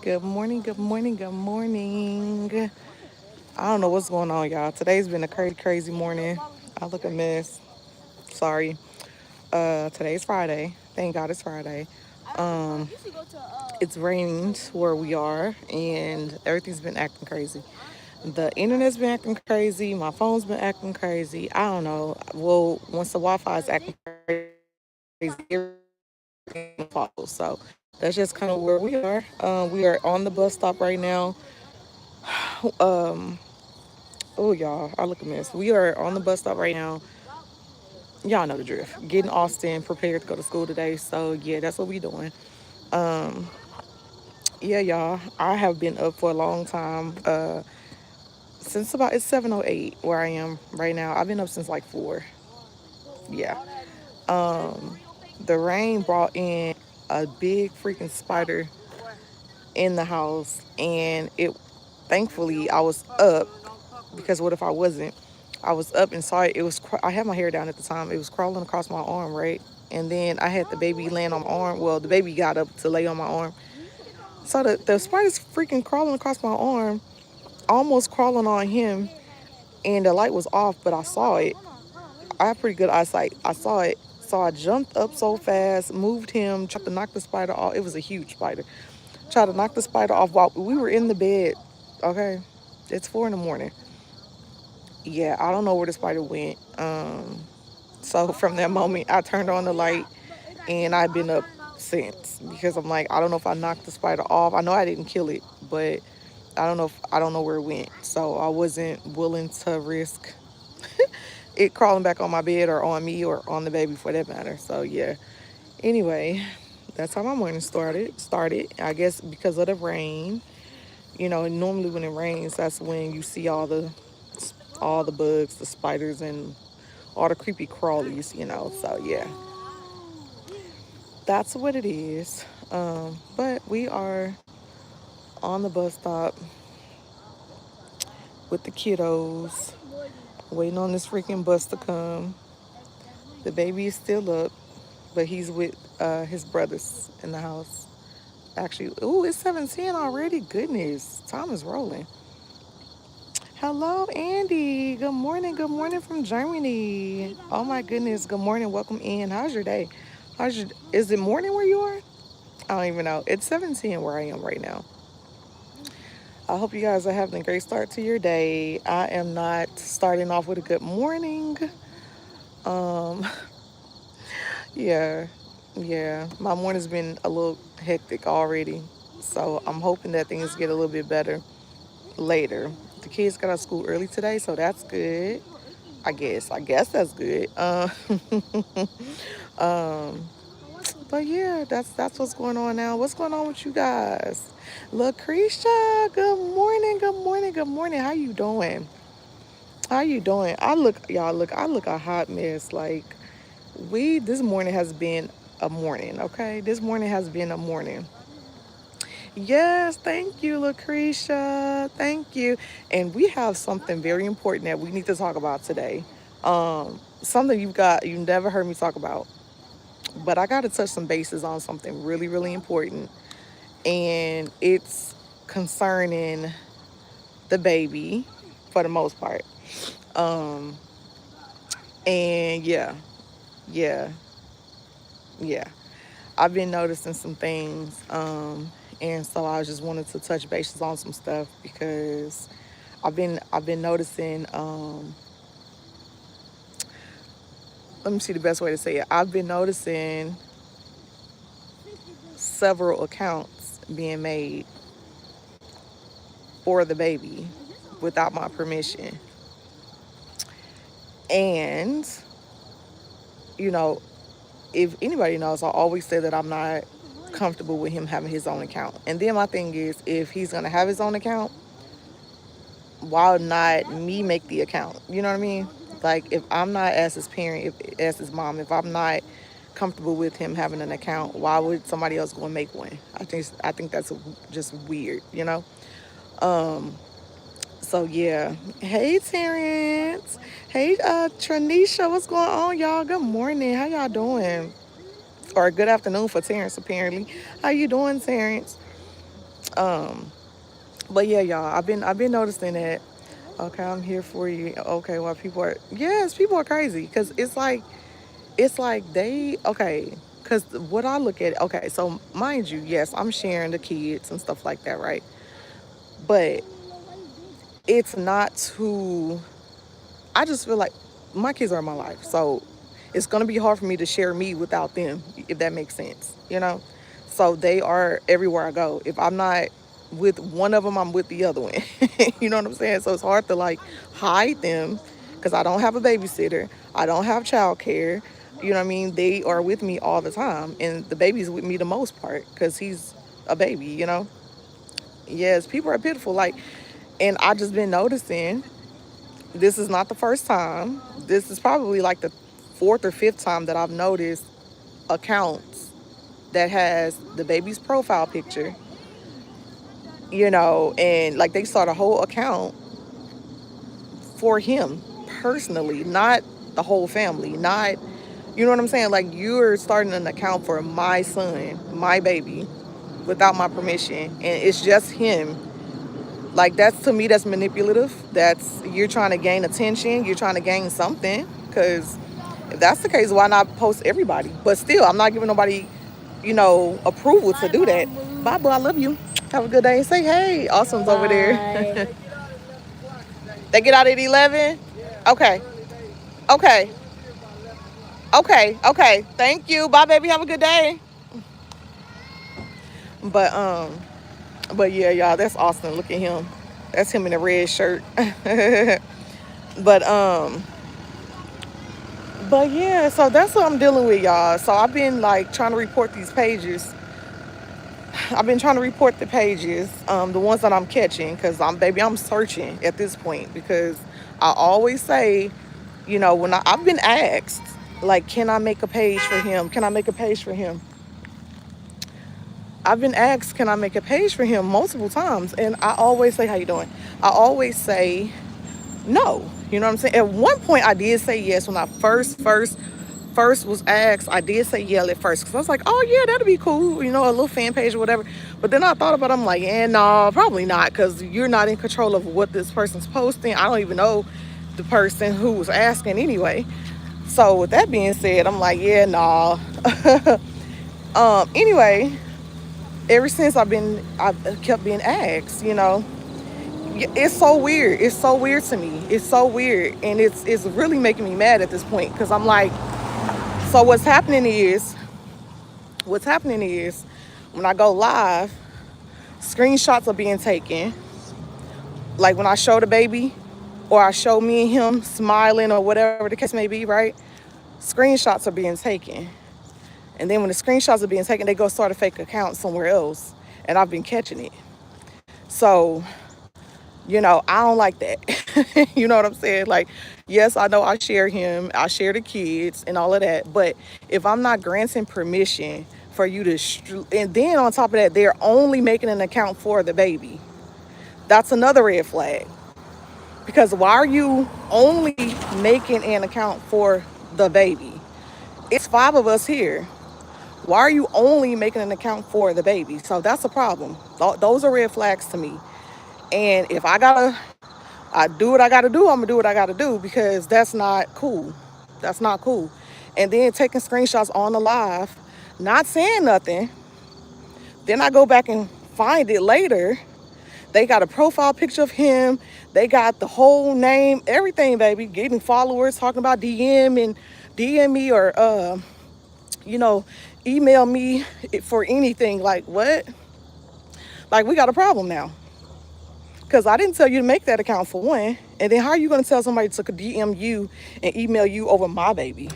Good morning, good morning, good morning. I don't know what's going on, y'all. Today's been a crazy, crazy morning. I look a mess. Sorry. Today's Friday. Thank God it's Friday. Um, it's rained where we are, and everything's been acting crazy. The internet's been acting crazy. My phone's been acting crazy. I don't know. Well, once the Wi-Fi is acting crazy, everything follows. So that's just kind of where we are. We are on the bus stop right now. Um, oh, y'all, I look a mess. We are on the bus stop right now. Y'all know the drift. Getting Austin prepared to go to school today. So yeah, that's what we doing. Um, yeah, y'all. I have been up for a long time. Since about it's 7:08 where I am right now. I've been up since like 4. Yeah. Um, the rain brought in a big freaking spider in the house, and it. Thankfully, I was up because what if I wasn't? I was up and saw it. It was. I had my hair down at the time. It was crawling across my arm, right? And then I had the baby laying on my arm. Well, the baby got up to lay on my arm. So the spider's freaking crawling across my arm, almost crawling on him, and the light was off, but I saw it. I have pretty good eyesight. I saw it. So I jumped up so fast, moved him, tried to knock the spider off. It was a huge spider. Tried to knock the spider off while we were in the bed. Okay. It's 4 in the morning. Yeah, I don't know where the spider went. So from that moment, I turned on the light, and I've been up since because I'm like, I don't know if I knocked the spider off. I know I didn't kill it, but I don't know where it went. So I wasn't willing to risk it crawling back on my bed or on me or on the baby for that matter. So yeah. Anyway, that's how my morning started. I guess because of the rain. Normally when it rains, that's when you see all the bugs, the spiders, and all the creepy crawlies. So yeah, that's what it is. But we are on the bus stop with the kiddos, waiting on this freaking bus to come. The baby is still up, but he's with his brothers in the house. Actually, ooh, it's 7:10 already. Goodness, time is rolling. Hello, Andy. Good morning from Germany. Oh my goodness, good morning. Welcome in. How's your day? Is it morning where you are? I don't even know. It's 7:10 where I am right now. I hope you guys are having a great start to your day. I am not starting off with a good morning. Um, yeah, yeah. My morning's been a little hectic already. So I'm hoping that things get a little bit better later. The kids got out of school early today, so that's good. I guess that's good. Um, but yeah, that's what's going on now. What's going on with you guys? Lucretia, good morning, good morning, good morning. How you doing? How you doing? I look a hot mess. Like this morning has been a morning. Okay, this morning has been a morning. Yes, thank you, Lucretia. Thank you. And we have something very important that we need to talk about today. Something you never heard me talk about, but I got to touch some bases on something really, really important, and it's concerning the baby, for the most part. Um, and yeah, yeah. I've been noticing some things, and so I just wanted to touch bases on some stuff because I've been noticing. Let me see the best way to say it. I've been noticing several accounts being made for the baby without my permission, and you know, if anybody knows, I always say that I'm not comfortable with him having his own account. And then my thing is, if he's gonna have his own account, why not me make the account? You know what I mean? Like if I'm not as his parent, as his mom, if I'm not comfortable with him having an account, why would somebody else go and make one? I think that's just weird, you know. Um, so yeah. Hey Terrence. Hey Tranisha, what's going on, y'all? Good morning. How y'all doing? Or good afternoon for Terrence apparently. How you doing, Terrence? Um, but yeah, y'all, I've been noticing that. Okay, I'm here for you. Okay, well, people are, yes, people are crazy because it's like they, okay, because what I look at, okay, so mind you, yes, I'm sharing the kids and stuff like that, right? But it's not to, I just feel like my kids are my life. So it's going to be hard for me to share me without them, if that makes sense, you know? So they are everywhere I go. If I'm not with one of them, I'm with the other one. You know what I'm saying? So it's hard to like hide them because I don't have a babysitter. I don't have childcare. You know what I mean? They are with me all the time. And the baby's with me the most part because he's a baby, you know? Yes, people are pitiful. Like, and I just been noticing this is not the first time. This is probably like the fourth or fifth time that I've noticed accounts that has the baby's profile picture, and like they start a whole account for him personally, not the whole family, not, you know what I'm saying? Like you're starting an account for my son, my baby, without my permission, and it's just him. Like that's, to me, that's manipulative. That's, you're trying to gain attention. You're trying to gain something. Because if that's the case, why not post everybody? But still, I'm not giving nobody, approval to do that. Bye, boo. I love you. Have a good day. Say hey. Awesome's over there. They get out at 11. Okay. Okay. Okay. Okay. Thank you. Bye, baby. Have a good day. But but yeah, y'all. That's Austin. Look at him. That's him in a red shirt. But But yeah, so that's what I'm dealing with, y'all. So I've been like trying to report these pages. I've been trying to report the pages, the ones that I'm catching, because I'm searching at this point because I always say, when I've been asked, like, can I make a page for him? Can I make a page for him? I've been asked, can I make a page for him multiple times, and I always say, how you doing? I always say no. You know what I'm saying? At one point, I did say yes when I first was asked. I did say yeah at first because I was like, oh yeah, that'd be cool. A little fan page or whatever. But then I thought about it. I'm like, yeah, no, probably not because you're not in control of what this person's posting. I don't even know the person who was asking anyway. So with that being said, I'm like, yeah, no. Anyway, ever since I've kept being asked. It's so weird. It's so weird to me. It's so weird, and it's really making me mad at this point because I'm like, so what's happening is when I go live, screenshots are being taken. Like when I show the baby, or I show me and him smiling, or whatever the case may be, right? Screenshots are being taken, and then when the screenshots are being taken, they go start a fake account somewhere else, and I've been catching it. So I don't like that. You know what I'm saying? Like, yes, I know I share him, I share the kids and all of that. But if I'm not granting permission for you to, and then on top of that, they're only making an account for the baby. That's another red flag. Because why are you only making an account for the baby? It's five of us here. Why are you only making an account for the baby? So that's a problem. Those are red flags to me. And if I do what I gotta do, I'm gonna do what I gotta do because that's not cool. That's not cool. And then taking screenshots on the live, not saying nothing. Then I go back and find it later. They got a profile picture of him. They got the whole name, everything, baby. Getting followers, talking about DM me, or you know, email me for anything. Like what? Like we got a problem now. Because I didn't tell you to make that account for one. And then how are you going to tell somebody to DM you and email you over my baby?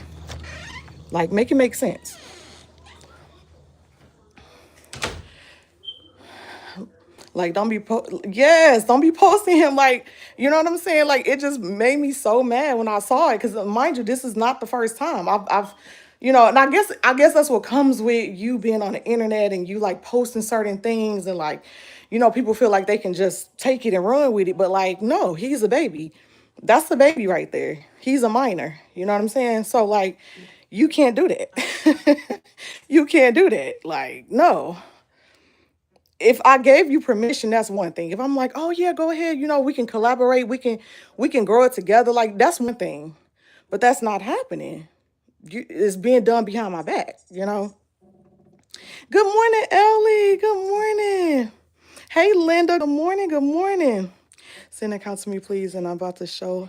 Like, make it make sense. Like, yes, don't be posting him. Like, you know what I'm saying? Like, it just made me so mad when I saw it. Because mind you, this is not the first time. And I guess that's what comes with you being on the internet and you like posting certain things and like, people feel like they can just take it and run with it. But like, no, he's a baby. That's the baby right there. He's a minor. You know what I'm saying? So like, you can't do that. You can't do that. Like, no. If I gave you permission, that's one thing. If I'm like, oh yeah, go ahead, we can collaborate, we can grow it together, like that's one thing. But that's not happening. It's being done behind my back. Good morning, Ellie. Good morning. Hey, Linda. Good morning. Good morning. Send an account to me, please. And I'm about to show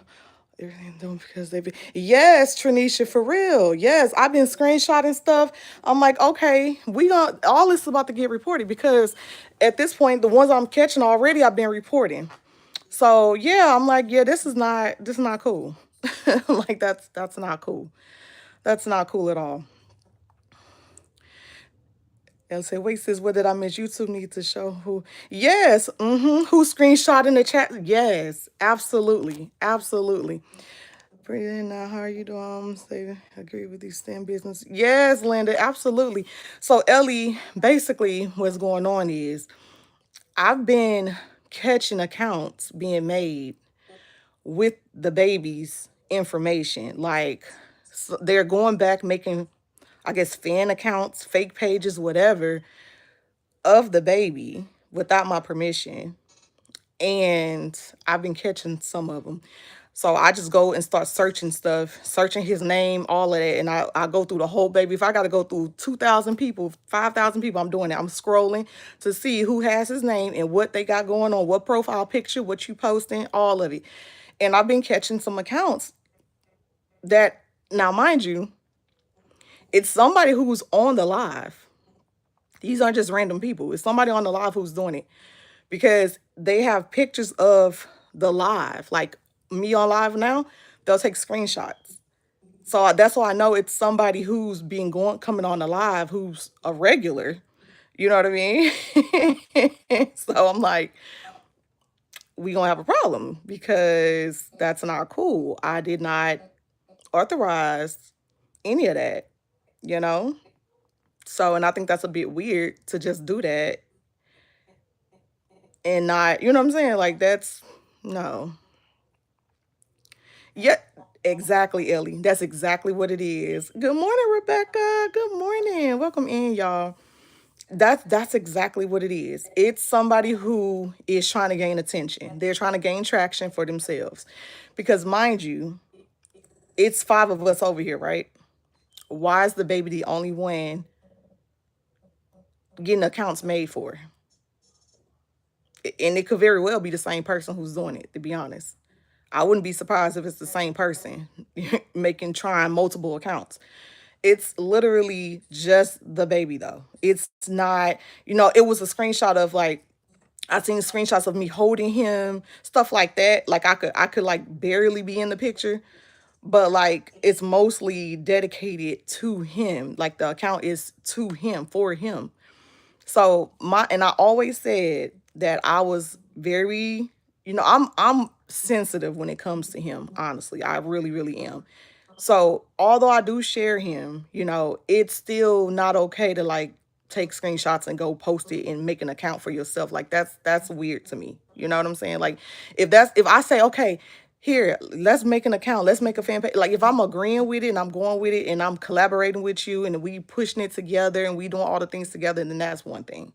everything done because they be. Yes, Trinisha, for real. Yes, I've been screenshotting stuff. I'm like, okay, we gon' all this is about to get reported because at this point, the ones I'm catching already, I've been reporting. So yeah, I'm like, yeah, this is not cool. Like that's not cool. That's not cool at all. They'll say, wait, sis, what did I miss? YouTube need to show who. Yes, who screenshot in the chat. Yes, absolutely. Absolutely. Pretty how are you doing? Say, agree with these STEM business. Yes, Linda, absolutely. So, Ellie, basically, what's going on is I've been catching accounts being made with the baby's information. Like, so they're going back making, I guess, fan accounts, fake pages, whatever of the baby without my permission. And I've been catching some of them. So I just go and start searching stuff, searching his name, all of that. And I go through the whole baby. If I got to go through 2,000 people, 5,000 people, I'm doing it. I'm scrolling to see who has his name and what they got going on, what profile picture, what you posting, all of it. And I've been catching some accounts that, now mind you, it's somebody who's on the live. These aren't just random people. It's somebody on the live who's doing it because they have pictures of the live, like me on live now. They'll take screenshots. So that's why I know it's somebody who's been coming on the live, who's a regular. You know what I mean? So I'm like, we gonna have a problem because that's not cool. I did not authorize any of that. You know. So, and I think that's a bit weird to just do that and not, you know what I'm saying? Like that's no. Yeah, exactly, Ellie. That's exactly what it is. Good morning, Rebecca. Good morning. Welcome in, y'all. That's exactly what it is. It's somebody who is trying to gain attention. They're trying to gain traction for themselves. Because mind you, it's five of us over here, right? Why is the baby the only one getting accounts made for? And it could very well be the same person who's doing it, to be honest. I wouldn't be surprised if it's the same person making trying multiple accounts. It's literally just the baby though. It's not, it was a screenshot of like I seen screenshots of me holding him, stuff like that. Like I could like barely be in the picture, but like it's mostly dedicated to him. Like the account is to him, for him. So I always said that I was very, I'm sensitive when it comes to him, honestly. I really, really am. So although I do share him, it's still not okay to like take screenshots and go post it and make an account for yourself. Like that's weird to me. You know what I'm saying? Like if I say, okay, here, let's make an account, let's make a fan page. Like if I'm agreeing with it and I'm going with it and I'm collaborating with you and we pushing it together and we doing all the things together, then that's one thing.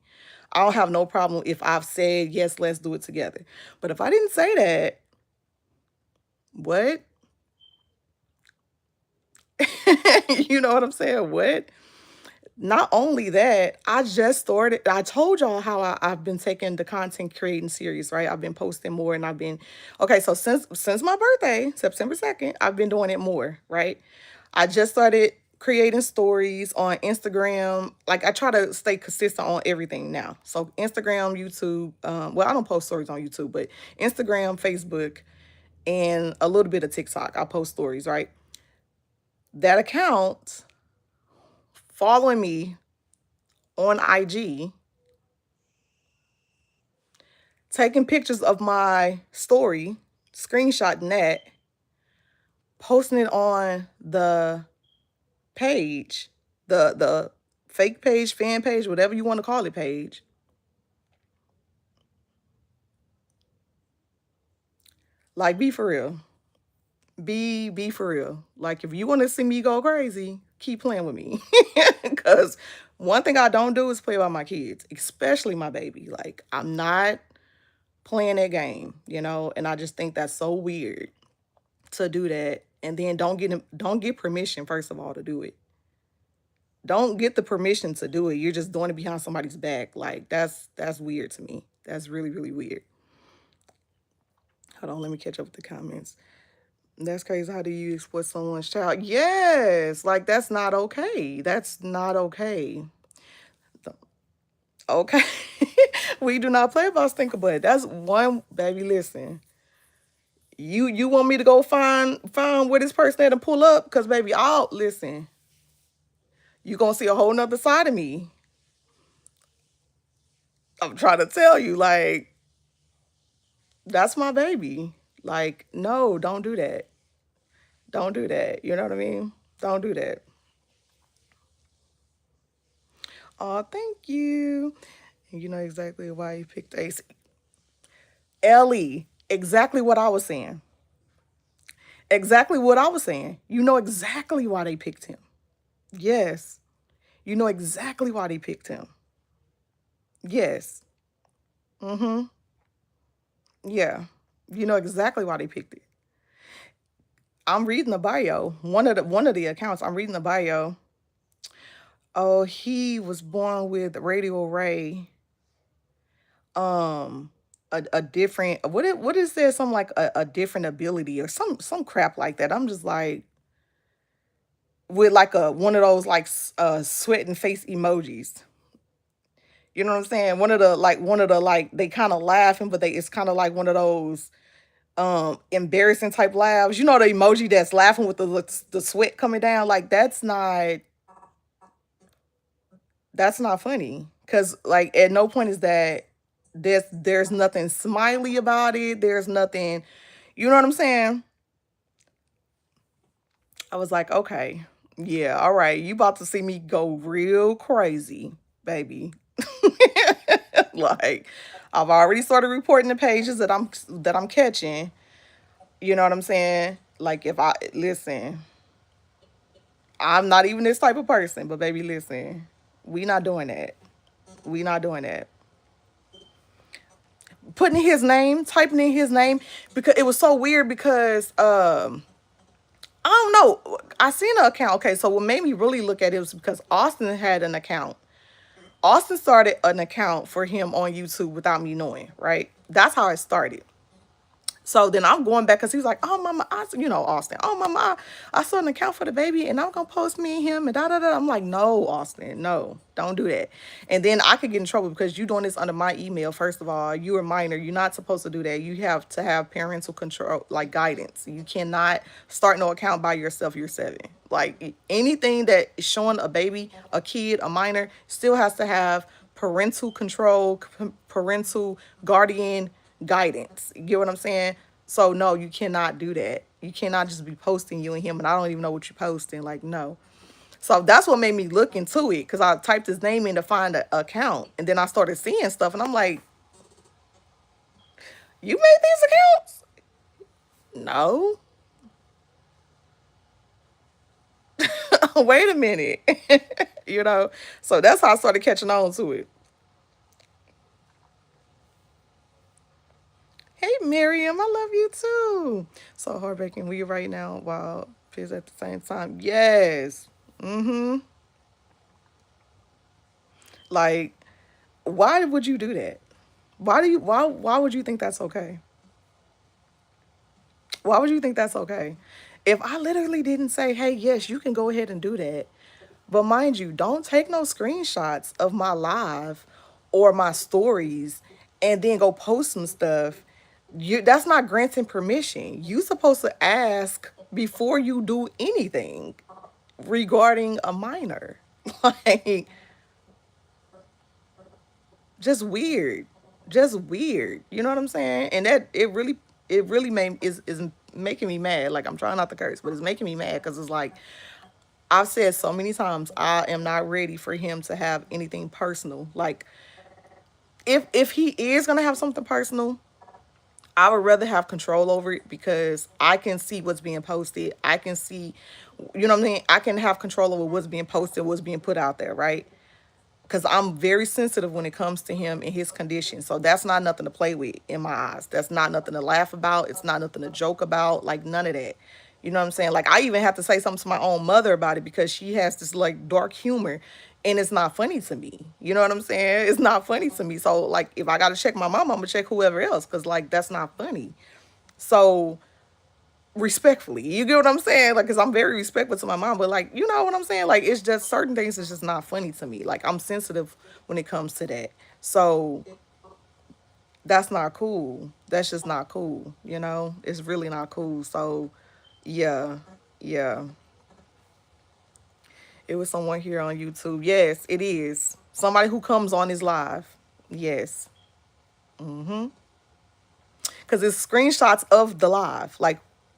I don't have no problem if I've said yes, let's do it together. But if I didn't say that, what? You know what I'm saying? What? Not only that, I told y'all how I've been taking the content creating serious, right? I've been posting more and okay, so since my birthday, September 2nd, I've been doing it more, right? I just started creating stories on Instagram. Like I try to stay consistent on everything now. So Instagram, YouTube, well, I don't post stories on YouTube, but Instagram, Facebook, and a little bit of TikTok. I post stories, right? That account following me on IG, taking pictures of my story, screenshotting that, posting it on the page, the fake page, fan page, whatever you want to call it page. Like be for real. Be for real. Like if you want to see me go crazy, keep playing with me. Cuz One thing I don't do is play about my kids, especially my baby. Like, I'm not playing that game, and I just think that's so weird to do that. And then don't get permission, first of all, to do it. Don't get the permission to do it. You're just doing it behind somebody's back. Like, that's weird to me. That's really, really weird. Hold on, let me catch up with the comments. That's crazy. How do you exploit someone's child? Yes, like that's not okay. That's not okay. Okay. We do not play about stinker butt. That's one, baby. Listen, you want me to go find where this person at and pull up? Cause baby, I'll listen. You gonna see a whole nother side of me. I'm trying to tell you, like, that's my baby. Like, no, don't do that. Don't do that. You know what I mean? Don't do that. Oh, thank you. You know exactly why you picked Ace. Ellie, exactly what I was saying. Exactly what I was saying. You know exactly why they picked him. Yes. You know exactly why they picked him. Yes. Mm-hmm. Yeah. You know exactly why they picked it. I'm reading the bio. One of the accounts, I'm reading the bio. Oh, he was born with radio ray. Um a different what is there? Some like a different ability or some crap like that. I'm just like with like a one of those like sweat and face emojis. You know what I'm saying? One of the they kind of laughing, but it's kind of like one of those embarrassing type laughs. You know the emoji that's laughing with the sweat coming down. Like that's not funny. Cause like at no point is that there's nothing smiley about it. There's nothing, you know what I'm saying? I was like, okay, yeah, all right. You about to see me go real crazy, baby. Like I've already started reporting the pages that I'm catching. You know what I'm saying? Like if I listen, I'm not even this type of person, but baby, listen, we not doing that. We not doing that. Putting his name, typing in his name, because it was so weird because I don't know. I seen an account. Okay, so what made me really look at it was because Austin had an account. Austin started an account for him on YouTube without me knowing, right? That's how it started. So then I'm going back because he was like, "Oh, mama, Austin. Oh, mama, I saw an account for the baby, and I'm gonna post me and him and da da da." I'm like, "No, Austin, no, don't do that." And then I could get in trouble because you doing this under my email. First of all, you're a minor. You're not supposed to do that. You have to have parental control, like guidance. You cannot start no account by yourself. You're 7. Like anything that is showing a baby, a kid, a minor, still has to have parental control, parental guardian guidance. You get what I'm saying? So no, you cannot do that. You cannot just be posting you and him, and I don't even know what you're posting. Like no. So that's what made me look into it because I typed his name in to find an account, and then I started seeing stuff, and I'm like, "You made these accounts?" No. Wait a minute. you know. So that's how I started catching on to it. Hey Miriam, I love you too. So heartbreaking. We right now while pissed at the same time. Yes. Mm-hmm. Like, why would you do that? Why would you think that's okay? Why would you think that's okay? If I literally didn't say, hey, yes, you can go ahead and do that. But mind you, don't take no screenshots of my live or my stories and then go post some stuff. That's not granting permission. You supposed to ask before you do anything regarding a minor. Like just weird, just weird. You know what I'm saying? And that it really made is making me mad. Like I'm trying not to curse, but it's making me mad because it's like I've said so many times I am not ready for him to have anything personal. Like if he is gonna have something personal, I would rather have control over it because I can see what's being posted. I can see, you know what I mean? I can have control over what's being posted, what's being put out there, right? because I'm very sensitive when it comes to him and his condition. So that's not nothing to play with in my eyes. That's not nothing to laugh about. It's not nothing to joke about. Like none of that. You know what I'm saying? Like I even have to say something to my own mother about it because she has this like dark humor and it's not funny to me. You know what I'm saying? It's not funny to me. So like if I gotta check my mom, I'm gonna check whoever else because like that's not funny. So respectfully, you get what I'm saying? Like, cause I'm very respectful to my mom, but like, you know what I'm saying? Like, it's just certain things is just not funny to me. Like, I'm sensitive when it comes to that. So that's not cool. That's just not cool. You know, it's really not cool. So, yeah, yeah. It was someone here on YouTube. Yes, it is somebody who comes on his live. Yes, because it's screenshots of the live.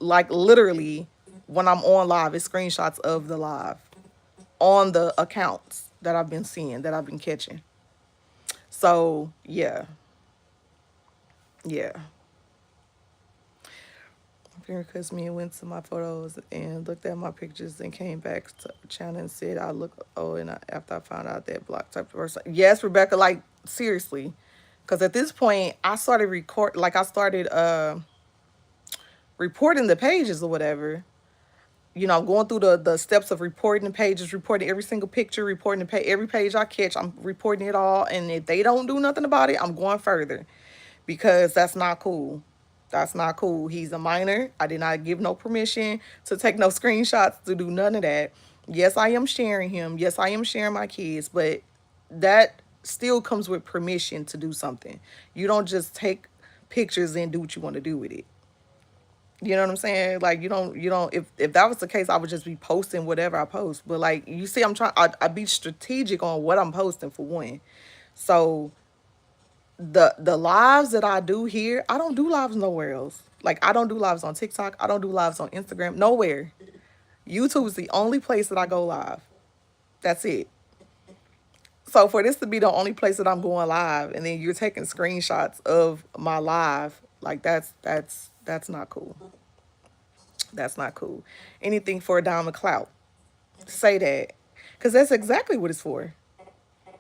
Like literally, when I'm on live, it's screenshots of the live on the accounts that I've been seeing, that I've been catching. So yeah, yeah. Because me and went to my photos and looked at my pictures and came back to China and said I look and after I found out that block type of person. Yes, Rebecca, like seriously, because at this point I started I started reporting the pages or whatever. You know, I'm going through the steps of reporting the pages, reporting every single picture, reporting every page I catch. I'm reporting it all, and if they don't do nothing about it, I'm going further because that's not cool. That's not cool. He's a minor. I did not give no permission to take no screenshots to do none of that. Yes, I am sharing him. Yes, I am sharing my kids, but that still comes with permission to do something. You don't just take pictures and do what you want to do with it. You know what I'm saying? Like you don't if that was the case, I would just be posting whatever I post. But like you see, I be strategic on what I'm posting for one. So the lives that I do here, I don't do lives nowhere else. Like I don't do lives on TikTok. I don't do lives on Instagram. Nowhere. YouTube is the only place that I go live. That's it. So for this to be the only place that I'm going live, and then you're taking screenshots of my live, like that's not cool. That's not cool. Anything for a dime of clout. Say that. Because that's exactly what it's for.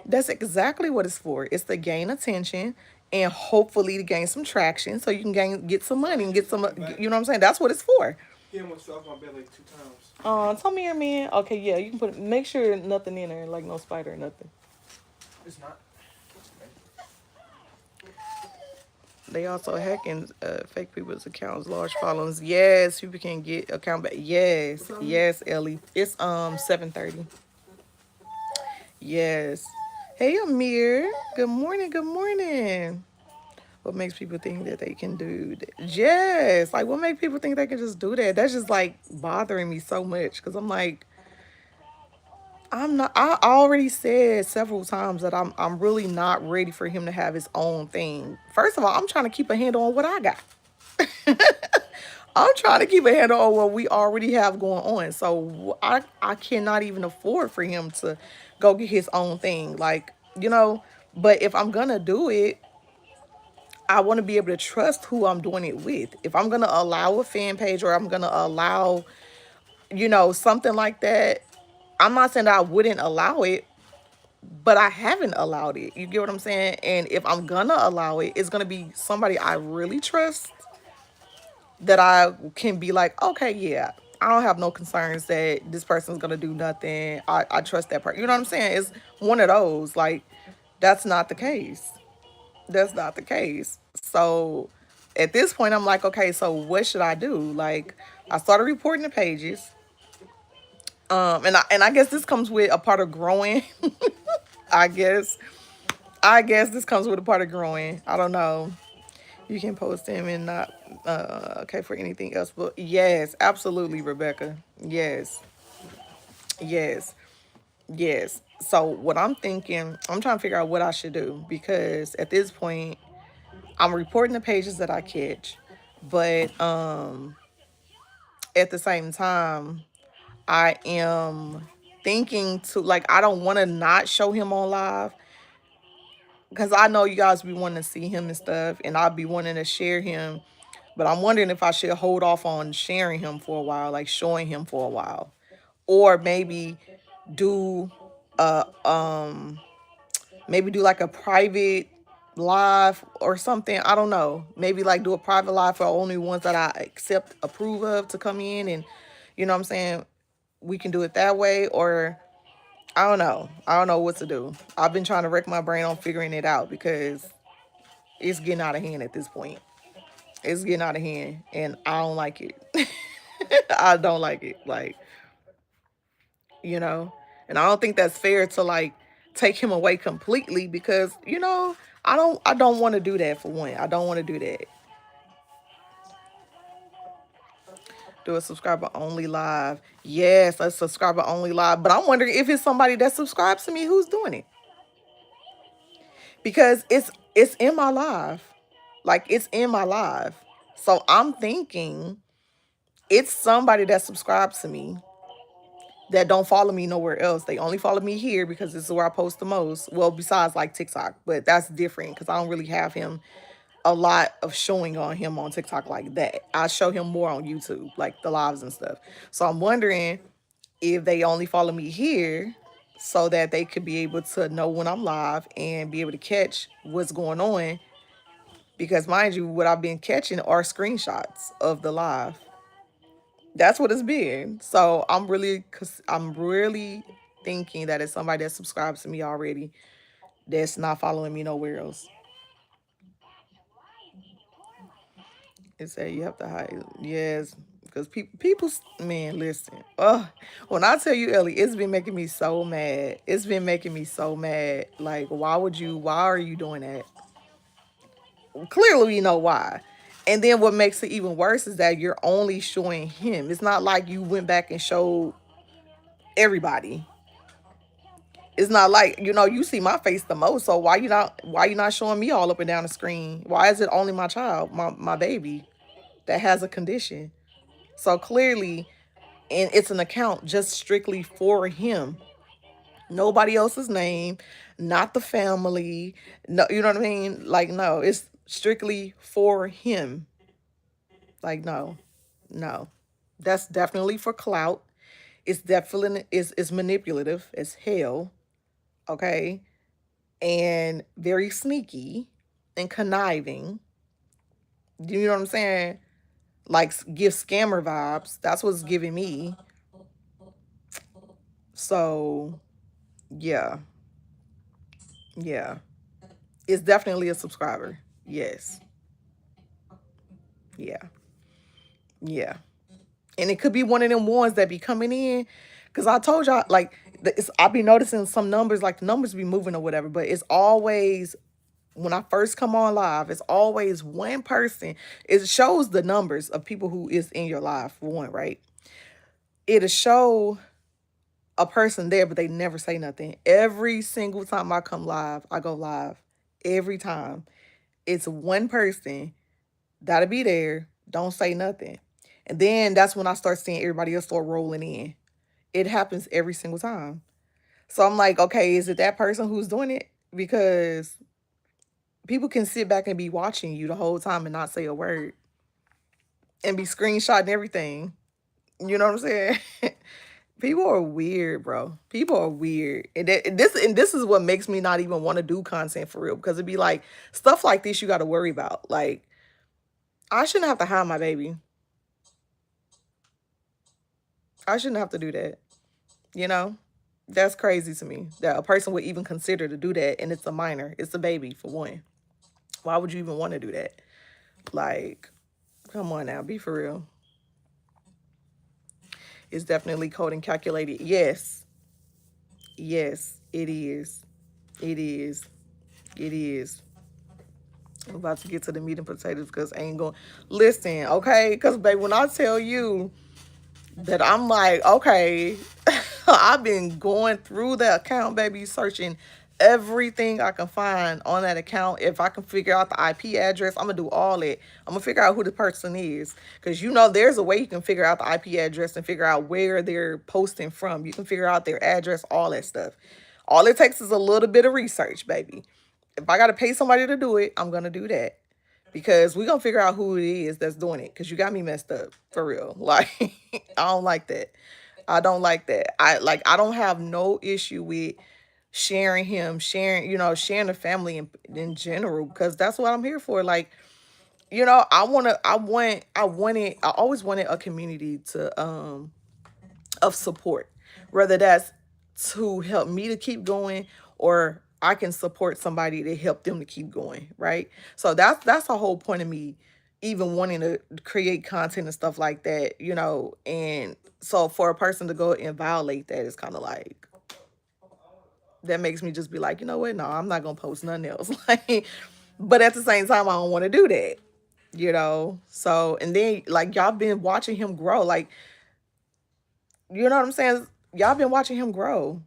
That's exactly what it's for. It's to gain attention and hopefully to gain some traction so you can get some money and get some, you know what I'm saying? That's what it's for. He almost fell off my bed like 2 times. Tell me here, man. Okay, yeah, you can make sure nothing in there, like no spider or nothing. It's not. They also hacking fake people's accounts, large followings. Yes, people can get account back. Yes, yes, Ellie. It's 7:30. Yes. Hey, Amir. Good morning. Good morning. What makes people think that they can do that? Yes. Like, what makes people think they can just do that? That's just like bothering me so much because I'm like, I'm not. I already said several times that I'm really not ready for him to have his own thing. First of all, I'm trying to keep a handle on what I got. I'm trying to keep a handle on what we already have going on. So I cannot even afford for him to go get his own thing. Like, you know, but if I'm gonna do it, I want to be able to trust who I'm doing it with. If I'm gonna allow a fan page or I'm gonna allow, something like that, I'm not saying that I wouldn't allow it, but I haven't allowed it. You get what I'm saying? And if I'm gonna allow it, it's gonna be somebody I really trust that I can be like, okay, yeah, I don't have no concerns that this person's gonna do nothing. I trust that person. You know what I'm saying? It's one of those. Like, that's not the case. That's not the case. So at this point, I'm like, okay, so what should I do? Like, I started reporting the pages. And I guess this comes with a part of growing. I guess. I guess this comes with a part of growing. I don't know. You can post them and not okay for anything else. But yes, absolutely, Rebecca. Yes. Yes. Yes. So what I'm thinking, I'm trying to figure out what I should do because at this point, I'm reporting the pages that I catch, but at the same time, I am thinking to like I don't want to not show him on live because I know you guys be wanting to see him and stuff, and I'll be wanting to share him. But I'm wondering if I should hold off on sharing him for a while, like showing him for a while, or maybe do Maybe do like a private live or something. I don't know. Maybe like do a private live for only ones that I accept, approve of to come in, and you know what I'm saying? We can do it that way, or I don't know. I don't know what to do. I've been trying to wreck my brain on figuring it out because it's getting out of hand at this point. It's getting out of hand, and I don't like it. I don't like it. Like, you know, and I don't think that's fair to like take him away completely because I don't want to do that. For one, I don't want to do that. Do a subscriber only live. Yes, a subscriber only live. But I'm wondering if it's somebody that subscribes to me who's doing it, because it's in my live. Like, it's in my live. So I'm thinking it's somebody that subscribes to me that don't follow me nowhere else. They only follow me here because this is where I post the most. Well, besides like TikTok, but that's different because I don't really have him a lot of showing on him on TikTok like that. I show him more on YouTube, like the lives and stuff. So I'm wondering if they only follow me here so that they could be able to know when I'm live and be able to catch what's going on. Because mind you, what I've been catching are screenshots of the live. That's what it's been. So I'm really thinking that it's somebody that subscribes to me already that's not following me nowhere else. It said you have to hide. Yes, because people, man, listen. When I tell you, Ellie, it's been making me so mad. It's been making me so mad. Like, why would you? Why are you doing that? Clearly, we know why. And then what makes it even worse is that you're only showing him. It's not like you went back and showed everybody. It's not like, you see my face the most, so why you not showing me all up and down the screen? Why is it only my child, my baby, that has a condition? So clearly, and it's an account just strictly for him. Nobody else's name, not the family. No, you know what I mean? Like, no, it's strictly for him. Like, no, no. That's definitely for clout. It's definitely is manipulative as hell. Okay. And very sneaky and conniving. You know what I'm saying? Like, give scammer vibes. That's what's giving me. So, yeah, yeah, it's definitely a subscriber. Yes, yeah, yeah, and it could be one of them ones that be coming in. Cause I told y'all, like, I be noticing some numbers, like the numbers be moving or whatever. But it's always, when I first come on live, it's always one person. It shows the numbers of people who is in your live for one, right? It'll show a person there, but they never say nothing. Every single time I come live, I go live. Every time. It's one person that'll be there, don't say nothing. And then that's when I start seeing everybody else start rolling in. It happens every single time. So I'm like, okay, is it that person who's doing it? Because people can sit back and be watching you the whole time and not say a word and be screenshotting everything. You know what I'm saying? People are weird, bro. People are weird, and this is what makes me not even want to do content for real. Because it'd be like stuff like this you got to worry about. Like, I shouldn't have to hide my baby. I shouldn't have to do that. You know, that's crazy to me that a person would even consider to do that, and it's a minor. It's a baby for one. Why would you even want to do that? Like, come on now, be for real. It's definitely coding calculated. Yes, yes, it is. It is. It is. I'm about to get to the meat and potatoes because I ain't going. Listen, okay? Because, babe, when I tell you that I'm like, okay, I've been going through the account, baby, searching everything I can find on that account. If I can figure out the IP address, I'm going to do all it. I'm going to figure out who the person is. Because, there's a way you can figure out the IP address and figure out where they're posting from. You can figure out their address, all that stuff. All it takes is a little bit of research, baby. If I got to pay somebody to do it, I'm going to do that. Because we're going to figure out who it is that's doing it. Because you got me messed up. For real. Like, I don't like that. I don't like that. I don't have no issue with sharing him, sharing, sharing the family in general, because that's what I'm here for. Like, I always wanted a community of support, whether that's to help me to keep going, or I can support somebody to help them to keep going, right? So that's the whole point of me even wanting to create content and stuff like that, and so for a person to go and violate that is kind of like, that makes me just be like, you know what? No, I'm not gonna post nothing else. Like, but at the same time, I don't want to do that. So, and then like y'all been watching him grow, like, you know what I'm saying? Y'all been watching him grow.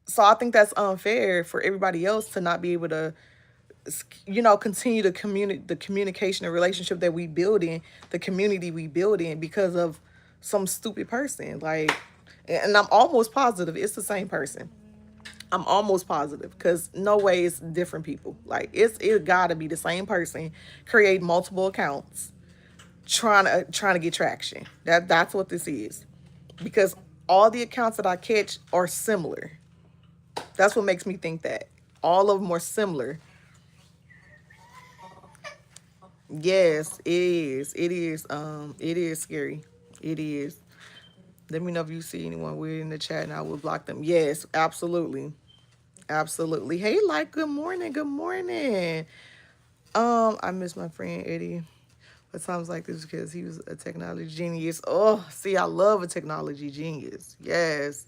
So I think that's unfair for everybody else to not be able to, continue the communication and relationship that we build in, the community we build in, because of some stupid person. Like, and I'm almost positive it's the same person. I'm almost positive, because no way it's different people. Like, it gotta be the same person create multiple accounts trying to get traction. That's what this is, because all the accounts that I catch are similar. That's what makes me think that all of them are similar. Yes, it is. It is. It is scary. It is. Let me know if you see anyone weird in the chat, and I will block them. Yes, absolutely, absolutely. Hey, like, good morning, good morning. I miss my friend Eddie. At times like this because he was a technology genius. Oh, see, I love a technology genius. Yes.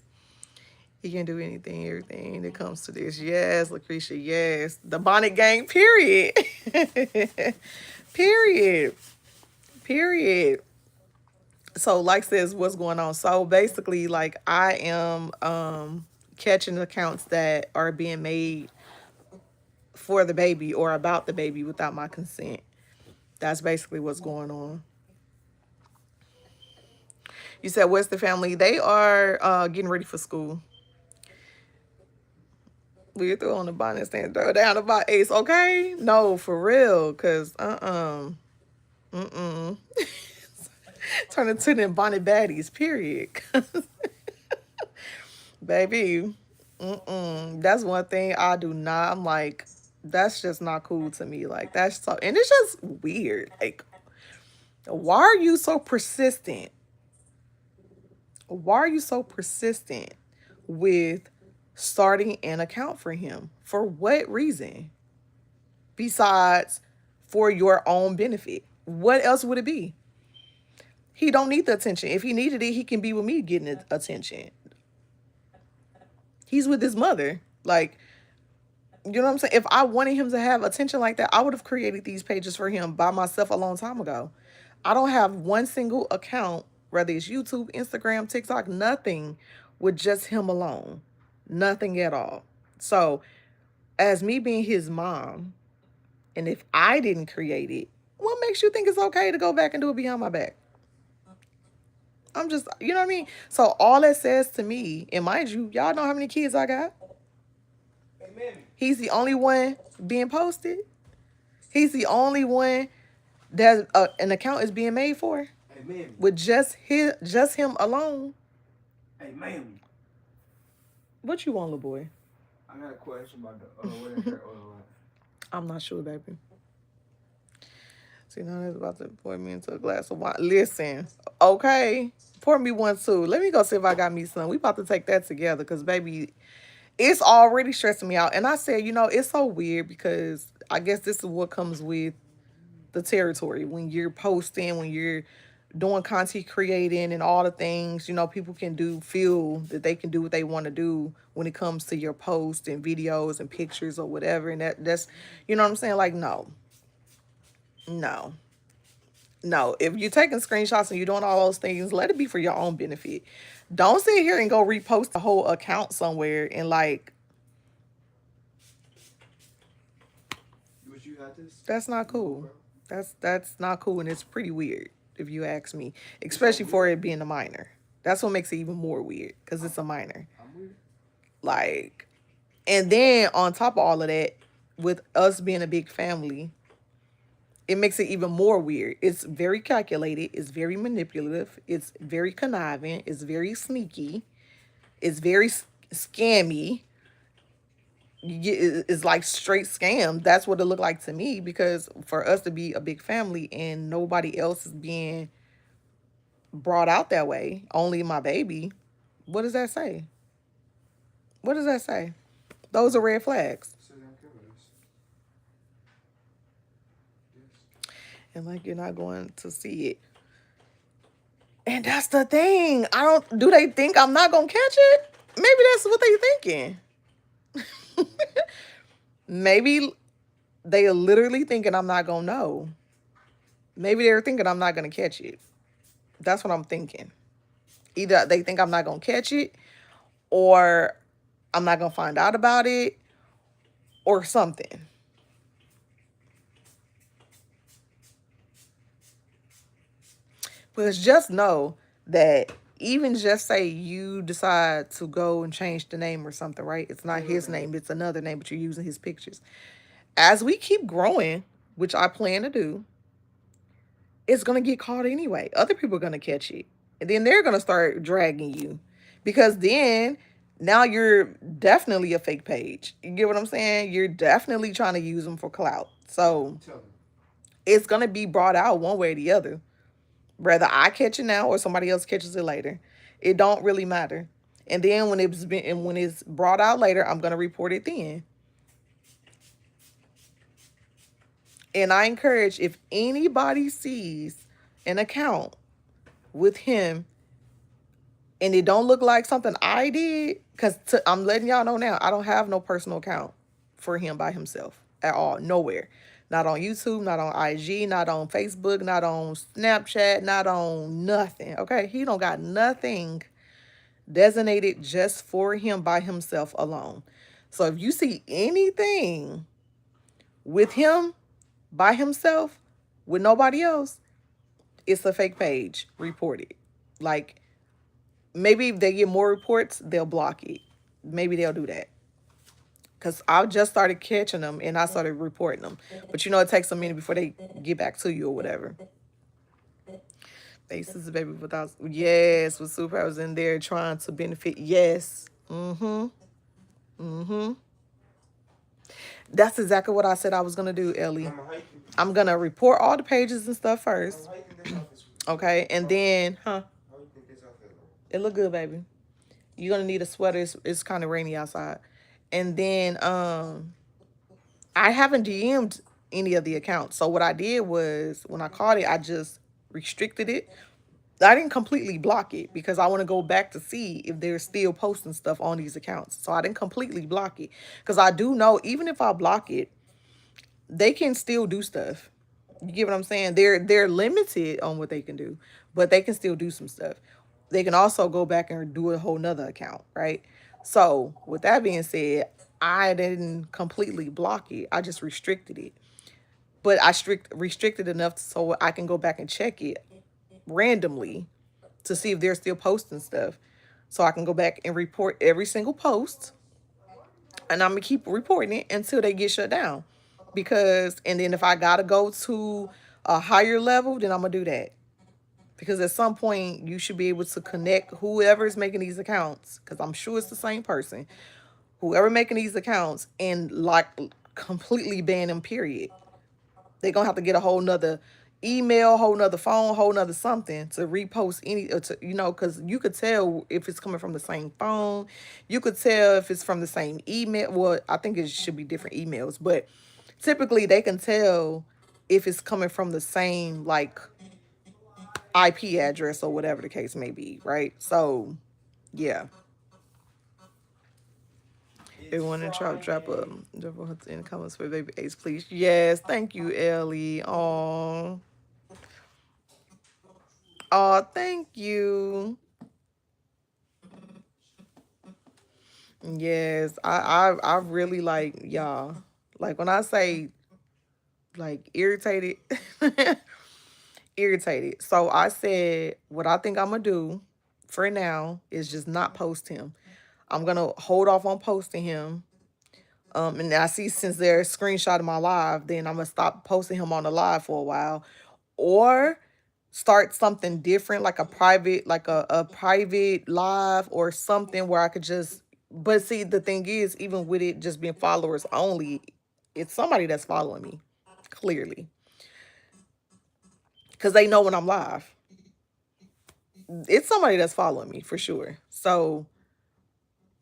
He can do anything, everything that comes to this. Yes, Lucretia, yes. The Bonnet Gang, period. Period. Period. So, like says, what's going on? So basically, like, I am catching accounts that are being made for the baby or about the baby without my consent. That's basically what's going on. You said, what's the family? They are getting ready for school. We threw on the bonnet stand, throw down about ace, okay? No, for real, cause turn into them bonnet baddies, period. Baby, that's one thing I do not. I'm like, that's just not cool to me. Like, that's so, and it's just weird. Like, why are you so persistent? Why are you so persistent with starting an account for him? For what reason? Besides for your own benefit. What else would it be? He don't need the attention. If he needed it, he can be with me getting attention. He's with his mother. Like, you know what I'm saying? If I wanted him to have attention like that, I would have created these pages for him by myself a long time ago. I don't have one single account, whether it's YouTube, Instagram, TikTok, nothing with just him alone. Nothing at all. So, as me being his mom, and if I didn't create it, what makes you think it's okay to go back and do it behind my back? I'm just, you know what I mean? So all that says to me, and mind you, y'all know how many kids I got? He's the only one being posted. He's the only one that an account is being made for. With just him alone. Hey, man. What you want, little boy? I got a question about the what is hair oil I'm not sure, baby. See, now it's about to pour me into a glass of wine. Listen, okay, pour me one too. Let me go see if I got me some. We about to take that together, because baby, it's already stressing me out. And I said, it's so weird, because I guess this is what comes with the territory when you're posting, when you're doing content creating and all the things, people can feel that they can do what they want to do when it comes to your posts and videos and pictures or whatever. And that's, you know what I'm saying? Like, no, no, no. If you're taking screenshots and you're doing all those things, let it be for your own benefit. Don't sit here and go repost a whole account somewhere and like, Wish you had this? that's not cool. That's not cool, and it's pretty weird if you ask me, especially for it being a minor. That's what makes it even more weird, because it's a minor. I'm weird. Like, and then on top of all of that, with us being a big family, it makes it even more weird. It's very calculated. It's very manipulative. It's very conniving. It's very sneaky. It's very scammy. is like straight scam. That's what it looked like to me, because for us to be a big family and nobody else is being brought out that way, only my baby. What does that say? What does that say? Those are red flags. So they don't care about us. Yes. And like you're not going to see it. And that's the thing. I don't do they think I'm not gonna catch it? Maybe that's what they thinking. Maybe they are literally thinking I'm not gonna know. Maybe they're thinking I'm not gonna catch it. That's what I'm thinking. Either they think I'm not gonna catch it, or I'm not gonna find out about it, or something. But just know that, even just say you decide to go and change the name or something, right? It's not his name, it's another name, but you're using his pictures. As we keep growing, which I plan to do, it's gonna get caught anyway. Other people are gonna catch it. And then they're gonna start dragging you. Because then now you're definitely a fake page. You get what I'm saying? You're definitely trying to use them for clout. So Tell them. it's gonna be brought out one way or the other. Whether I catch it now or somebody else catches it later. It don't really matter. And then when it's brought out later, I'm gonna report it then. And I encourage, if anybody sees an account with him and it don't look like something I did, because I'm letting y'all know now, I don't have no personal account for him by himself at all, nowhere. Not on YouTube, not on IG, not on Facebook, not on Snapchat, not on nothing. Okay, he don't got nothing designated just for him by himself alone. So if you see anything with him by himself, with nobody else, it's a fake page. Report it. Like, maybe if they get more reports, they'll block it. Maybe they'll do that. Because I just started catching them and I started reporting them. But you know, it takes a minute before they get back to you or whatever. Faces, baby, without. Yes, with superpowers in there trying to benefit. Yes. Mm-hmm. Mm-hmm. That's exactly what I said I was going to do, Ellie. Mama, how you think? I'm going to report all the pages and stuff Mama, first. how you think this outfit's? Okay. And then, huh? How you think this outfit look? It look good, baby. You're gonna need a sweater. It's kind of rainy outside. And then I haven't DM'd any of the accounts. So what I did was, when I caught it, I just restricted it. I didn't completely block it because I want to go back to see if they're still posting stuff on these accounts. So I didn't completely block it, because I do know, even if I block it, they can still do stuff. You get what I'm saying? They're limited on what they can do, but they can still do some stuff. They can also go back and do a whole nother account, right? So with that being said, I didn't completely block it. I just restricted it. But I restricted enough so I can go back and check it randomly to see if they're still posting stuff. So I can go back and report every single post, and I'm gonna keep reporting it until they get shut down. Because, and then if I gotta go to a higher level, then I'm gonna do that. Because at some point you should be able to connect whoever is making these accounts, because I'm sure it's the same person, whoever making these accounts, and like completely ban them. Period. They're gonna have to get a whole nother email, whole nother phone, whole nother something to repost any, to, because you could tell if it's coming from the same phone. You could tell if it's from the same email. Well, I think it should be different emails, but typically they can tell if it's coming from the same, like, IP address or whatever the case may be, right? So yeah. It's Everyone in trap drop Friday. in the comments for baby Ace, please. Yes, thank you, Ellie. Oh, oh, thank you. Yes, I really like y'all. Like when I say like irritated, irritated. So I said what I think I'm gonna do for now is just not post him. I'm gonna hold off on posting him. And I see, since they're screenshotting my live, then I'm gonna stop posting him on the live for a while, or start something different, like a private, like a private live or something where I could just But see, the thing is, even with it just being followers only, it's somebody that's following me, clearly, because they know when I'm live. It's somebody that's following me for sure. So,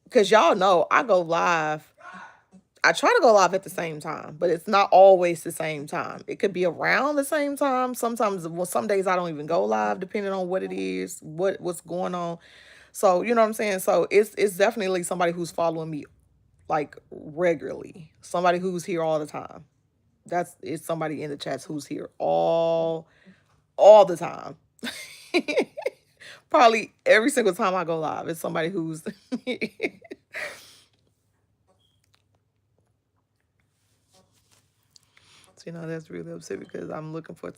because y'all know I go live. I try to go live at the same time, but it's not always the same time. It could be around the same time. Sometimes, well, some days I don't even go live, depending on what it is, what's going on. So you know what I'm saying. So it's definitely somebody who's following me like regularly. Somebody who's here all the time. That's it's somebody in the chats who's here all the time. Probably every single time I go live, it's somebody who's you know, that's really upset because I'm looking for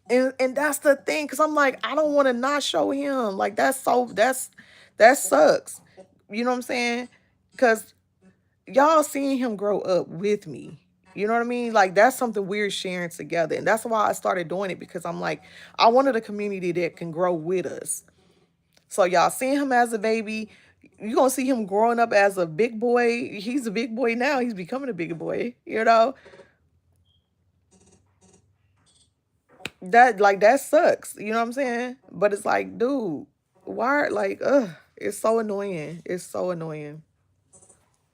and that's the thing because I'm like I don't want to not show him like that sucks. You know what I'm saying? Because y'all seeing him grow up with me. You know what I mean? Like that's something we're sharing together, and that's why I started doing it because I'm like I wanted a community that can grow with us. So y'all seeing him as a baby. You're gonna see him growing up as a big boy. He's a big boy now. He's becoming a big boy, you know? That sucks. You know what I'm saying? But it's like, dude, why like it's so annoying. It's so annoying.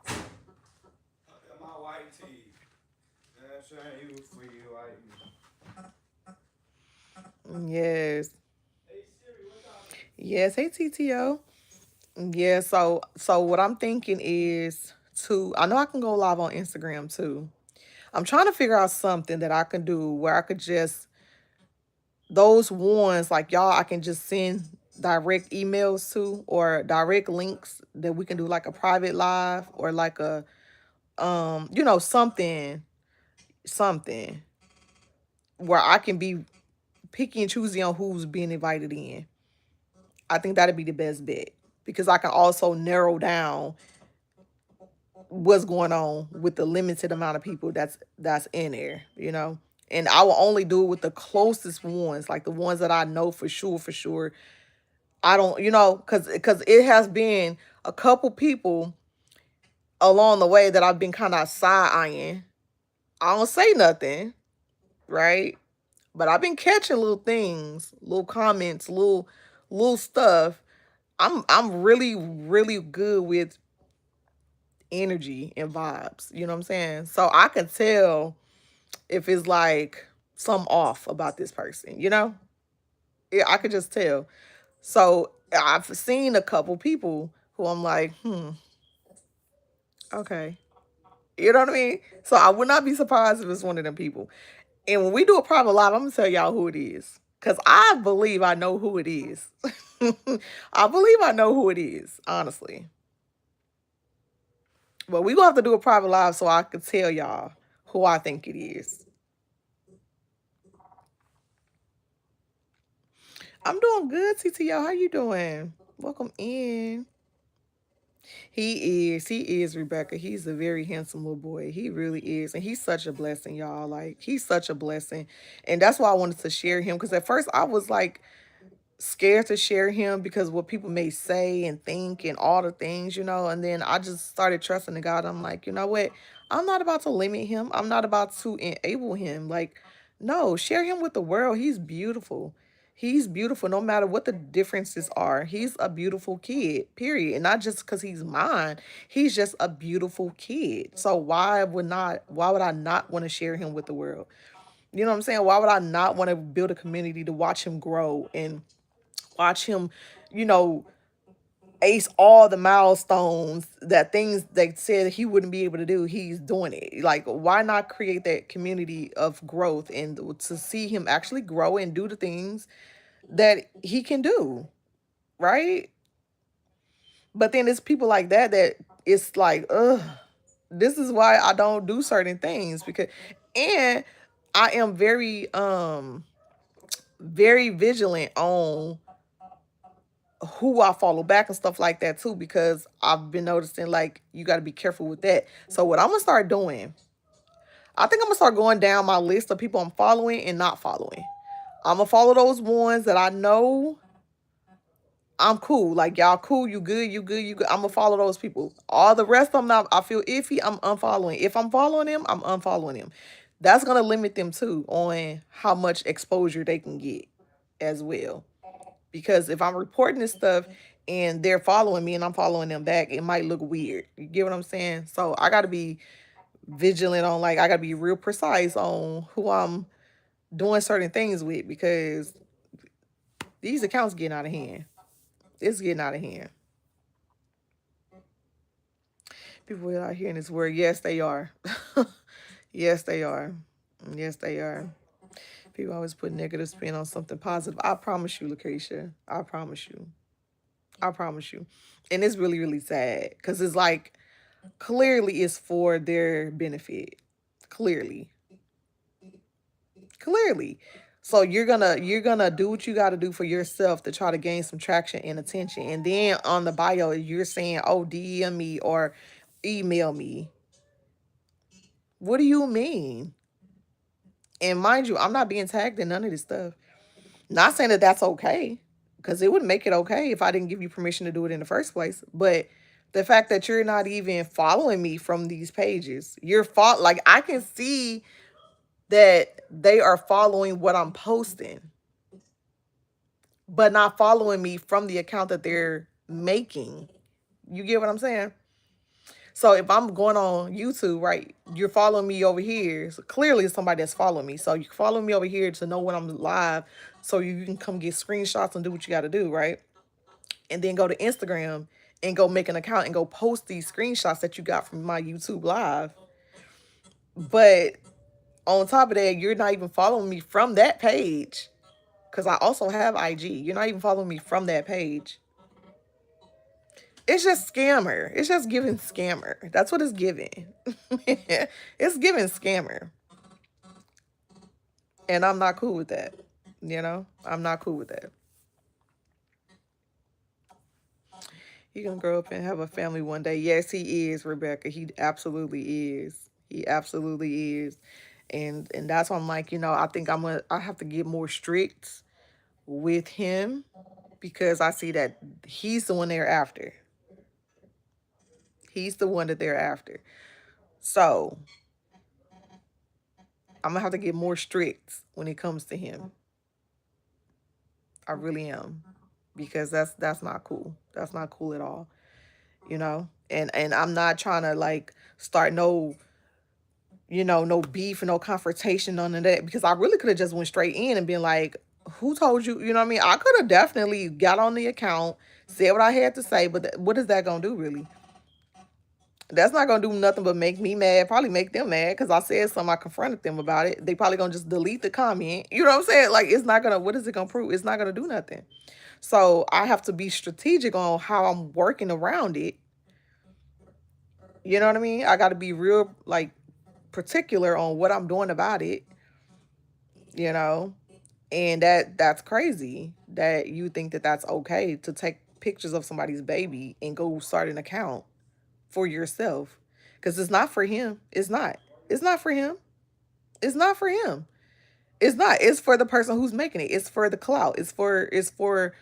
My white tee. That's right, you for you white. Yes. Yes. Hey TTO. Yeah, so what I'm thinking is to I know I can go live on Instagram too. I'm trying to figure out something that I can do where I could just those ones like y'all I can just send direct emails to or direct links that we can do like a private live or like a you know something where I can be picky and choosy on who's being invited in. I think that'd be the best bet because I can also narrow down what's going on with the limited amount of people that's in there, you know. And I will only do it with the closest ones, like the ones that I know for sure. I don't, you know, because it has been a couple people along the way that I've been kind of side eyeing. I don't say nothing, right? But I've been catching little things, little comments, little stuff. I'm really good with energy and vibes. You know what I'm saying? So I can tell if it's like some off about this person, you know? Yeah, I could just tell. So I've seen a couple people who I'm like, okay. You know what I mean? So I would not be surprised if it's one of them people. And when we do a private live, I'm gonna tell y'all who it is. Cause I believe I know who it is. I believe I know who it is, honestly. But we gonna have to do a private live so I can tell y'all who I think it is. I'm doing good, TTO. How you doing? Welcome in. He is, Rebecca. He's a very handsome little boy. He really is. And he's such a blessing, y'all. Like, he's such a blessing. And that's why I wanted to share him. Because at first I was like, scared to share him because what people may say and think and all the things, you know. And then I just started trusting the God. I'm like, you know what? I'm not about to limit him. I'm not about to enable him. Like, no, share him with the world. He's beautiful. He's beautiful no matter what the differences are. He's a beautiful kid, period. And not just because he's mine. He's just a beautiful kid. So why would I not want to share him with the world? You know what I'm saying? Why would I not want to build a community to watch him grow and watch him, you know, ace all the milestones that things they said he wouldn't be able to do, he's doing it. Like, why not create that community of growth and to see him actually grow and do the things that he can do, right? But then it's people like that it's like, ugh, this is why I don't do certain things because, and I am very vigilant on who I follow back and stuff like that too, because I've been noticing like you got to be careful with that. So what I'm gonna start doing, I think I'm gonna start going down my list of people I'm following and not following. I'm gonna follow those ones that I know I'm cool. Like y'all cool, you good, you good, you good. I'm gonna follow those people. All the rest of them, I feel iffy. I'm unfollowing. If I'm following them, I'm unfollowing them. That's gonna limit them too on how much exposure they can get as well. Because if I'm reporting this stuff and they're following me and I'm following them back, it might look weird. You get what I'm saying? So I gotta be vigilant on, like, I gotta be real precise on who I'm doing certain things with, because these accounts getting out of hand. It's getting out of hand. People out here in this world, yes, they are. Yes, they are. Yes, they are. People always put negative spin on something positive. I promise you, Lucretia. I promise you. I promise you. And it's really, really sad because it's like clearly it's for their benefit. Clearly. Clearly. So you're gonna do what you gotta do for yourself to try to gain some traction and attention. And then on the bio, you're saying, oh, DM me or email me. What do you mean? And mind you, I'm not being tagged in none of this stuff. Not saying that that's okay, because it wouldn't make it okay if I didn't give you permission to do it in the first place. But the fact that you're not even following me from these pages, like I can see that they are following what I'm posting, but not following me from the account that they're making. You get what I'm saying? So if I'm going on YouTube, right, you're following me over here. So clearly it's somebody that's following me. So you follow me over here to know when I'm live, so you can come get screenshots and do what you got to do, right? And then go to Instagram and go make an account and go post these screenshots that you got from my YouTube live. But on top of that, you're not even following me from that page, because I also have IG. You're not even following me from that page. It's just scammer. It's just giving scammer. That's what it's giving. It's giving scammer. And I'm not cool with that. I'm not cool with that. He gonna grow up and have a family one day. Yes, he is, Rebecca. He absolutely is. He absolutely is. And that's why I'm like, I think I have to get more strict with him, because I see that he's the one they're after. He's the one that they're after. So I'm gonna have to get more strict when it comes to him. I really am, because that's not cool. That's not cool at all. And I'm not trying to like start no beef and no confrontation, none of that, because I really could have just went straight in and been like, who told you? You know what I mean? I could have definitely got on the account, said what I had to say, but what is that gonna do really? That's not gonna do nothing but make me mad. Probably make them mad because I said something. I confronted them about it. They probably gonna just delete the comment. You know what I'm saying? Like, it's not gonna. What is it gonna prove? It's not gonna do nothing. So I have to be strategic on how I'm working around it. You know what I mean? I got to be real, like, particular on what I'm doing about it. You know, and that's crazy that you think that that's okay to take pictures of somebody's baby and go start an account for yourself, because it's not for him. It's not. It's not for him. It's not for him. It's not. It's for the person who's making it. It's for the clout. It's for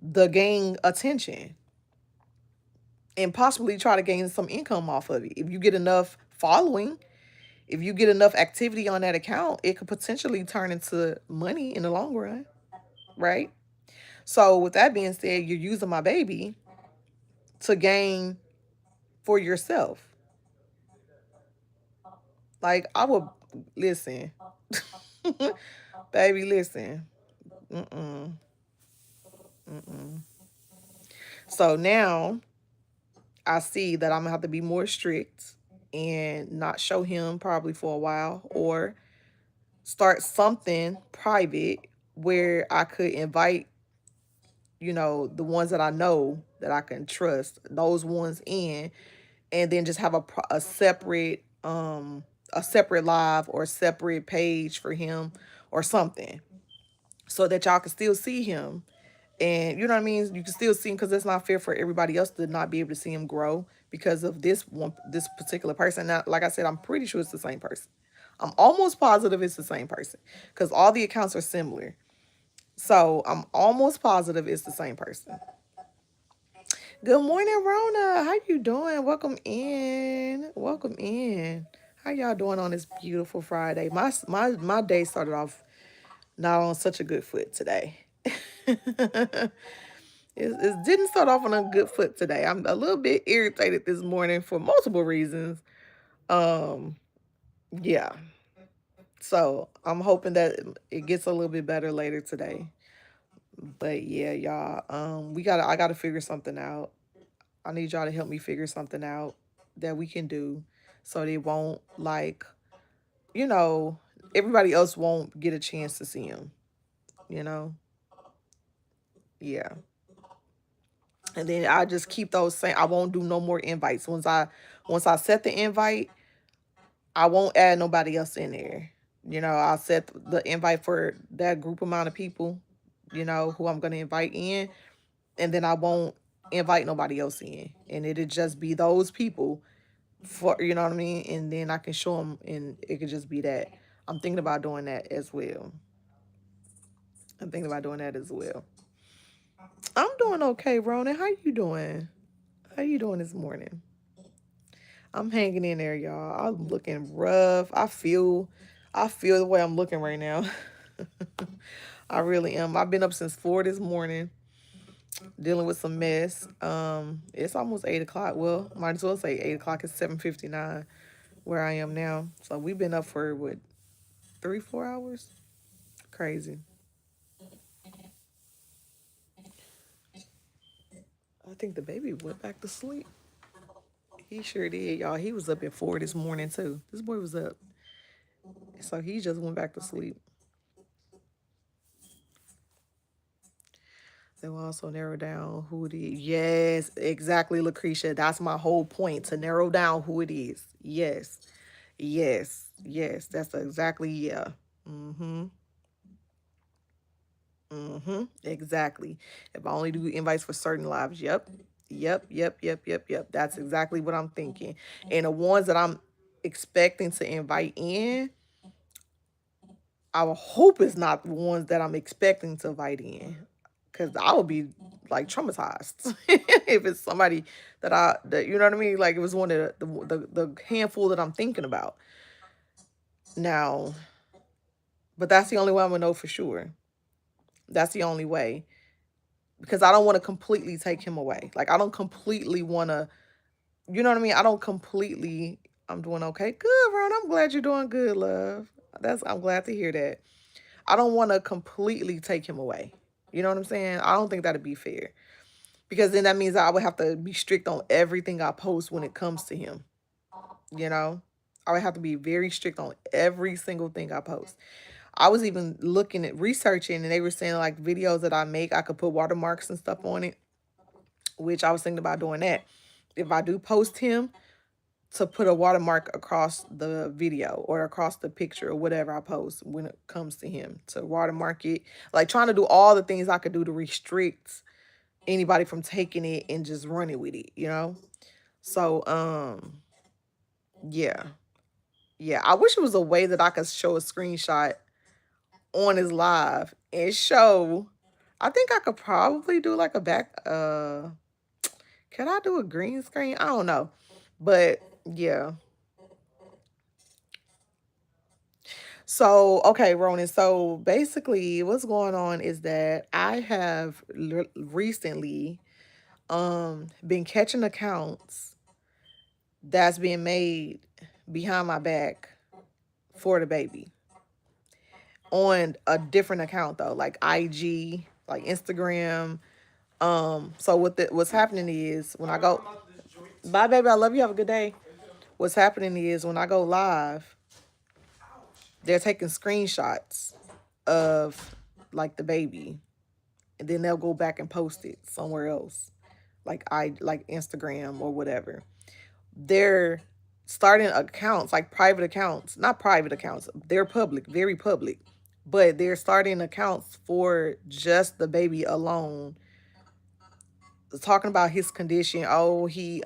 the gain attention and possibly try to gain some income off of it. If you get enough following, if you get enough activity on that account, it could potentially turn into money in the long run, right? So with that being said, you're using my baby to gain for yourself. Like, I would listen, baby, listen. Mm-mm, mm-mm. So now I see that I'm gonna have to be more strict and not show him probably for a while, or start something private where I could invite, the ones that I know that I can trust, those ones in, and then just have a separate live or separate page for him or something, so that y'all can still see him. And you know what I mean? You can still see him, because it's not fair for everybody else to not be able to see him grow because of this particular person. Now, like I said, I'm pretty sure it's the same person. I'm almost positive it's the same person, because all the accounts are similar. So I'm almost positive it's the same person. Good morning, Rona. How you doing? Welcome in. Welcome in. How y'all doing on this beautiful Friday? My day started off not on such a good foot today. It didn't start off on a good foot today. I'm a little bit irritated this morning for multiple reasons. Um, yeah. So I'm hoping that it gets a little bit better later today. But yeah, y'all. I gotta figure something out. I need y'all to help me figure something out that we can do so they won't you know, everybody else won't get a chance to see him, you know? Yeah. And then I just keep those same. I won't do no more invites. Once I set the invite, I won't add nobody else in there. You know, I'll set the invite for that group amount of people, who I'm gonna invite in, and then I won't invite nobody else in. And it'll just be those people for what I mean, and then I can show them, and it could just be that. I'm thinking about doing that as well. I'm thinking about doing that as well. I'm doing okay, Ronan. How you doing? How you doing this morning? I'm hanging in there, y'all. I'm looking rough. I feel the way I'm looking right now. I really am. I've been up since 4 this morning, dealing with some mess. It's almost 8 o'clock. Well, might as well say 8 o'clock. It's 7:59 where I am now. So we've been up for what, 3, 4 hours? Crazy. I think the baby went back to sleep. He sure did, y'all. He was up at 4 this morning too. This boy was up. So he just went back to sleep. They will also narrow down who it is. Yes, exactly, Lucretia. That's my whole point, to narrow down who it is. Yes. Yes. Yes. That's exactly, yeah. Mm-hmm. Mm-hmm. Exactly. If I only do invites for certain lives, yep. Yep. Yep. Yep. Yep. Yep. That's exactly what I'm thinking. And the ones that I'm expecting to invite in, I will hope it's not the ones that I'm expecting to invite in, because I would be like traumatized if it's somebody that you know what I mean. Like it was one of the handful that I'm thinking about now, but that's the only way I'm gonna know for sure. That's the only way, because I don't want to completely take him away. Like I don't completely want to, you know what I mean. I don't completely. I'm doing okay. Good, Ron. I'm glad you're doing good, love. I'm glad to hear that. I don't want to completely take him away. You know what I'm saying? I don't think that'd be fair, because then that means I would have to be strict on everything I post when it comes to him. You know, I would have to be very strict on every single thing I post. I was even looking at researching, and they were saying like videos that I make, I could put watermarks and stuff on it, which I was thinking about doing that. If I do post him, to put a watermark across the video or across the picture or whatever I post when it comes to him, to watermark it, like trying to do all the things I could do to restrict anybody from taking it and just running with it. So yeah. Yeah, I wish it was a way that I could show a screenshot on his live and show. I think I could probably do like a back can I do a green screen? I don't know. But yeah. So, okay, Ronan. So basically what's going on is that I have recently been catching accounts that's being made behind my back for the baby on a different account though, like IG, like Instagram. So what's happening is when I go, bye baby, I love you, have a good day. What's happening is when I go live, they're taking screenshots of like the baby, and then they'll go back and post it somewhere else, like Instagram or whatever. They're starting accounts, like private accounts, not private accounts, they're public, very public, but they're starting accounts for just the baby alone, talking about his condition. Oh, he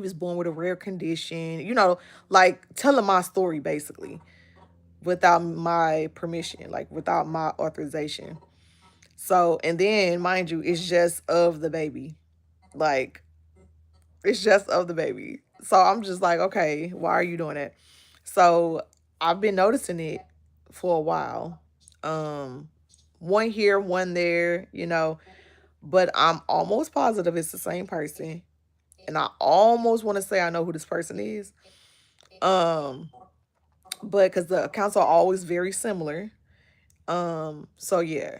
was born with a rare condition, like telling my story basically without my permission, like without my authorization. So, and then mind you, it's just of the baby. Like, it's just of the baby. So I'm just like, okay, why are you doing it? So I've been noticing it for a while. Um, one here, one there, but I'm almost positive it's the same person. And I almost want to say I know who this person is. Um, but because the accounts are always very similar. So yeah.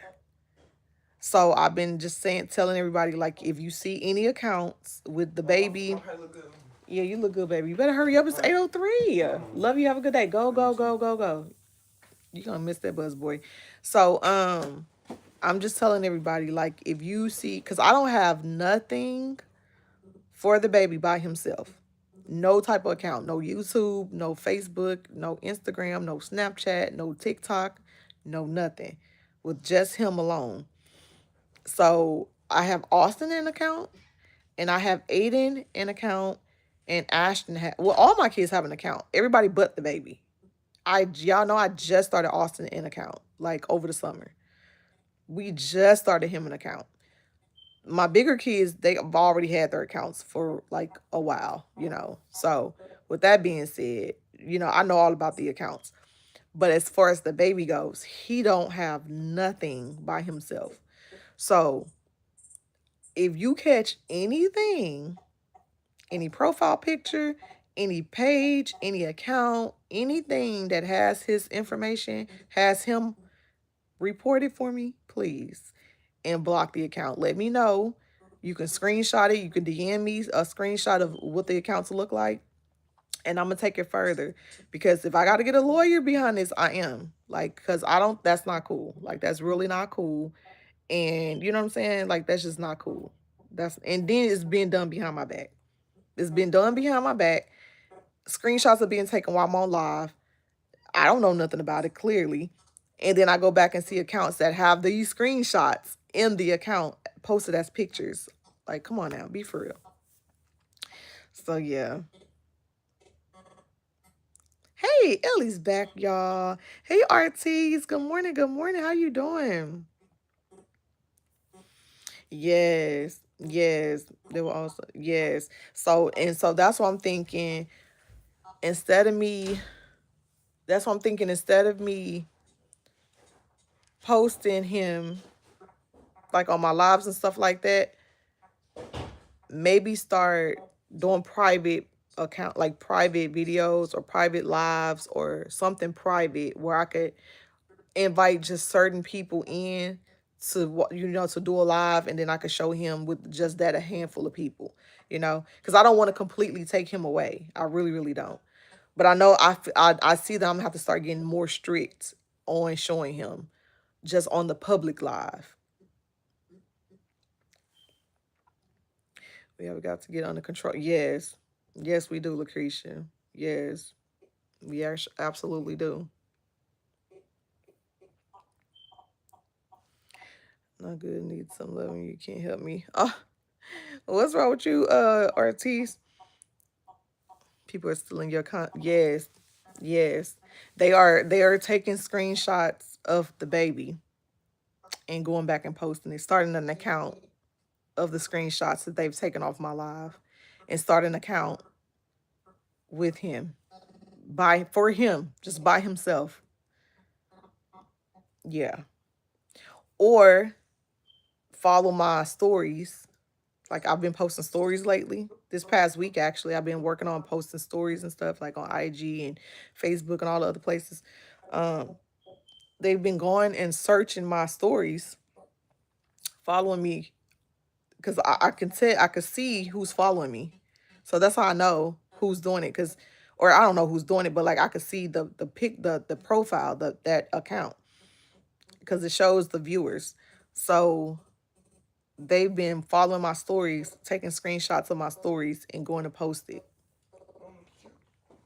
So I've been just saying, telling everybody, like, if you see any accounts with the baby, My hair look good. yeah, you look good, baby. You better hurry up. It's Alright. 8:03. Love you. Have a good day. Go, Love you go, too. go, go, go. You gonna miss that buzz boy. So I'm just telling everybody, like, if you see, because I don't have nothing for the baby by himself. No type of account. No YouTube, no Facebook, no Instagram, no Snapchat, no TikTok, no nothing. With just him alone. So I have Austin an account, and I have Aiden an account, and Ashton well, all my kids have an account. Everybody but the baby. Y'all know I just started Austin an account like over the summer. We just started him an account. My bigger kids, they've already had their accounts for like a while, So with that being said, I know all about the accounts. But as far as the baby goes, he don't have nothing by himself. So if you catch anything, any profile picture, any page, any account, anything that has his information, has him, report it for me, please, and block the account. Let me know. You can screenshot it. You can DM me a screenshot of what the accounts look like, and I'm gonna take it further. Because if I got to get a lawyer behind this, I am. Like, because I don't. That's not cool. Like, that's really not cool. And you know what I'm saying? Like, that's just not cool. And then it's being done behind my back. It's been done behind my back. Screenshots are being taken while I'm on live. I don't know nothing about it, clearly. And then I go back and see accounts that have these screenshots in the account posted as pictures. Like, come on now, be for real. So yeah. Hey, Ellie's back, y'all. Hey, RTs. Good morning. Good morning. How you doing? Yes. Yes. They were also yes. So that's what I'm thinking. Instead of me, that's what I'm thinking. Instead of me posting him like on my lives and stuff like that, maybe start doing private account, like private videos or private lives or something private where I could invite just certain people in to do a live, and then I could show him with just that a handful of people, because I don't want to completely take him away. I really, really don't. But I know I see that I'm gonna have to start getting more strict on showing him just on the public live. We have got to get under control. Yes. Yes, we do, Lucretia. Yes. We absolutely do. Not good. Need some loving. You can't help me. Oh, what's wrong with you, Ortiz? People are stealing your Yes. Yes. They are taking screenshots of the baby and going back and posting it, starting an account of the screenshots that they've taken off my live and start an account with him. For him, just by himself. Yeah. Or follow my stories. Like, I've been posting stories lately. This past week, actually, I've been working on posting stories and stuff like on IG and Facebook and all the other places. Um, they've been going and searching my stories, following me, because I could see who's following me. So that's how I know who's doing it. Or I don't know who's doing it, but like I could see the profile, that account, because it shows the viewers. So they've been following my stories, taking screenshots of my stories, and going to post it.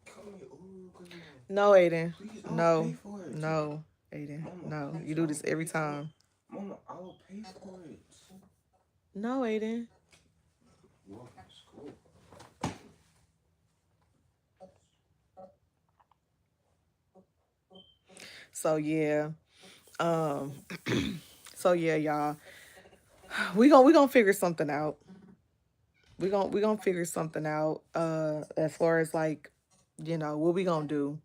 Come here. Ooh, good man. No, Aiden. Please, I'll pay No. for it. No, Aiden. Mama, No. You please, do I this will every pay for it. time. Mama, I will pay for it. No, Aiden. Well, it's cool. So yeah. So yeah, y'all. We gonna figure something out. we gonna figure something out. As far as like, what we gonna do.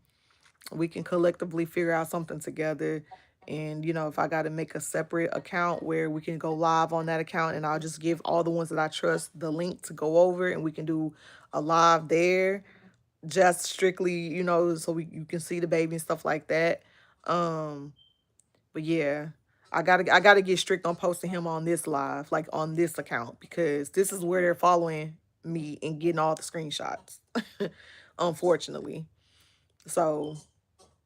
We can collectively figure out something together. And if I got to make a separate account where we can go live on that account, and I'll just give all the ones that I trust the link to go over, and we can do a live there, just strictly, so you can see the baby and stuff like that. Um, but yeah, I gotta get strict on posting him on this live, like on this account, because this is where they're following me and getting all the screenshots. Unfortunately. So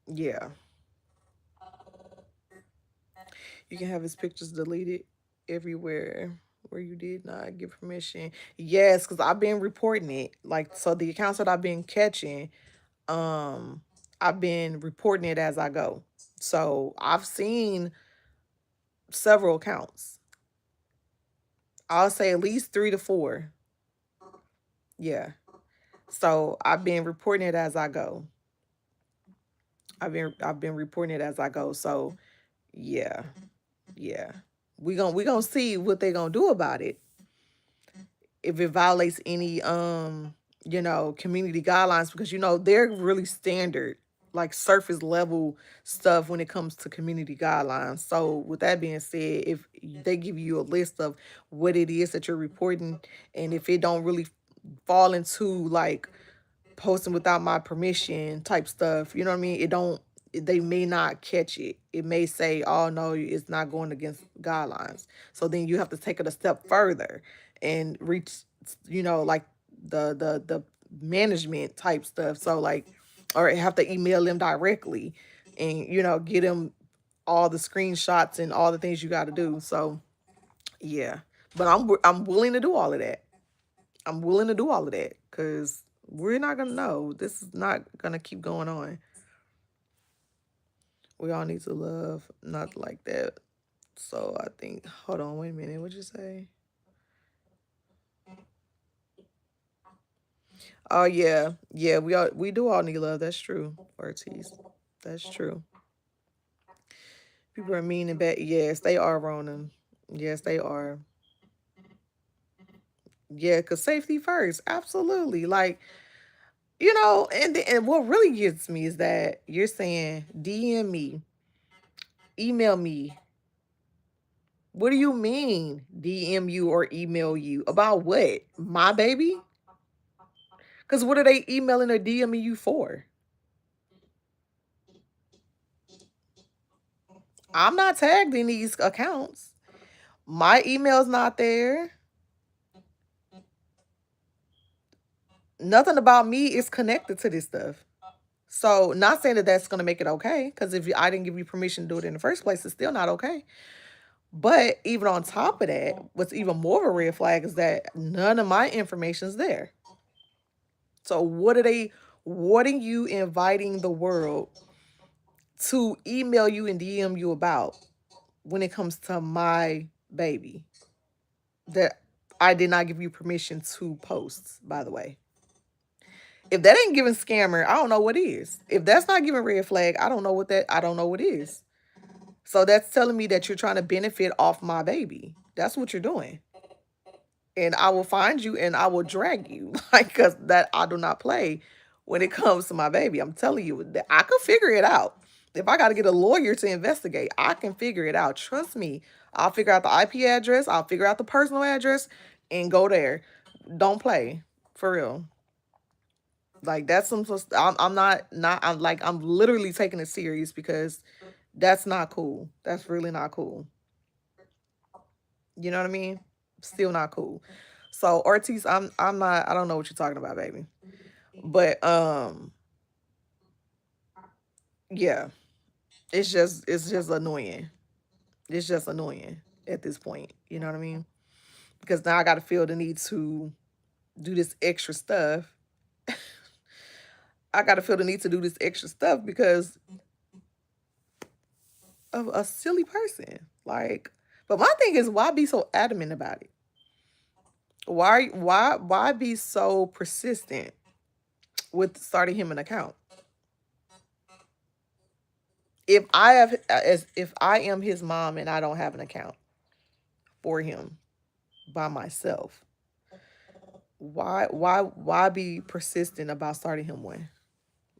yeah, you can have his pictures deleted everywhere where you did not give permission. Yes, because I've been reporting it. Like, so the accounts that I've been catching, um, I've been reporting it as I go. So I've seen several accounts. I'll say at least 3 to 4. Yeah. So I've been reporting it as I go. I've been reporting it as I go. So yeah, yeah. We gonna see what they gonna do about it, if it violates any community guidelines, because they're really standard, like surface level stuff when it comes to community guidelines. So with that being said, if they give you a list of what it is that you're reporting, and if it don't really fall into like posting without my permission type stuff, you know what I mean? They may not catch it. It may say, oh no, it's not going against guidelines. So then you have to take it a step further and reach, like the management type stuff. So like, or have to email them directly and, get them all the screenshots and all the things you got to do. So yeah, but I'm willing to do all of that. I'm willing to do all of that, because we're not gonna know. This is not gonna keep going on. We all need to love, not like that. So I think, hold on, wait a minute. What'd you say? Oh yeah, yeah. We do all need love. That's true, Ortiz. That's true. People are mean and bad. Yes, they are, Ronan. Yes, they are. Yeah, cause safety first. Absolutely. Like, and what really gets me is that you're saying DM me, email me. What do you mean DM you or email you? About what? My baby? Because what are they emailing or DMing you for? I'm not tagged in these accounts. My email's not there. Nothing about me is connected to this stuff. So, not saying that that's going to make it okay, because if I didn't give you permission to do it in the first place, it's still not okay. But even on top of that, what's even more of a red flag is that none of my information is there. So, what are you inviting the world to email you and DM you about when it comes to my baby that I did not give you permission to post, by the way? If that ain't giving scammer, I don't know what is. If that's not giving red flag, I don't know what is. So that's telling me that you're trying to benefit off my baby. That's what you're doing. And I will find you and I will drag you. Like, cause that I do not play when it comes to my baby. I'm telling you that I could figure it out. If I got to get a lawyer to investigate, I can figure it out. Trust me. I'll figure out the IP address. I'll figure out the personal address and go there. Don't play for real. Like that's some. I'm not. I'm like I'm literally taking it serious, because that's not cool. That's really not cool. You know what I mean? Still not cool. So Ortiz, I'm not. I don't know what you're talking about, baby. But yeah, it's just annoying. It's just annoying at this point. You know what I mean? Because now I got to feel the need to do this extra stuff. I got to feel the need to do this extra stuff because of a silly person. Like, but my thing is, why be so adamant about it? Why be so persistent with starting him an account? If I am his mom and I don't have an account for him by myself, Why be persistent about starting him one?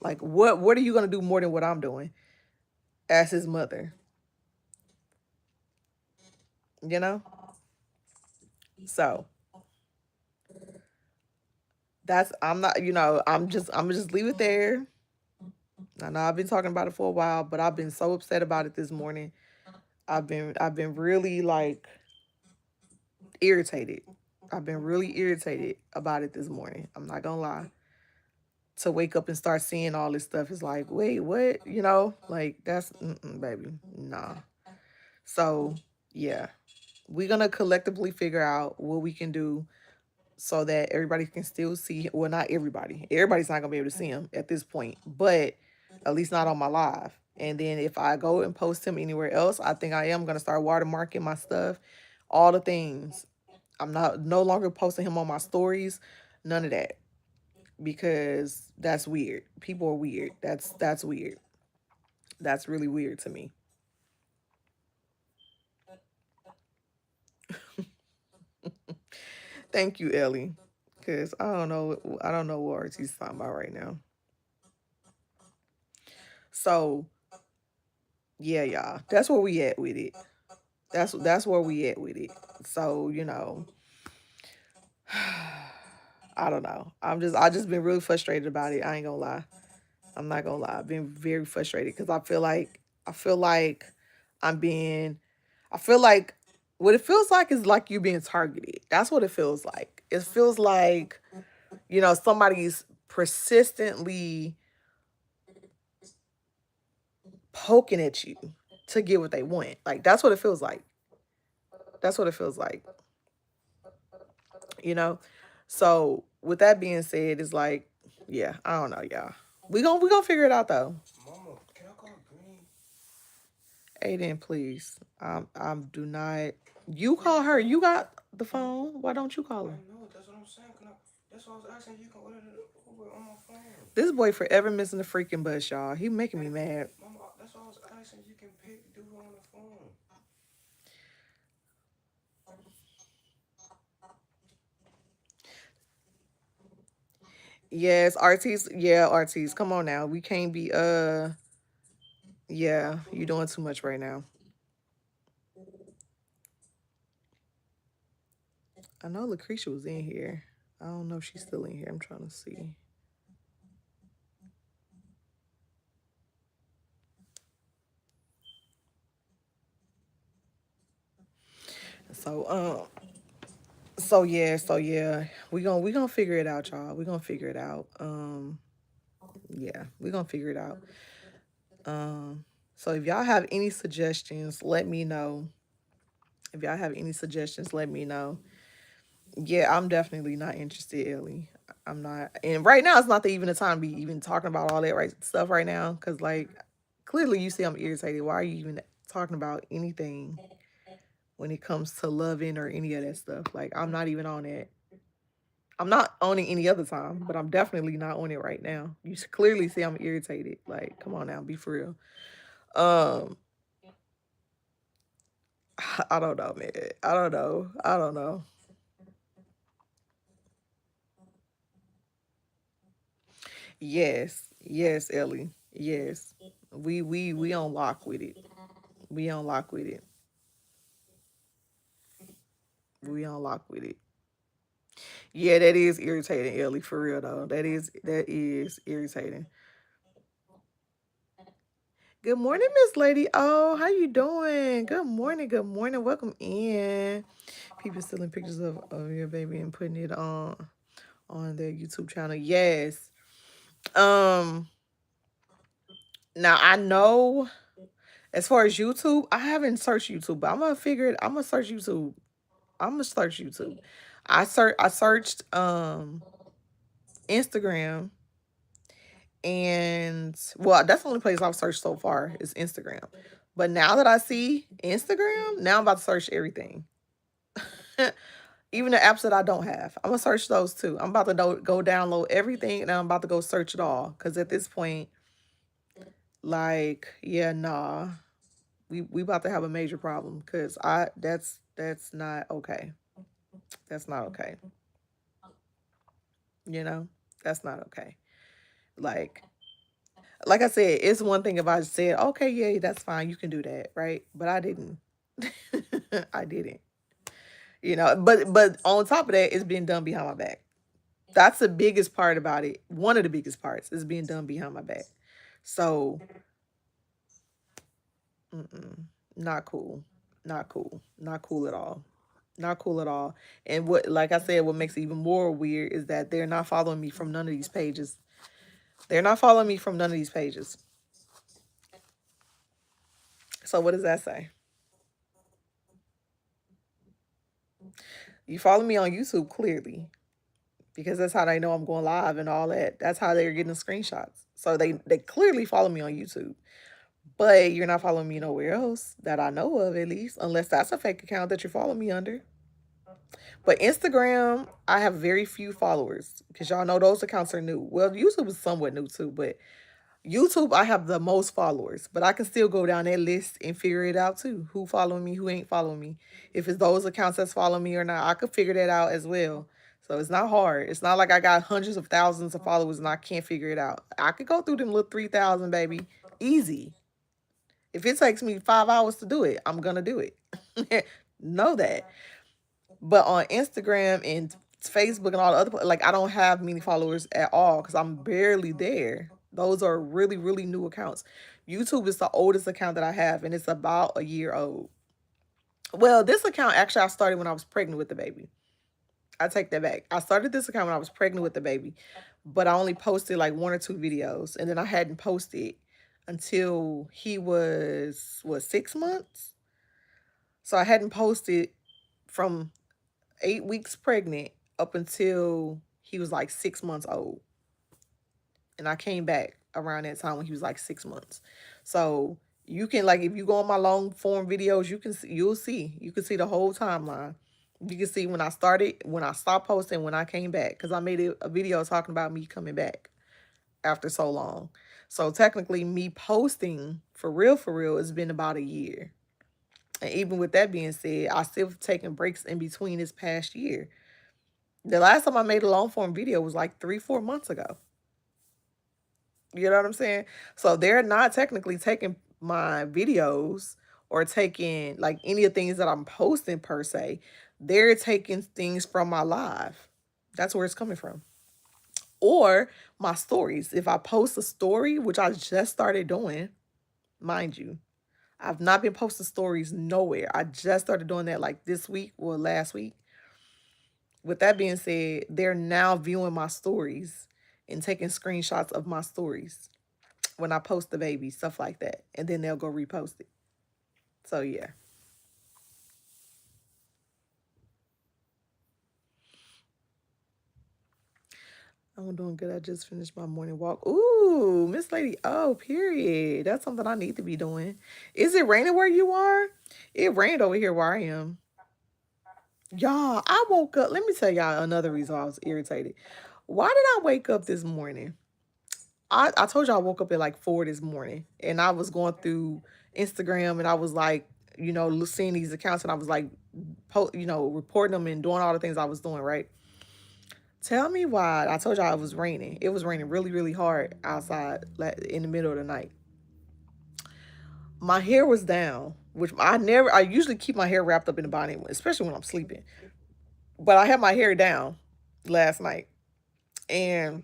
Like what are you gonna do more than what I'm doing as his mother? You know? So that's I'm not, I'm just leave it there. I know I've been talking about it for a while, but I've been so upset about it this morning. I've been really like irritated. I've been really irritated about it this morning. I'm not gonna lie. To wake up and start seeing all this stuff is like, wait, what? Like that's baby, nah. So yeah, we're gonna collectively figure out what we can do so that everybody can still see. Well, not everybody. Everybody's not gonna be able to see him at this point, but at least not on my live. And then if I go and post him anywhere else, I think I am gonna start watermarking my stuff, all the things. I'm not no longer posting him on my stories, none of that, because that's weird. People are weird. That's weird. That's really weird to me. Thank you, Ellie, because I don't know what Artie's talking about right now. So yeah, y'all, that's where we at with it. That's where we at with it. So I don't know. I just been really frustrated about it. I ain't gonna lie. I'm not gonna lie. I've been very frustrated because I feel like I'm being I feel like what it feels like is like you being targeted. That's what it feels like. It feels like, somebody's persistently poking at you to get what they want. Like that's what it feels like. That's what it feels like. You know? So with that being said, it's like, yeah, I don't know, y'all. We gonna figure it out though. Mama, can I call Green? Aiden, please. Do not. You call her. You got the phone. Why don't you call I her? know, that's what I'm saying. Can I, that's what I was asking. You can order the Uber on my phone. This boy forever missing the freaking bus, y'all. He making me mad. Mama, that's what I was asking. You can pay, do it on the phone. Yes, Artis. Yeah, Artis. Come on now. We can't be. Yeah, you doing too much right now. I know Lucretia was in here. I don't know if she's still in here. I'm trying to see. So so yeah. We gonna figure it out, y'all. We gonna figure it out. Yeah, we gonna figure it out. So if y'all have any suggestions, let me know. If y'all have any suggestions, let me know. Yeah, I'm definitely not interested, Ellie. I'm not, and right now it's not even the time to be even talking about all that right stuff right now. Cause like, clearly you see I'm irritated. Why are you even talking about anything when it comes to loving or any of that stuff? Like, I'm not even on it. I'm not on it any other time, but I'm definitely not on it right now. You clearly see I'm irritated. Like, come on now, be for real. Um, I don't know, man. I don't know. I don't know. Yes, yes, Ellie. Yes, we on lock with it. We on lock with it. We on lock with it. Yeah, that is irritating, Ellie. For real though, that is irritating. Good morning, Miss Lady. Oh, how you doing? Good morning. Good morning. Welcome in. People stealing pictures of your baby and putting it on their YouTube channel. Yes. Um. Now I know. As far as YouTube, I haven't searched YouTube, but I'm gonna figure it. I'm gonna search YouTube. I'm gonna search YouTube. I searched Instagram, and well, that's the only place I've searched so far is Instagram. But now that I see Instagram, now I'm about to search everything. Even the apps that I don't have. I'm gonna search those too. I'm about to go download everything and I'm about to go search it all. Cause at this point, like, yeah, nah. We about to have a major problem because I that's not okay. That's not okay. You know, that's not okay. Like, like I said, it's one thing if I said, okay, yeah, that's fine, you can do that, right? But I didn't. I didn't. But on top of that, it's being done behind my back. That's the biggest part about it. One of the biggest parts is being done behind my back. So, not cool. Not cool. Not cool at all. Not cool at all. And what, like I said, what makes it even more weird is that they're not following me from none of these pages. They're not following me from none of these pages. So what does that say? You follow me on YouTube clearly because that's how they know I'm going live and all that. That's how they're getting the screenshots. So they clearly follow me on YouTube. But you're not following me nowhere else that I know of, at least, unless that's a fake account that you're following me under. But Instagram, I have very few followers because y'all know those accounts are new. Well, YouTube is somewhat new too, but YouTube, I have the most followers, but I can still go down that list and figure it out too. Who following me, who ain't following me. If it's those accounts that's following me or not, I could figure that out as well. So it's not hard. It's not like I got hundreds of thousands of followers and I can't figure it out. I could go through them little 3,000, baby. Easy. If it takes me 5 hours to do it, I'm going to do it. Know that. But on Instagram and Facebook and all the other, like, I don't have many followers at all because I'm barely there. Those are really, really new accounts. YouTube is the oldest account that I have, and it's about a year old. Well, this account actually I started when I was pregnant with the baby. I take that back. I started this account when I was pregnant with the baby, but I only posted like one or two videos, and then I hadn't posted until he was, what, 6 months. So I hadn't posted from 8 weeks pregnant up until he was like 6 months old. And I came back around that time when he was like 6 months. So you can, like, if you go on my long form videos, you can see the whole timeline. You can see when I started, when I stopped posting, when I came back, because I made a video talking about me coming back after so long. So technically, me posting for real, it's been about a year. And even with that being said, I still taking breaks in between this past year. The last time I made a long form video was like 3, 4 months ago. You know what I'm saying? So they're not technically taking my videos or taking like any of the things that I'm posting per se. They're taking things from my live. That's where it's coming from. Or my stories. If I post a story, which I just started doing, mind you, I've not been posting stories nowhere. I just started doing that like this week or last week. With that being said, they're now viewing my stories and taking screenshots of my stories when I post the baby, stuff like that. And then they'll go repost it. So yeah. I'm doing good. I just finished my morning walk. Ooh, Miss Lady. Oh, period. That's something I need to be doing. Is it raining where you are? It rained over here where I am. Y'all, I woke up. Let me tell y'all another reason why I was irritated. Why did I wake up this morning? I told you I woke up at like 4 this morning and I was going through Instagram and I was like, seeing these accounts and I was like, reporting them and doing all the things I was doing, right? Tell me why. I told y'all it was raining. It was raining really, really hard outside in the middle of the night. My hair was down, which I usually keep my hair wrapped up in a bonnet, especially when I'm sleeping. But I had my hair down last night and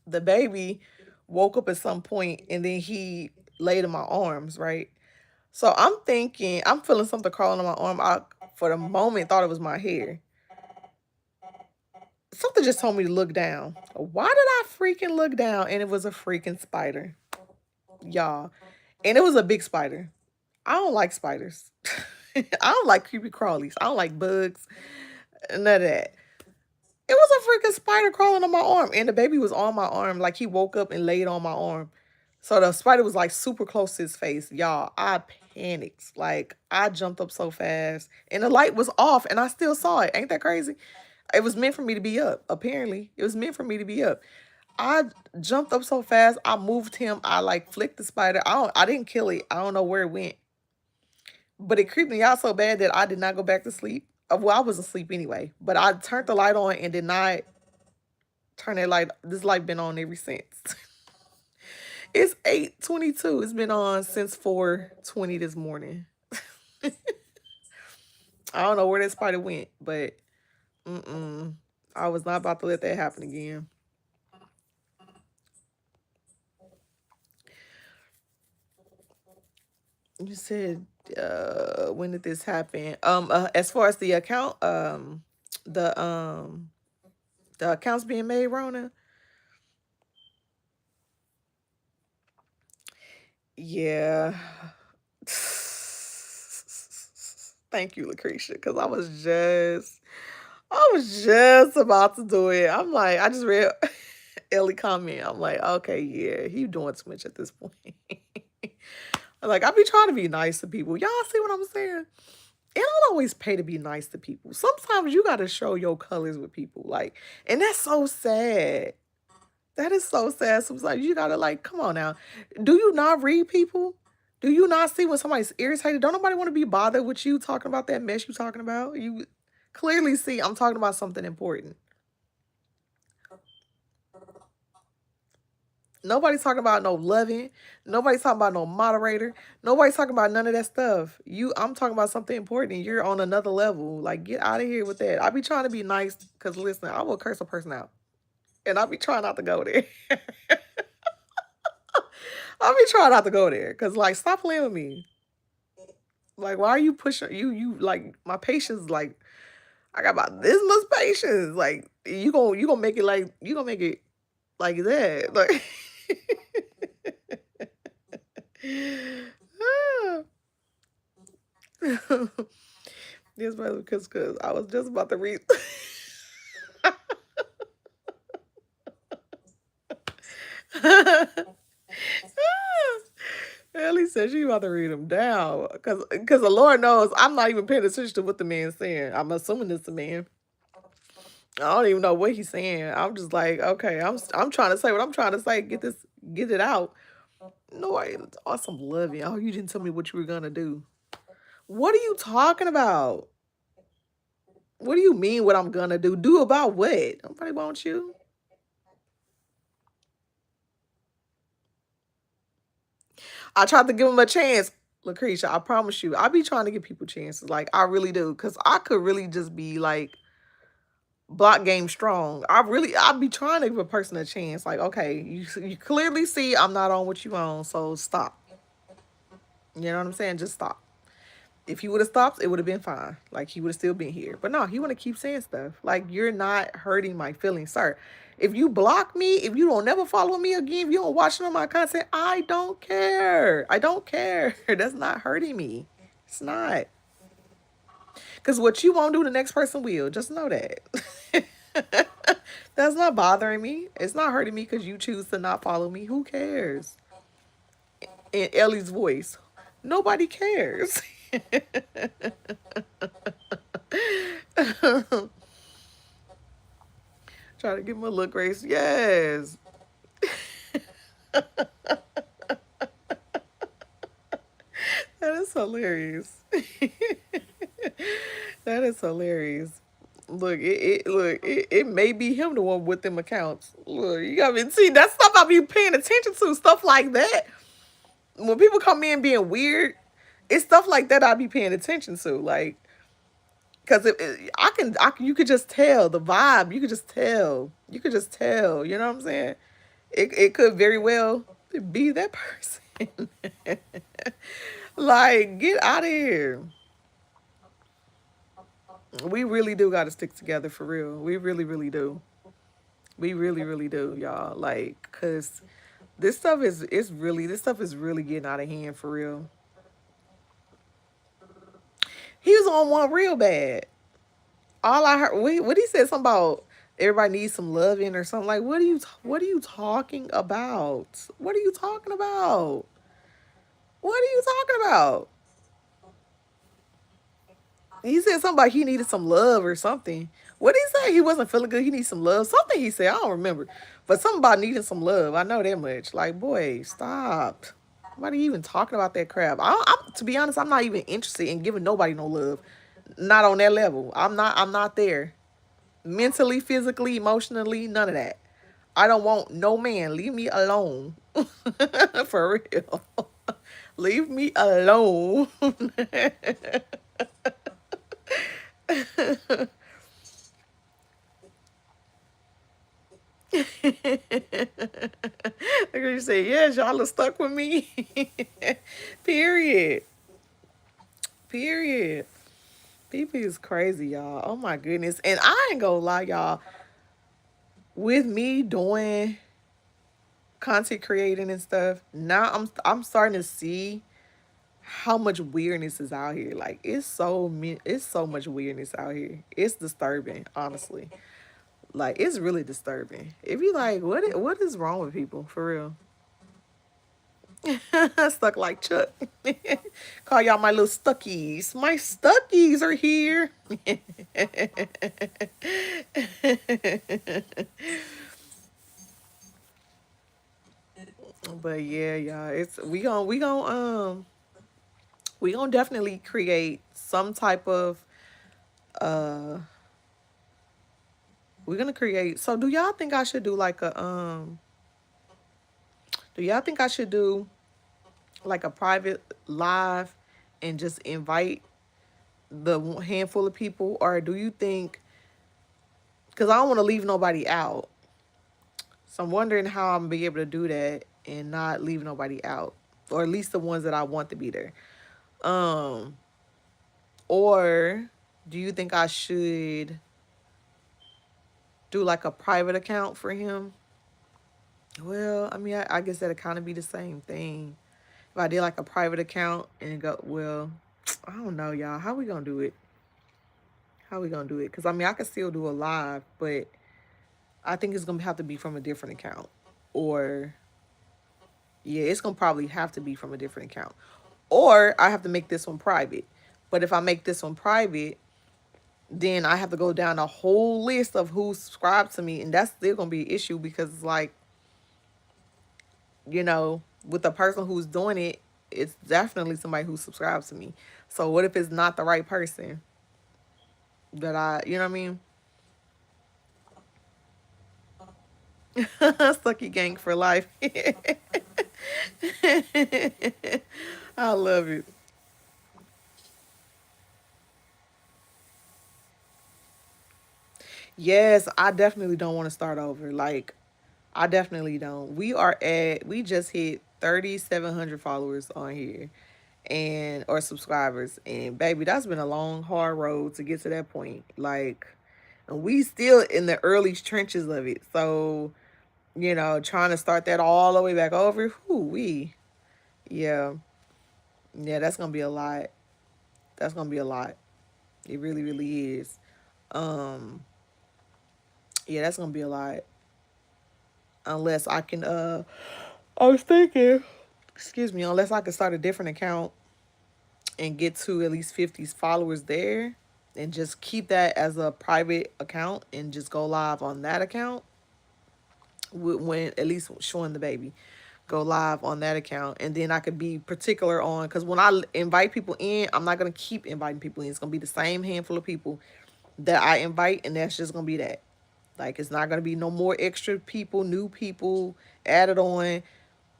the baby woke up at some point and then he laid in my arms, right? So I'm thinking, I'm feeling something crawling on my arm. I, for the moment, thought it was my hair. Something just told me to look down. Why did I freaking look down? And it was a freaking spider, y'all. And it was a big spider. I don't like spiders. I don't like creepy crawlies. I don't like bugs. None of that. It was a freaking spider crawling on my arm, and the baby was on my arm. Like he woke up and laid on my arm. So the spider was like super close to his face. Y'all, I panicked. Like I jumped up so fast, and the light was off, and I still saw it. Ain't that crazy? It was meant for me to be up. Apparently, it was meant for me to be up. I jumped up so fast. I moved him. I like flicked the spider. I didn't kill it. I don't know where it went, but it creeped me out so bad that I did not go back to sleep. Well, I was asleep anyway, but I turned the light on and did not Turn that light. This light been on ever since. It's 8:22. It's been on since 4:20 this morning. I don't know where that spider went, but mm-mm. I was not about to let that happen again. You said, when did this happen? As far as the the accounts being made, Rona. Yeah. Thank you, Lucretia, because I was just about to do it. I'm like, I just read Ellie comment. I'm like, okay, yeah, he doing too much at this point. Like, I be trying to be nice to people. Y'all see what I'm saying? It don't always pay to be nice to people. Sometimes you gotta show your colors with people. Like, and that's so sad. That is so sad. Sometimes you gotta like, come on now. Do you not read people? Do you not see when somebody's irritated? Don't nobody want to be bothered with you talking about that mess you talking about? You clearly see I'm talking about something important. Nobody's talking about no loving. Nobody's talking about no moderator. Nobody's talking about none of that stuff. I'm talking about something important and you're on another level. Like, get out of here with that. I be trying to be nice because listen, I will curse a person out. And I be trying not to go there. I be trying not to go there. Cause like stop playing with me. Like, why are you pushing you like my patience like I got about this much patience. Like you gonna make it like you gonna make it like that. Like this brother because I was just about to read. Ellie said she about to read them down because the Lord knows I'm not even paying attention to what the man's saying. I'm assuming it's a man. I don't even know what he's saying. I'm just like, okay, I'm trying to say what I'm trying to say. Get it out. No, it's awesome loving. Oh, you didn't tell me what you were gonna do. What are you talking about? What do you mean what I'm gonna do? Do about what? Nobody wants you. I tried to give him a chance. Lucretia, I promise you, I be trying to give people chances. Like, I really do. Cause I could really just be like block game strong. I be trying to give a person a chance. Like, okay, you clearly see I'm not on what you on, so stop. You know what I'm saying? Just stop. If he would have stopped, it would have been fine. Like he would have still been here. But no, he want to keep saying stuff. Like you're not hurting my feelings, sir. If you block me, if you don't never follow me again, if you don't watch none of my content, I don't care. I don't care. That's not hurting me. It's not. Because what you won't do, the next person will. Just know that. That's not bothering me. It's not hurting me because you choose to not follow me. Who cares? In Ellie's voice, nobody cares. Try to give him a look, Grace. Yes. That is hilarious. That is hilarious. Look, it may be him the one with them accounts. Look, you gotta see that stuff I be paying attention to, stuff like that. When people come in being weird, it's stuff like that I be paying attention to. Like, cause you could just tell the vibe. You could just tell. You could just tell. You know what I'm saying? It could very well be that person. Like, get out of here. We really do got to stick together for real. We really, really do. We really, really do, y'all. Like, cause this stuff is really getting out of hand for real. He was on one real bad. All I heard, what he said something about everybody needs some loving or something. Like, what are you talking about? What are you talking about? What are you talking about? He said something about he needed some love or something. What did he say? He wasn't feeling good. He needs some love. Something he said. I don't remember. But something about needing some love. I know that much. Like, boy, stop. Nobody even talking about that crap. To be honest, I'm not even interested in giving nobody no love. Not on that level. I'm not there. Mentally, physically, emotionally, none of that. I don't want no man. Leave me alone. For real. Leave me alone. Like you say, yes, y'all are stuck with me. Period. Period. PP is crazy, y'all. Oh my goodness. And I ain't gonna lie, y'all. With me doing content creating and stuff, now I'm starting to see how much weirdness is out here. Like it's so much weirdness out here. It's disturbing, honestly. Like it's really disturbing. If you like, what is wrong with people for real? Stuck like Chuck. Call y'all my little stuckies. My stuckies are here. But yeah, y'all, it's we gonna definitely create some type of uh we're gonna create. So do y'all think I should do like a do y'all think I should do like a private live and just invite the handful of people, or do you think, because I don't want to leave nobody out, so I'm wondering how I'm gonna be able to do that and not leave nobody out, or at least the ones that I want to be there. Um, or do you think I should do like a private account for him? Well, I mean, I guess that'd kind of be the same thing. If I did like a private account and go, well, I don't know, y'all. How we gonna do it? How we gonna do it? Because I mean, I could still do a live, but I think it's gonna have to be from a different account, or yeah, it's gonna probably have to be from a different account, or I have to make this one private. But if I make this one private, then I have to go down a whole list of who subscribed to me, and that's still gonna be an issue because it's like, with the person who's doing it, it's definitely somebody who subscribes to me. So what if it's not the right person that you know what I mean? Sucky gang for life. I love it. Yes, I definitely don't want to start over. Like, I definitely don't. We just hit 3,700 followers on here and or subscribers. And baby, that's been a long, hard road to get to that point. Like, and we still in the early trenches of it. So, trying to start that all the way back over, yeah. Yeah, that's gonna be a lot. That's gonna be a lot. It really, really is. Um, yeah, that's gonna be a lot. Unless I can I was thinking, excuse me, unless I can start a different account and get to at least 50 followers there and just keep that as a private account and just go live on that account when at least showing the baby, go live on that account, and then I could be particular on, because when I invite people in, I'm not going to keep inviting people in. It's going to be the same handful of people that I invite, and that's just going to be that. Like, it's not going to be no more extra people, new people added on.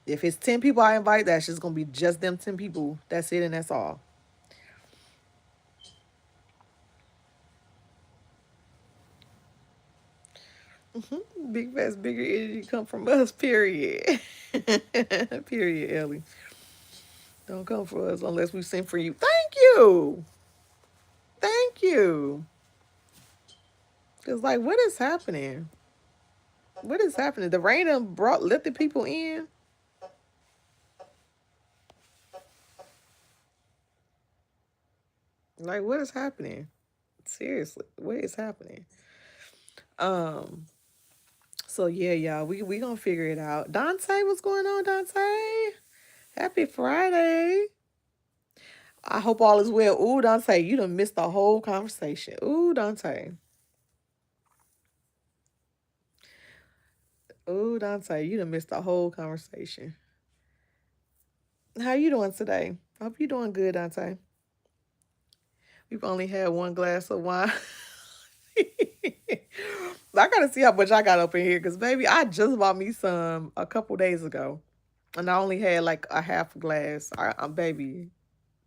If it's 10 people I invite, that's just going to be just them 10 people. That's it, and that's all. Big fast, bigger energy come from us, period. Period, Ellie. Don't come for us unless we send for you. Thank you. Thank you. Because, like, what is happening? What is happening? The rain done let the people in. Like, what is happening? Seriously, what is happening? Um, so yeah, y'all, we gonna figure it out. Dante, what's going on, Dante? Happy Friday. I hope all is well. Ooh, Dante, you done missed the whole conversation. Ooh, Dante. Ooh, Dante, you done missed the whole conversation. How you doing today? I hope you doing good, Dante. We've only had one glass of wine. I gotta see how much I got up in here because, baby, I just bought me some a couple days ago, and I only had like a half glass. Baby,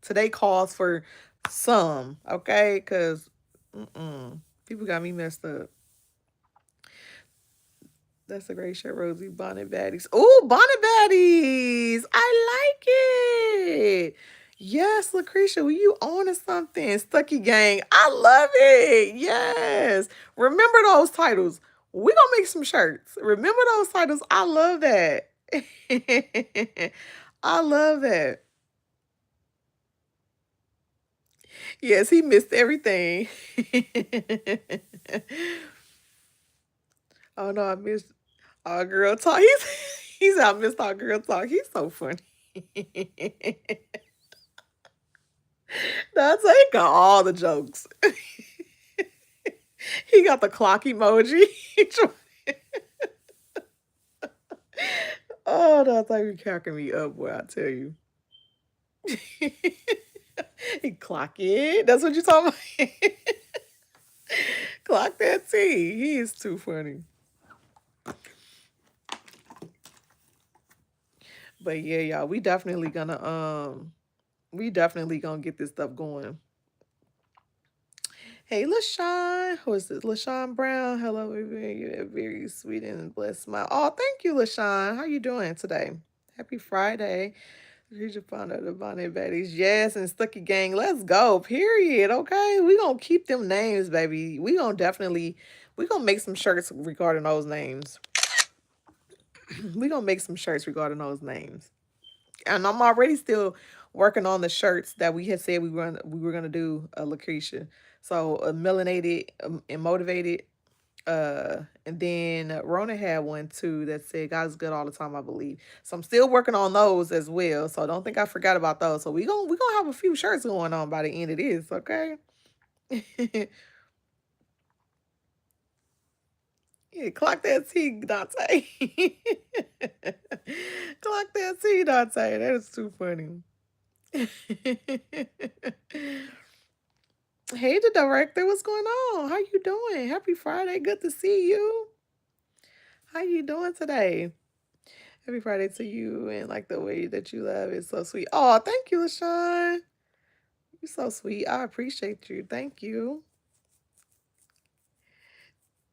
today calls for some, okay? Because people got me messed up. That's a great shirt, Rosie. Bonnet baddies. Oh, bonnet baddies. I like it. Yes, Lucretia, were you on to something? Stucky Gang. I love it. Yes. Remember those titles. We gonna make some shirts. Remember those titles. I love that. I love that. Yes, he missed everything. Oh no, I missed our girl talk. He's out missed our girl talk. He's so funny. That's he got all the jokes. He got the clock emoji. Oh, that's like you cracking me up, boy. I tell you. He clock it. That's what you talking about. Clock that T. He is too funny. But yeah, y'all, we definitely gonna get this stuff going. Hey, LaShawn. Who is this? LaShawn Brown. Hello, everybody. You have a very sweet and blessed smile. Oh, thank you, LaShawn. How you doing today? Happy Friday. Here's your founder of the Bonnet Baddies. Yes, and Stucky Gang. Let's go. Period. Okay. We gonna keep them names, baby. We gonna make some shirts regarding those names. We gonna make some shirts regarding those names. And I'm already still working on the shirts that we had said we were gonna do, Lucretia. So melanated and motivated. And then Rona had one too that said God's good all the time, I believe. So I'm still working on those as well. So don't think I forgot about those. So we gonna have a few shirts going on by the end of this, okay? Yeah, clock that T, Dante. Clock that T, Dante. That is too funny. Hey, the director, what's going on? How you doing? Happy Friday. Good to see you. How you doing today? Happy Friday to you, and like the way that you love is so sweet. Oh, thank you, LaShawn. You're so sweet. I appreciate you. Thank you.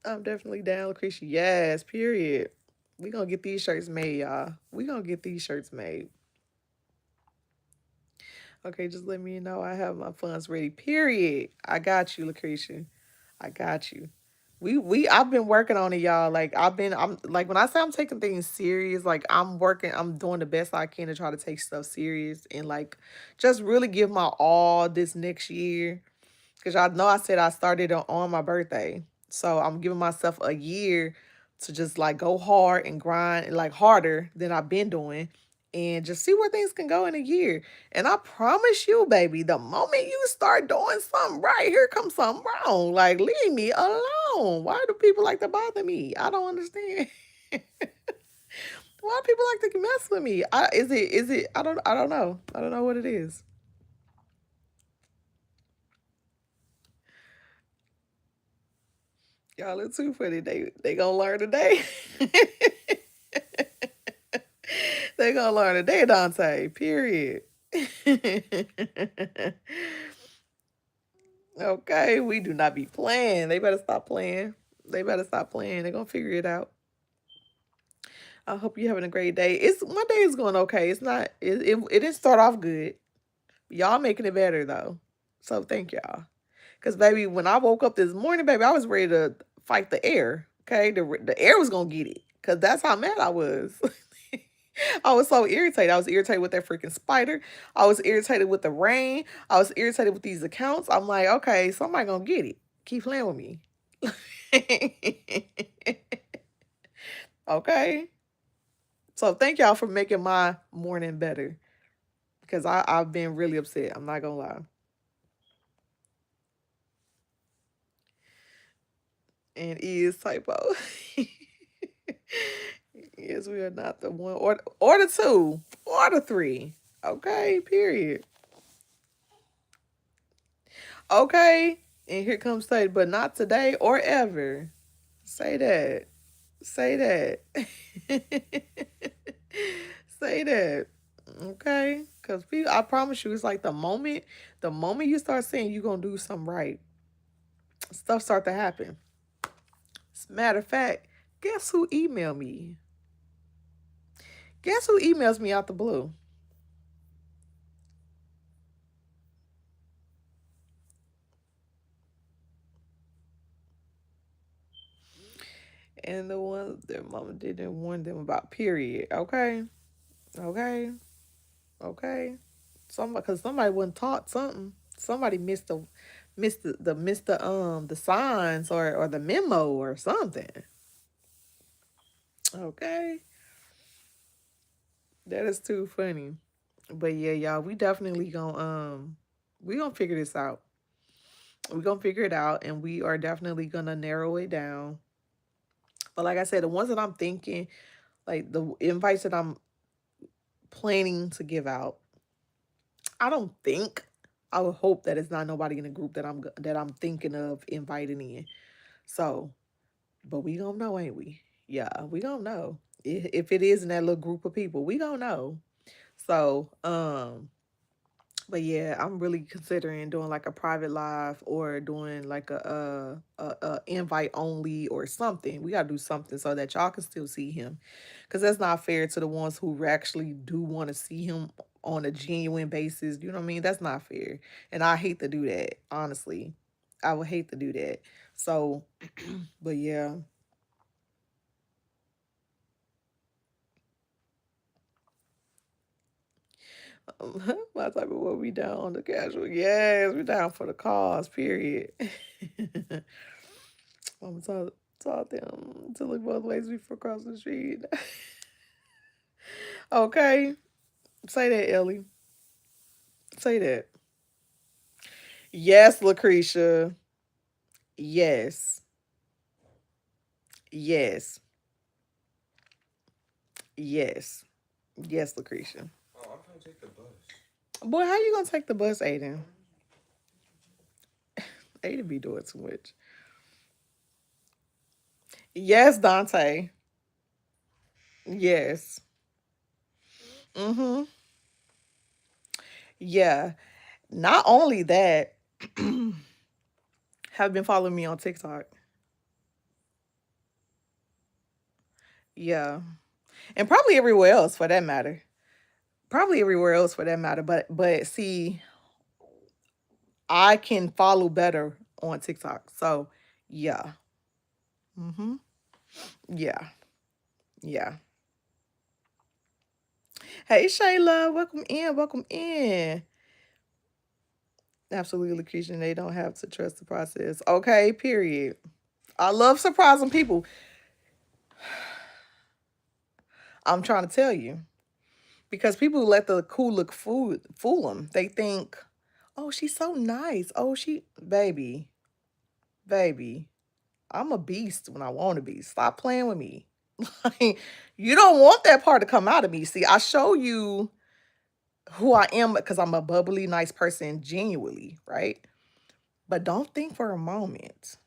I'm definitely down, Lucretia. Yes, period. We gonna get these shirts made, y'all. We gonna get these shirts made. Okay, just let me know I have my funds ready. Period. I got you, Lucretia. I got you. I've been working on it, y'all. I'm like when I say I'm taking things serious, like I'm doing the best I can to try to take stuff serious and like just really give my all this next year. Cause y'all know I said I started on my birthday. So I'm giving myself a year to just like go hard and grind and like harder than I've been doing and just see where things can go in a year. And I promise you, baby, the moment you start doing something right, here comes something wrong. Like, leave me alone. Why do people like to bother me? I don't understand. Why do people like to mess with me? I don't know. I don't know what it is. Y'all are too funny. They gonna learn today. They gonna learn today, Dante. Period. Okay, we do not be playing. They better stop playing. They better stop playing. They're gonna figure it out. I hope you're having a great day. It's my day is going okay. It's not. It didn't start off good. Y'all making it better though. So thank y'all. Cause baby, when I woke up this morning, baby, I was ready to fight the air. Okay, the air was gonna get it. Cause that's how mad I was. I was so irritated. I was irritated with that freaking spider. I was irritated with the rain. I was irritated with these accounts. I'm like, okay, somebody gonna get it. Keep playing with me. Okay. So thank y'all for making my morning better. Because I've been really upset. I'm not gonna lie. And is typo. Yes, we are not the one or the two or the three. Okay, period. Okay. And here comes say, but not today or ever. Say that. Say that. Say that. Okay? Because people, I promise you, it's like the moment you start saying you're gonna do something right, stuff start to happen. As a matter of fact, guess who emailed me? Guess who emails me out the blue? And the one their mama didn't warn them about. Period. Okay. Okay. Okay. Somebody, because somebody wasn't taught something. Somebody missed the signs or the memo or something. Okay, that is too funny. But yeah, y'all, we gonna figure this out. We gonna figure it out, and we are definitely gonna narrow it down. But like I said, the ones that I'm thinking, like the invites that I'm planning to give out, I don't think. I would hope that it's not nobody in the group that I'm thinking of inviting in. So, but we gonna know, ain't we? Yeah, we gonna know. If it is in that little group of people, we gonna know. So, but yeah, I'm really considering doing like a private live or doing like a invite only or something. We gotta do something so that y'all can still see him, because that's not fair to the ones who actually do want to see him on a genuine basis. You know what I mean? That's not fair, and I hate to do that. Honestly, I would hate to do that. So, but yeah. My type of what we down on the casual. Yes, we down for the cause, period. I'm taught them to look both ways before crossing the street. Okay. Say that, Ellie. Say that. Yes, Lucretia. Yes. Yes. Yes. Yes, Lucretia. Oh, I'm trying to take the bus. Boy, how you gonna take the bus, Aiden? Aiden be doing too much. Yes, Dante. Yes. Mm-hmm. Yeah. Not only that, have been following me on TikTok. Yeah. And probably everywhere else for that matter. Probably everywhere else for that matter. But see, I can follow better on TikTok. So yeah. Mm-hmm. Yeah. Yeah. Hey Shayla, welcome in. Welcome in. Absolutely, Lucretia. They don't have to trust the process. Okay, period. I love surprising people. I'm trying to tell you. Because people let the cool look fool them. They think, oh, she's so nice. Oh, baby, baby, I'm a beast when I want to be. Stop playing with me. Like, you don't want that part to come out of me. See, I show you who I am because I'm a bubbly, nice person, genuinely, right? But don't think for a moment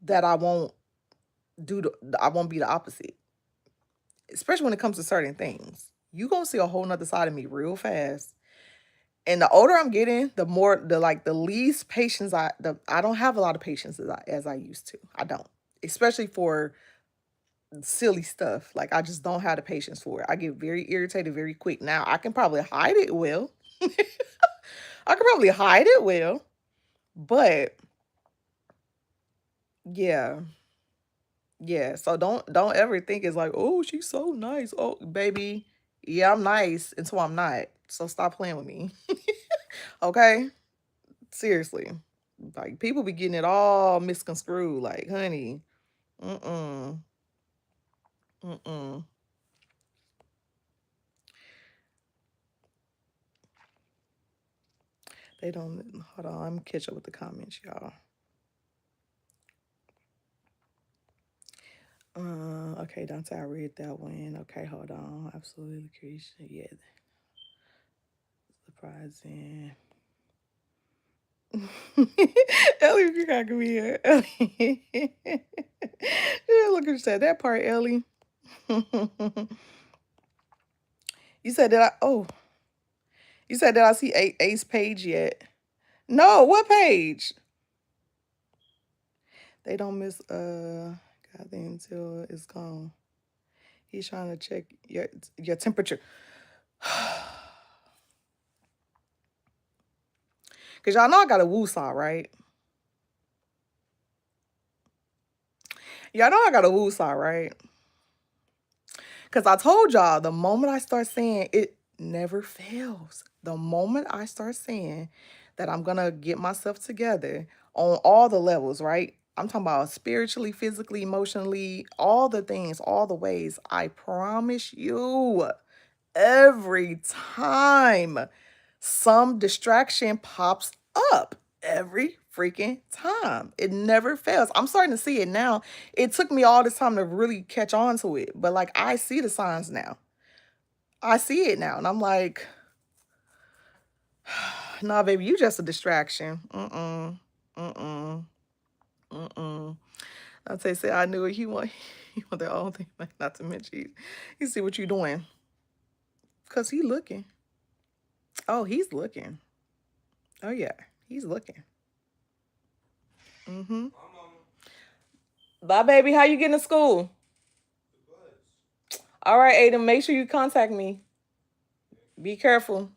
that I won't be the opposite, especially when it comes to certain things. You gonna see a whole nother side of me real fast. And the older I'm getting, the more the least patience I don't have a lot of patience as I used to. I don't. Especially for silly stuff. Like I just don't have the patience for it. I get very irritated very quick. Now I can probably hide it well. I can probably hide it well. But yeah. Yeah. So don't ever think it's like, oh, she's so nice. Oh, baby. Yeah, I'm nice until I'm not. So stop playing with me. Okay? Seriously. Like people be getting it all misconstrued. Like, honey, mm-mm. Mm-mm. They don't hold on, I'm catch up with the comments, y'all. Okay, Dante, I read that one. Okay, hold on. Absolutely creation. Yeah, surprising. Ellie, you gotta come here. Ellie. Yeah, look at you said that part, Ellie. You said that you said that I see Ace page yet. No, what page? They don't miss got the until it's gone. He's trying to check your temperature. Cause y'all know I got a woo saw, right? Y'all know I got a woo saw, right? Cause I told y'all the moment I start saying it never fails. The moment I start saying that I'm gonna get myself together on all the levels, right? I'm talking about spiritually, physically, emotionally, all the things, all the ways. I promise you, every time some distraction pops up, every freaking time. It never fails. I'm starting to see it now. It took me all this time to really catch on to it, but like I see the signs now. I see it now, and I'm like, nah, baby, you just a distraction. Mm-mm. Mm-mm. I'll tell you, say I knew it. He want the old thing, like, not to mention he see what you doing. Cause he looking. Oh, he's looking. Oh yeah, he's looking. Mm-hmm. My mama, Bye, baby. How you getting to school? the buzz. All right, Aiden. Make sure you contact me. Be careful.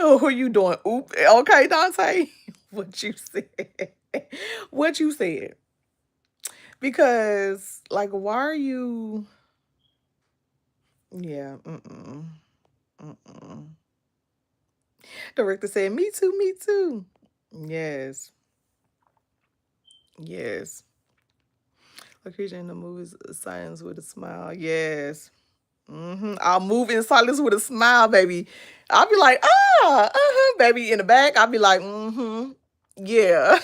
Oh, who you doing? Oop. Okay, Dante. What you said? What you said? Because, like, why are you? Yeah. Mm-mm. Mm-mm. Director said, "Me too. Me too." Yes. Yes. Location in the movies, Silence with a Smile. Yes. I'll move in silence with a smile, baby. I'll be like, baby. In the back, I'll be like, yeah.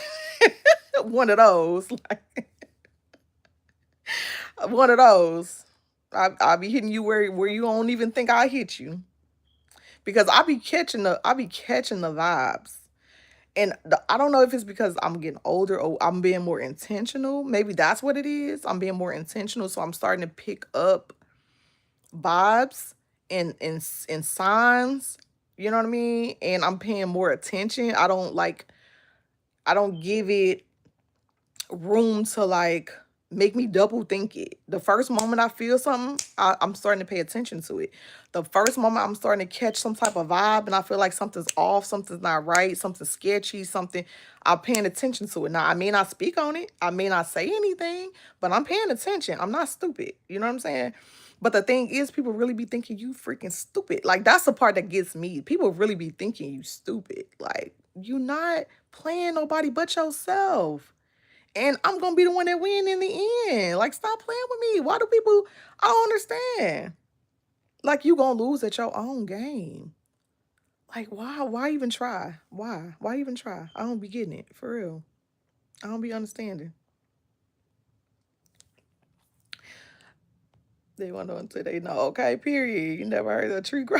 One of those. Like, one of those. I'll be hitting you where you don't even think I hit you. Because I be catching the vibes. And I don't know if it's because I'm getting older or I'm being more intentional. Maybe that's what it is. I'm being more intentional. So I'm starting to pick up vibes and signs, you know what I mean? And I'm paying more attention. I don't give it room to like make me double think it. The first moment I feel something, I'm starting to pay attention to it. The first moment I'm starting to catch some type of vibe and I feel like something's off, something's not right, something's sketchy, something, I'm paying attention to it. Now, I may not speak on it, I may not say anything, but I'm paying attention. I'm not stupid. You know what I'm saying? But the thing is, people really be thinking you freaking stupid. Like, that's the part that gets me. People really be thinking you stupid. Like, you not playing nobody but yourself. And I'm gonna be the one that win in the end. Like, stop playing with me. Why do people? I don't understand. Like, you gonna lose at your own game. Like, why? Why even try? Why? Why even try? I don't be getting it for real. I don't be understanding. They want to know until they know. Okay, period. You never heard of a tree grow.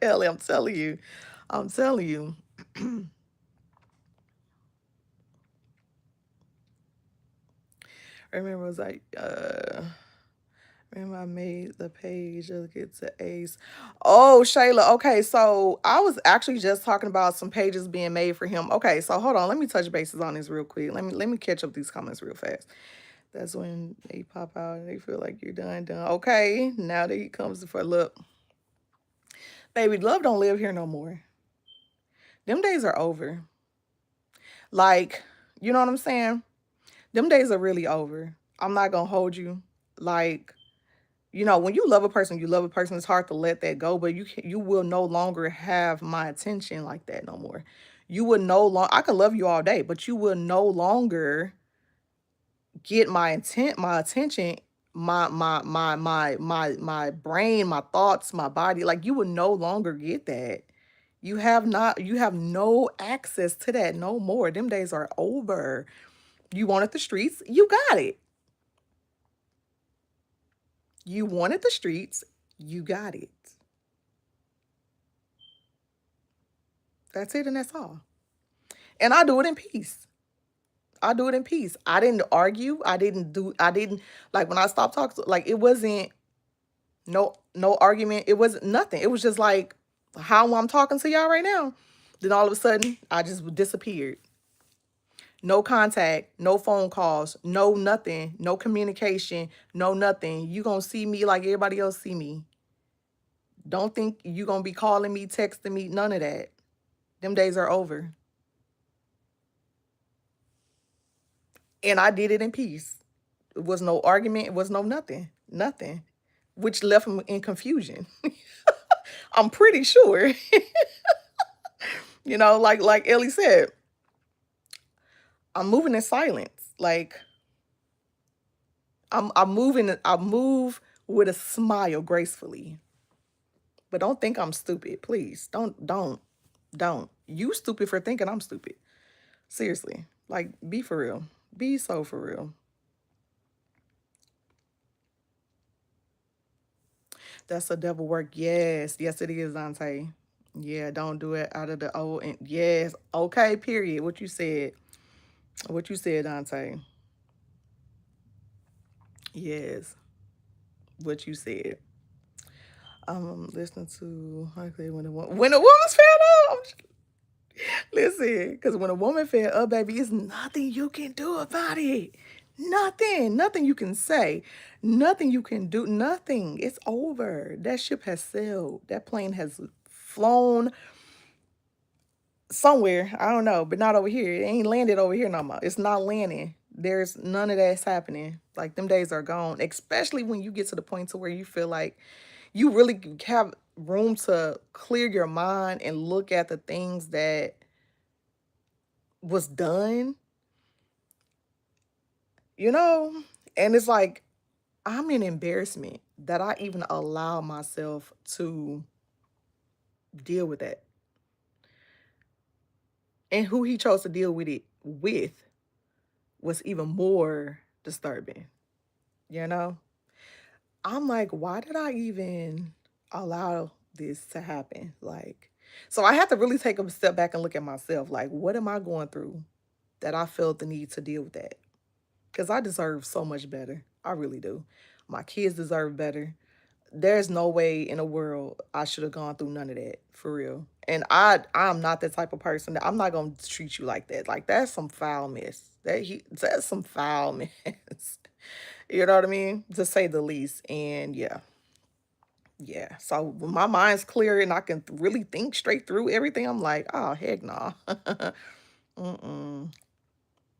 Ellie, I'm telling you. I'm telling you. Remember, it was like, remember, I made the page. Look, it's an ace. Oh, Shayla. Okay, so I was actually just talking about some pages being made for him. Okay, so hold on. Let me touch bases on this real quick. Let me catch up these comments real fast. That's when they pop out and they feel like you're done. Okay, now that he comes for look, baby, love don't live here no more. Them days are over. Like, you know what I'm saying? Them days are really over. I'm not gonna hold you. Like, when you love a person, you love a person. It's hard to let that go, but you will no longer have my attention like that no more. You will no longer. I could love you all day, but you will no longer get my attention, my brain, my thoughts, my body. Like, you will no longer get that. You have no access to that no more. Them days are over. You wanted the streets, you got it. You wanted the streets, you got it. That's it, and that's all. And I do it in peace. I do it in peace. I didn't argue. I didn't like when I stopped talking. Like it wasn't no argument. It wasn't nothing. It was just like how I'm talking to y'all right now. Then all of a sudden, I just disappeared. No contact, no phone calls, no nothing, no communication, no nothing. You gonna see me like everybody else see me. Don't think you gonna be calling me, texting me, none of that. Them days are over. And I did it in peace. It was no argument, it was no nothing. Nothing. Which left him in confusion. I'm pretty sure. Like Ellie said, I'm moving in silence. Like I move with a smile gracefully. But don't think I'm stupid, please. Don't. You stupid for thinking I'm stupid. Seriously. Like, be for real. Be so for real. That's a devil work. Yes. Yes, it is, Dante. Yeah, don't do it out of the old. And yes. Okay, period. What you said. What you said, Dante. Yes. What you said. Listening to okay when a woman's fed up. Listen, because when a woman fed up, baby, it's nothing you can do about it. Nothing. Nothing you can say. Nothing you can do. Nothing. It's over. That ship has sailed. That plane has flown somewhere. I don't know, but not over here. It ain't landed over here no more. It's not landing. There's none of that's happening. Like them days are gone. Especially when you get to the point to where you feel like you really have room to clear your mind and look at the things that was done, you know? And it's like, I'm in embarrassment that I even allow myself to deal with that. And who he chose to deal with it with was even more disturbing, you know? I'm like, why did I even allow this to happen? Like, so I have to really take a step back and look at myself. Like, what am I going through that I felt the need to deal with that? Because I deserve so much better. I really do. My kids deserve better. There's no way in the world I should have gone through none of that for real. And I'm not that type of person that I'm not gonna treat you like that. Like that's some foul mess. That's some foul mess. You know what I mean? To say the least. And yeah, yeah. So when my mind's clear and I can really think straight through everything, I'm like, oh heck no. Mm-mm.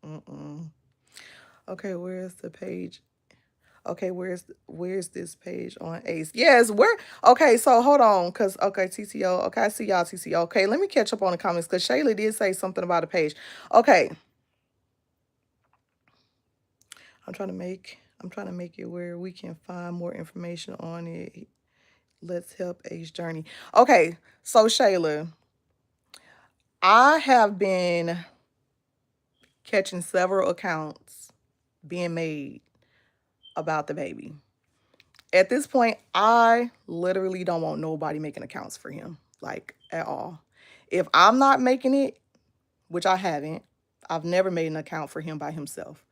Mm-mm. Okay, where's the page? Okay, where's this page on Ace? Yes, where okay, so hold on, cause okay, TTO. Okay, I see y'all TTO. Okay, let me catch up on the comments because Shayla did say something about a page. Okay. I'm trying to make it where we can find more information on it. Let's help Ace Journey. Okay, so Shayla, I have been catching several accounts being made about the baby. At this point, I literally don't want nobody making accounts for him, like at all. If I'm not making it, which I haven't, I've never made an account for him by himself.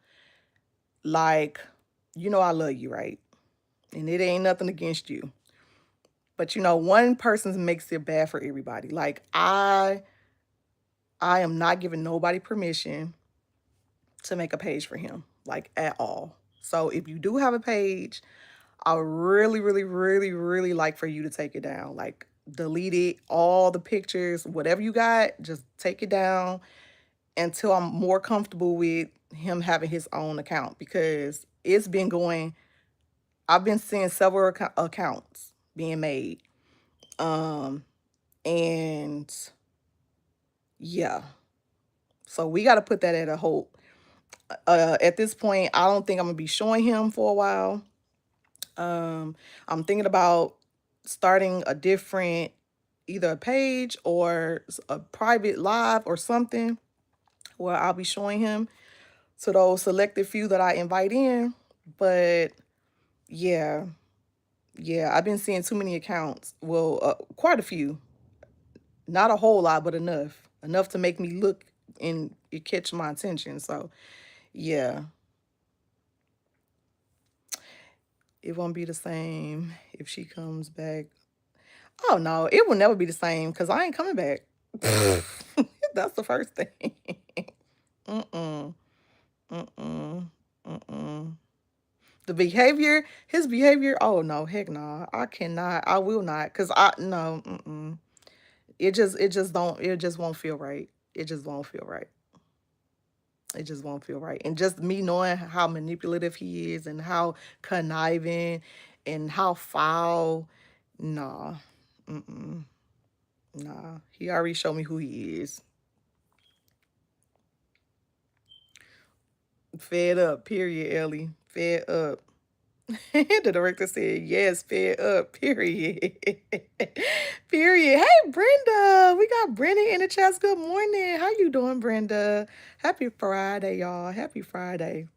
Like, I love you, right? And it ain't nothing against you. But one person makes it bad for everybody. Like I am not giving nobody permission to make a page for him, like at all. So if you do have a page, I would really, really, really, really like for you to take it down. Like delete it, all the pictures, whatever you got, just take it down until I'm more comfortable with him having his own account because it's been going. I've been seeing several accounts being made, um, and yeah. So we got to put that at a halt. At this point, I don't think I'm gonna be showing him for a while. I'm thinking about starting a different, either a page or a private live or something where I'll be showing him to those selected few that I invite in. But yeah, yeah, I've been seeing too many accounts. Well, quite a few. Not a whole lot, but enough. Enough to make me look and it catch my attention. So yeah, it won't be the same if she comes back. Oh no, it will never be the same because I ain't coming back. That's the first thing. Mm-mm. Mm-mm. Mm-mm. The behavior, his behavior, oh no, heck no. I cannot, I will not. Cause I no, mm-mm. It just won't feel right. It just won't feel right. It just won't feel right. And just me knowing how manipulative he is and how conniving and how foul, nah. Mm-mm. Nah. He already showed me who he is. Fed up, period, Ellie. Fed up. The director said, yes, fed up, period. Period. Hey, Brenda. We got Brenda in the chat. Good morning. How you doing, Brenda? Happy Friday, y'all. Happy Friday.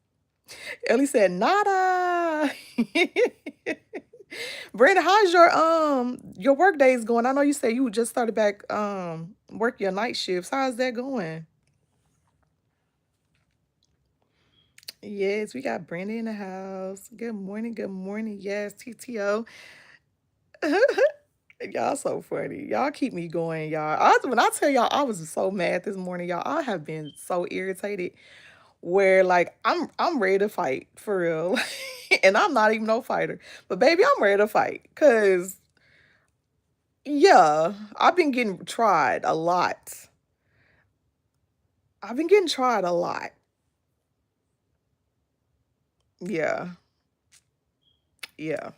Ellie said, nada. Brenda, how's your work days going? I know you said you just started back work your night shifts. How's that going? Yes, we got Brenda in the house. Good morning, good morning. Yes, TTO. Y'all so funny. Y'all keep me going, y'all. When I tell y'all I was so mad this morning, y'all, I have been so irritated where like I'm ready to fight for real. And I'm not even no fighter. But baby, I'm ready to fight. Cause yeah, I've been getting tried a lot. I've been getting tried a lot. Yeah. Yeah.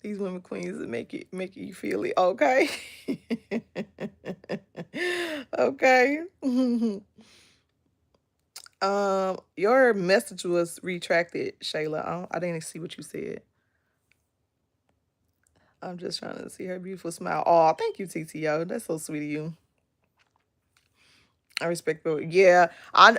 These women queens that make you feel it. Okay. Okay. Your message was retracted, Shayla. I didn't see what you said. I'm just trying to see her beautiful smile. Oh, thank you, TTO. That's so sweet of you. I respect that. Yeah, I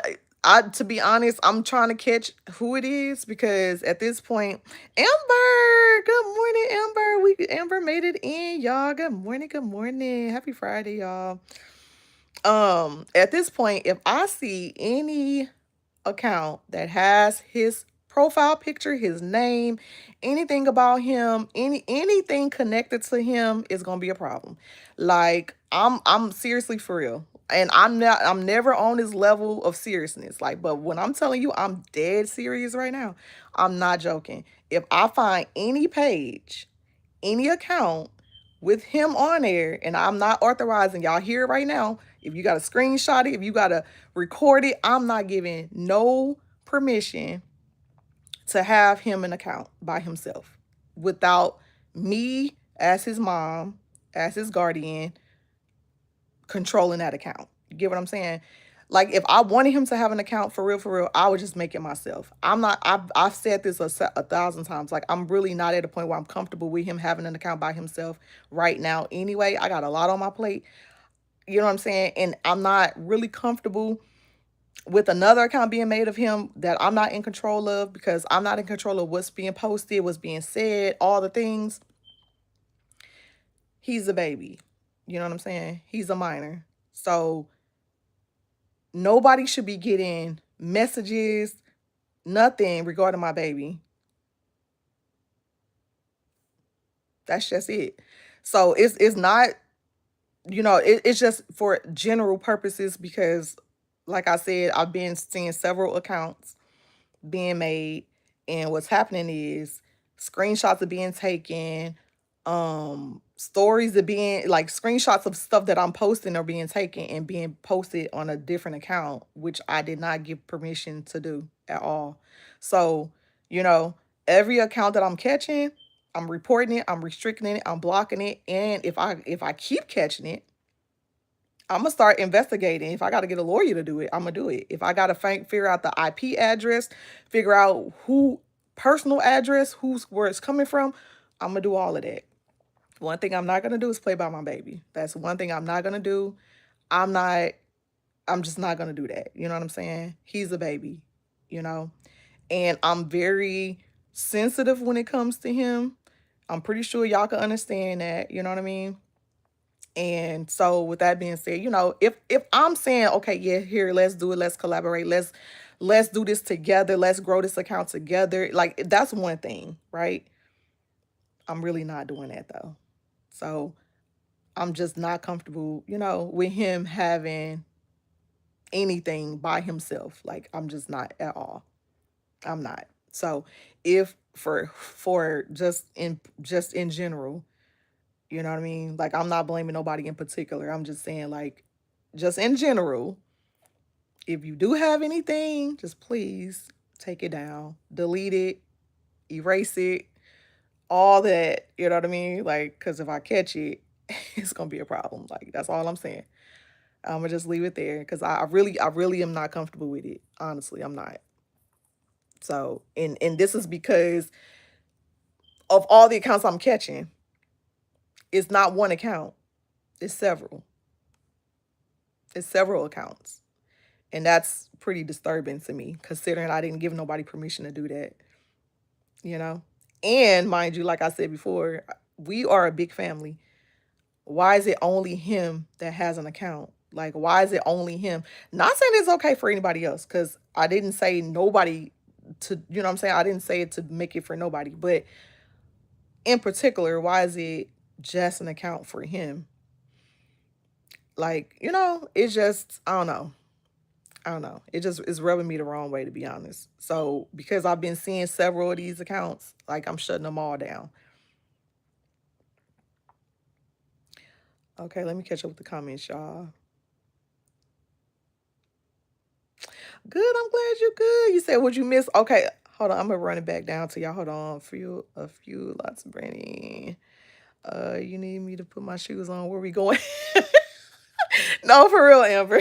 to be honest, I'm trying to catch who it is because at this point, Amber. Good morning, Amber. Amber made it in, y'all. Good morning. Good morning. Happy Friday, y'all. At this point, if I see any account that has his profile picture, his name, anything about him, anything connected to him is gonna be a problem. Like I'm seriously for real. And I'm never on this level of seriousness. Like, but when I'm telling you I'm dead serious right now, I'm not joking. If I find any page, any account with him on there, and I'm not authorizing, y'all hear it right now. If you got to screenshot it, if you got to record it, I'm not giving no permission to have him an account by himself without me as his mom, as his guardian, controlling that account. You get what I'm saying? Like if I wanted him to have an account for real, I would just make it myself. I'm not. I've said this a thousand times. Like I'm really not at a point where I'm comfortable with him having an account by himself right now. Anyway, I got a lot on my plate. You know what I'm saying? And I'm not really comfortable with another account being made of him that I'm not in control of because I'm not in control of what's being posted, what's being said, all the things. He's a baby. You know what I'm saying? He's a minor. So nobody should be getting messages, nothing regarding my baby. That's just it. So it's not, it's just for general purposes because like I said, I've been seeing several accounts being made, and what's happening is screenshots are being taken, stories are being like screenshots of stuff that I'm posting are being taken and being posted on a different account, which I did not give permission to do at all. So, you know, every account that I'm catching, I'm reporting it, I'm restricting it, I'm blocking it, and if I keep catching it, I'm gonna start investigating. If I got to get a lawyer to do it, I'm gonna do it. If I gotta figure out the IP address, figure out who personal address, where it's coming from, I'm gonna do all of that. One thing I'm not gonna do is play by my baby. That's one thing I'm not gonna do. I'm not. I'm just not gonna do that. You know what I'm saying? He's a baby, you know, and I'm very sensitive when it comes to him. I'm pretty sure y'all can understand that. You know what I mean? And so with that being said, if I'm saying, okay, yeah, here, let's do it, let's collaborate, let's do this together, let's grow this account together. Like that's one thing, right? I'm really not doing that though. So I'm just not comfortable, with him having anything by himself. Like I'm just not at all. I'm not. So if for just in general, you know what I mean? Like I'm not blaming nobody in particular. I'm just saying like just in general, if you do have anything, just please take it down, delete it, erase it, all that, you know what I mean? Like cuz if I catch it, it's going to be a problem. Like that's all I'm saying. I'm gonna just leave it there because I really am not comfortable with it. Honestly, I'm not. So, and this is because of all the accounts I'm catching. It's not one account. It's several. It's several accounts, and that's pretty disturbing to me, considering I didn't give nobody permission to do that. You know, and mind you, like I said before, we are a big family. Why is it only him that has an account? Like, why is it only him? Not saying it's okay for anybody else, because I didn't say nobody to, what I'm saying? I didn't say it to make it for nobody. But in particular, why is it just an account for him? Like, it's just, I don't know. I don't know. It just is rubbing me the wrong way, to be honest. So, because I've been seeing several of these accounts, like, I'm shutting them all down. Okay, let me catch up with the comments, y'all. Good. I'm glad you're good. You said, would you miss? Okay, hold on. I'm gonna run it back down to y'all. Hold on. A few lots of Brandy. You need me to put my shoes on. Where we going? No, for real, Amber.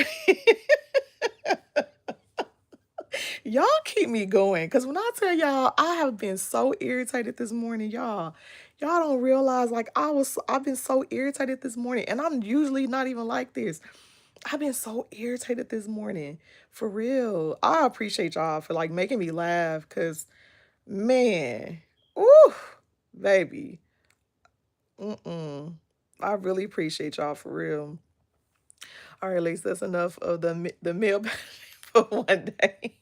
Y'all keep me going. Cause when I tell y'all, I have been so irritated this morning, y'all. Y'all don't realize like I've been so irritated this morning. And I'm usually not even like this. I've been so irritated this morning. For real. I appreciate y'all for like making me laugh. Cause man, ooh, baby. Mm-mm. I really appreciate y'all for real. All right, Lisa, that's enough of the meal for one day.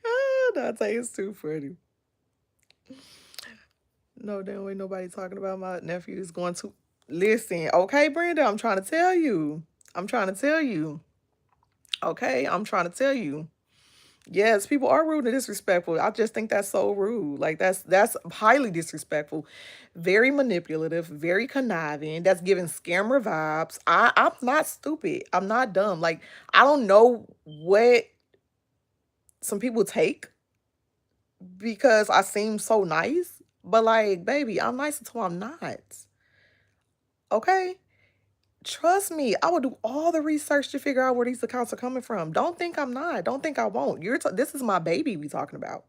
Ah, Dante is too funny. No, damn ain't nobody talking about my nephew is going to listen. Okay, Brenda, I'm trying to tell you. I'm trying to tell you. Okay, I'm trying to tell you. Yes, people are rude and disrespectful. I just think that's so rude. Like that's highly disrespectful, very manipulative, very conniving. That's giving scammer vibes. I'm not stupid. I'm not dumb. Like I don't know what some people take because I seem so nice, but like, baby, I'm nice until I'm not. Okay? Trust me, I will do all the research to figure out where these accounts are coming from. Don't think I'm not. Don't think I won't. This is my baby we talking about.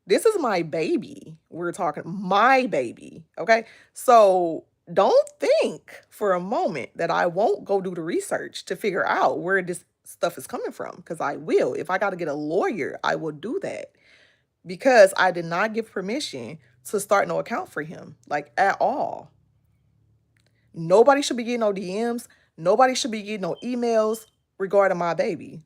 This is my baby. We're talking my baby. Okay. So don't think for a moment that I won't go do the research to figure out where this stuff is coming from. Because I will. If I got to get a lawyer, I will do that. Because I did not give permission to start no account for him, like at all. Nobody should be getting no DMs. Nobody should be getting no emails regarding my baby.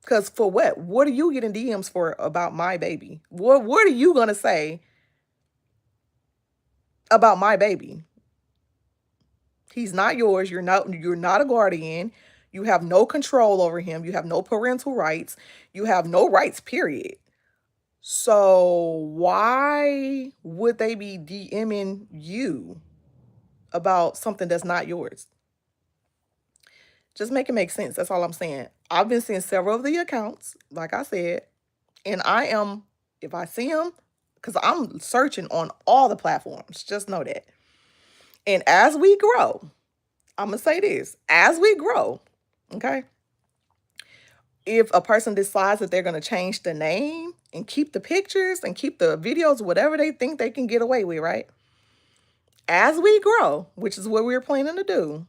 Because for what? What are you getting DMs for about my baby? What are you going to say about my baby? He's not yours. You're not a guardian. You have no control over him. You have no parental rights. You have no rights, period. So why would they be DMing you about something that's not yours? Just make it make sense. That's all I'm saying. I've been seeing several of the accounts, like I said, and if I see them, because I'm searching on all the platforms, just know that. And as we grow, I'm going to say this, as we grow, okay, if a person decides that they're going to change the name and keep the pictures and keep the videos, whatever they think they can get away with, right? As we grow, which is what we're planning to do,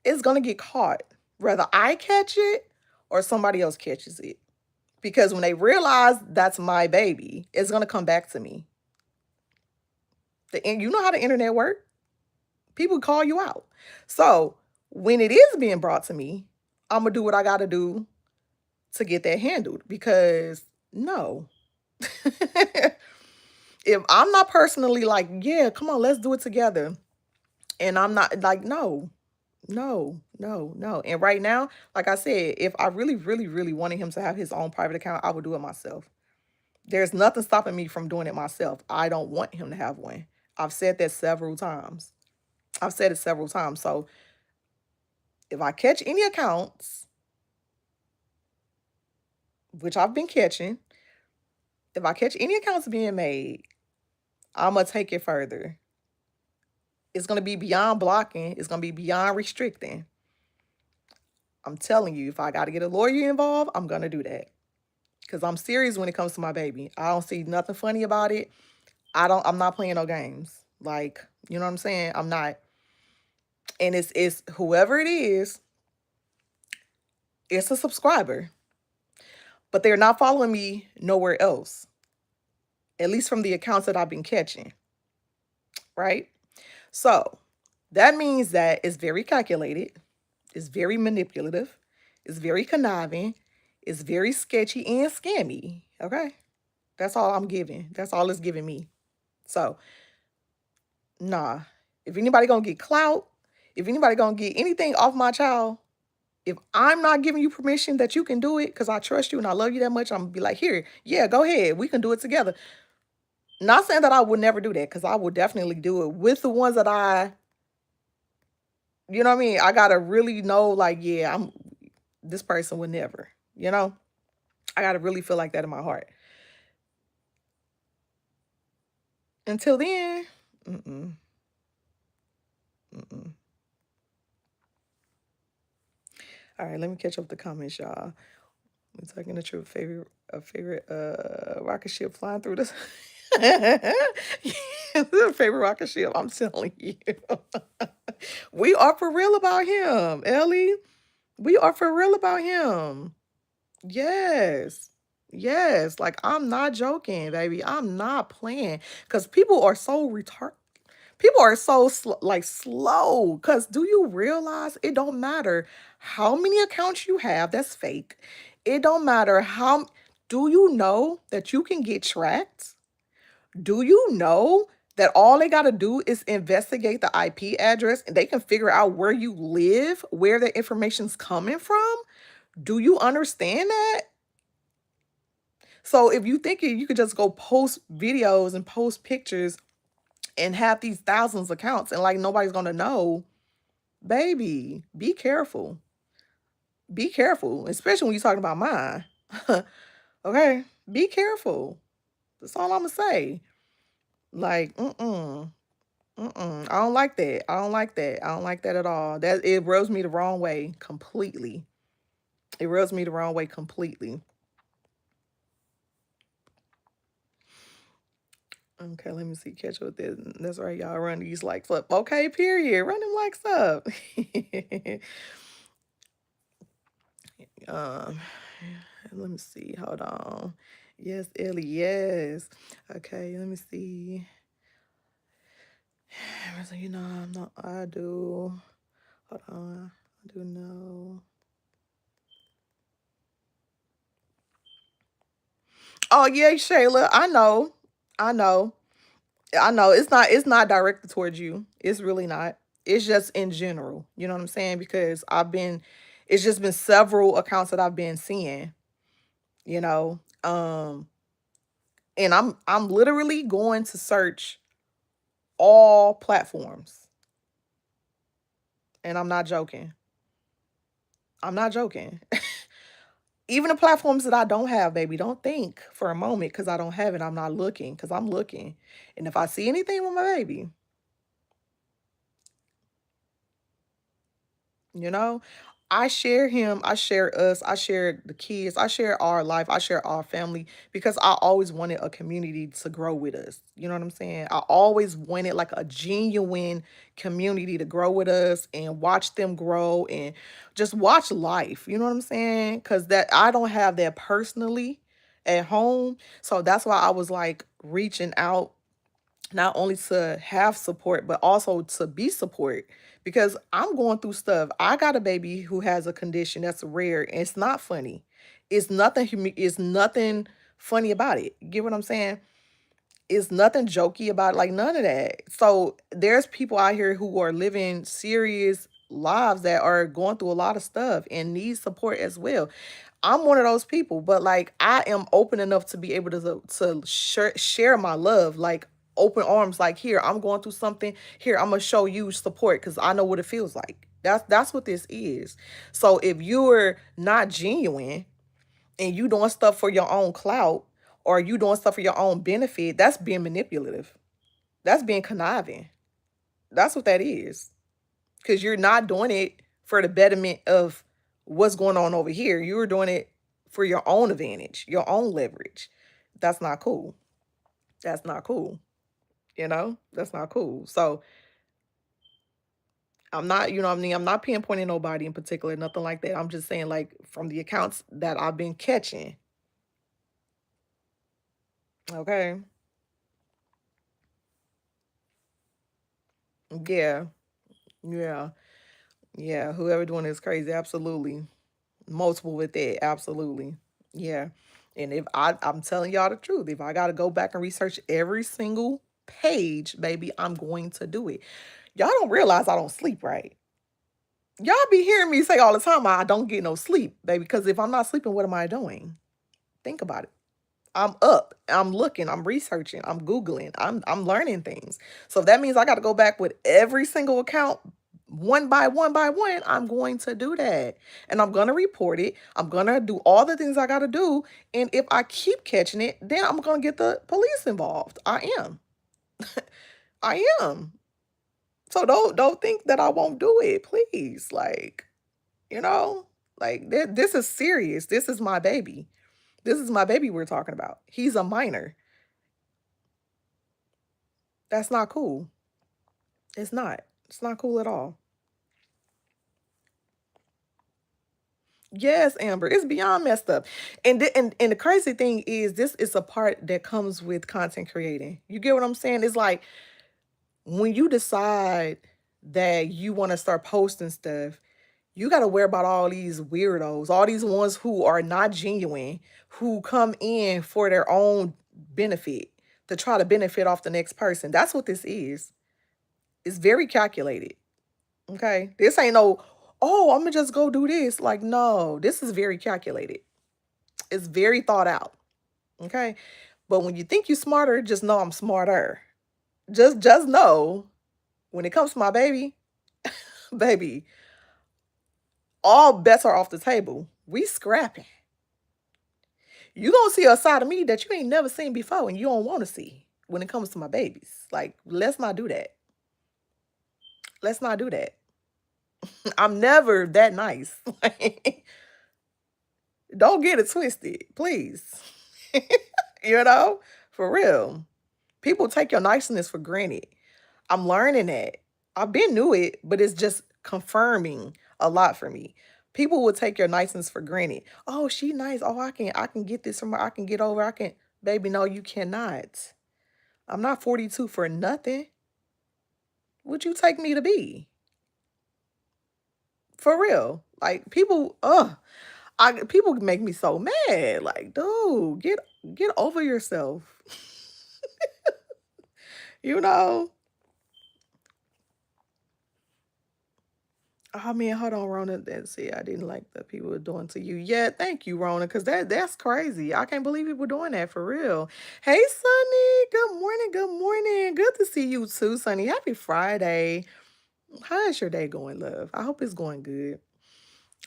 it's going to get caught. Whether I catch it or somebody else catches it. Because when they realize that's my baby, it's gonna come back to me. You know how the internet works. People call you out. So when it is being brought to me, I'm gonna do what I gotta do to get that handled. Because no, if I'm not personally like, yeah, come on, let's do it together, and I'm not like, no, no, no, no. And right now, like I said, if I really, really, really wanted him to have his own private account, I would do it myself. There's nothing stopping me from doing it myself. I don't want him to have one. I've said that several times. I've said it several times. So if I catch any accounts, which I've been catching, if I catch any accounts being made, I'm gonna take it further. It's gonna be beyond blocking. It's gonna be beyond restricting. I'm telling you, if I gotta get a lawyer involved, I'm gonna do that. Cause I'm serious when it comes to my baby. I don't see nothing funny about it. I'm not playing no games. Like, you know what I'm saying? I'm not. And it's whoever it is, it's a subscriber. But they're not following me nowhere else. At least from the accounts that I've been catching. Right? So that means that it's very calculated, it's very manipulative, it's very conniving, it's very sketchy and scammy. Okay? That's all I'm giving. That's all it's giving me. So, nah. If anybody gonna get clout, if anybody gonna get anything off my child, if I'm not giving you permission that you can do it because I trust you and I love you that much, I'm gonna be like, here, yeah, go ahead. We can do it together. Not saying that I would never do that because I would definitely do it with the ones that you know what I mean? I gotta really know, like, yeah, I'm this person would never, you know? I gotta really feel like that in my heart. Until then, mm-mm, mm-mm. All right, let me catch up with the comments, y'all. We're talking the truth. Favorite rocket ship flying through this. Favorite rocket ship. I'm telling you, we are for real about him, Ellie. We are for real about him. Yes. Yes. Like I'm not joking, baby. I'm not playing. Cause people are so retarded. People are so like slow. Cause do you realize it don't matter how many accounts you have that's fake. It don't matter how do you know that you can get tracked? Do you know that all they gotta do is investigate the IP address and they can figure out where you live, where the information's coming from? Do you understand that? So if you think you could just go post videos and post pictures and have these thousands of accounts and like nobody's gonna know, baby, be careful. Be careful, especially when you're talking about mine. Okay, be careful. That's all I'm gonna say. Like, I don't like that. I don't like that. I don't like that at all. That it rubs me the wrong way completely. It rubs me the wrong way completely. Okay, let me see. Catch up with this. That's right, y'all. Run these likes up. Okay, period. Run them likes up. um, let me see. Hold on. Yes, Ellie. Yes. Okay, let me see. So, you know, I'm not. I do. Hold on. I do know. Oh yeah, Shayla. I know. I know. I know it's not directed towards you. It's really not. It's just in general. You know what I'm saying? Because it's just been several accounts that I've been seeing, you know. And I'm literally going to search all platforms. And I'm not joking. I'm not joking. Even the platforms that I don't have, baby, don't think for a moment because I don't have it. I'm not looking because I'm looking. And if I see anything with my baby, you know, I share him, I share us, I share the kids, I share our life, I share our family because I always wanted a community to grow with us. You know what I'm saying? I always wanted like a genuine community to grow with us and watch them grow and just watch life. You know what I'm saying? Cuz that I don't have that personally at home. So that's why I was like reaching out not only to have support but also to be support because I'm going through stuff. I got a baby who has a condition that's rare and it's not funny. It's nothing funny about it. You get what I'm saying? It's nothing jokey about it, like none of that. So there's people out here who are living serious lives that are going through a lot of stuff and need support as well. I'm one of those people, but like I am open enough to be able to share my love, like open arms. Like here, I'm going through something. Here, I'm gonna show you support because I know what it feels like. That's what this is. So if you're not genuine and you doing stuff for your own clout or you doing stuff for your own benefit, that's being manipulative. That's being conniving. That's what that is. Because you're not doing it for the betterment of what's going on over here. You're doing it for your own advantage, your own leverage. That's not cool. That's not cool. That's not cool. So I'm not, you know what I mean? I'm not pinpointing nobody in particular, nothing like that. I'm just saying, like, from the accounts that I've been catching. Okay. Yeah. Yeah. Yeah. Whoever doing this crazy, absolutely. Multiple with that, absolutely. Yeah. And if I'm telling y'all the truth, if I gotta go back and research every single page, baby, I'm going to do it. Y'all don't realize I don't sleep, right? Y'all be hearing me say all the time I don't get no sleep, baby, because if I'm not sleeping, what am I doing? Think about it. I'm up, I'm looking, I'm researching, I'm Googling, I'm learning things. So that means I gotta go back with every single account one by one by one. I'm going to do that. And I'm gonna report it. I'm gonna do all the things I gotta do. And if I keep catching it, then I'm gonna get the police involved. I am. I am. So don't think that I won't do it, please. Like, you know, like this is serious. This is my baby. This is my baby we're talking about. He's a minor. That's not cool. It's not. It's not cool at all. Yes, Amber, it's beyond messed up. And the crazy thing is this is a part that comes with content creating. You get what I'm saying? It's like when you decide that you want to start posting stuff, you got to worry about all these weirdos, all these ones who are not genuine, who come in for their own benefit to try to benefit off the next person. That's what this is. It's very calculated. Okay. This ain't no, oh, I'm gonna just go do this. Like, no, this is very calculated. It's very thought out. Okay. But when you think you're smarter, just know I'm smarter. Just know when it comes to my baby, baby, all bets are off the table. We scrapping. You gonna see a side of me that you ain't never seen before and you don't want to see when it comes to my babies. Like, let's not do that. Let's not do that. I'm never that nice. Don't get it twisted, please. you know, for real. People take your niceness for granted. I'm learning that. I've been knew it, but it's just confirming a lot for me. People will take your niceness for granted. Oh, she nice. Oh, I can get this from her. I can get over. I can baby, no, you cannot. I'm not 42 for nothing. What you take me to be? For real. Like people, people make me so mad. Like, dude, get over yourself. you know? Oh man, hold on, Rona. Let's see. I didn't like that people were doing to you. Yeah, thank you, Rona, because that's crazy. I can't believe people doing that for real. Hey, Sunny. Good morning. Good morning. Good to see you too, Sunny. Happy Friday. How is your day going, love? I hope it's going good.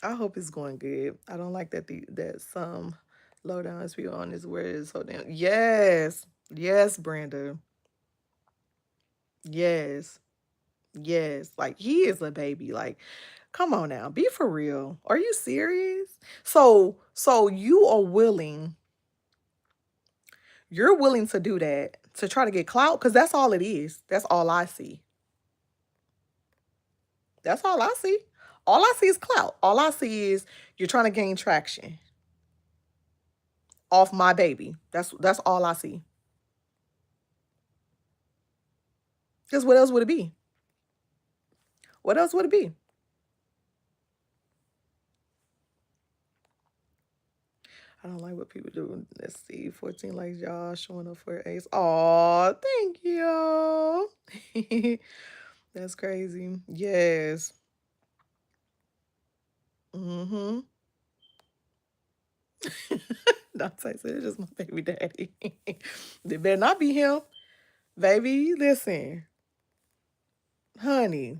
I hope it's going good. I don't like that some low down people on this word is so damn. Yes, yes, Brenda. Yes, yes. Like he is a baby. Like Come on now, be for real. Are you serious? So you are willing, you're willing to do that to try to get clout? Because that's all it is. That's all I see. That's all I see. All I see is clout. All I see is you're trying to gain traction off my baby. That's all I see. Because what else would it be? What else would it be? I don't like what people do. Let's see. 14 likes, y'all showing up for Ace. Aw, thank you. That's crazy. Yes. Mm-hmm. Dante said it's just my baby daddy. They better not be him. Baby, listen. Honey,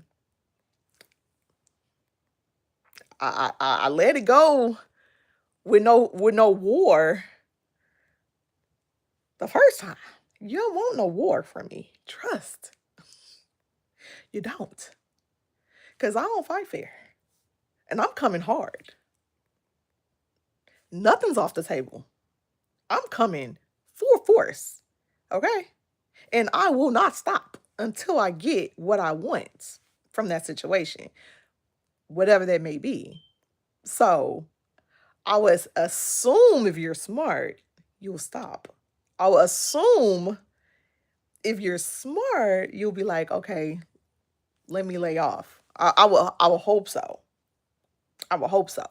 I let it go with no war the first time. You don't want no war from me. Trust. You don't. Cause I don't fight fair. And I'm coming hard. Nothing's off the table. I'm coming full force. Okay? And I will not stop until I get what I want from that situation, whatever that may be. So I would assume if you're smart, you'll stop. I will assume if you're smart, you'll be like, okay, let me lay off. I will hope so. I will hope so.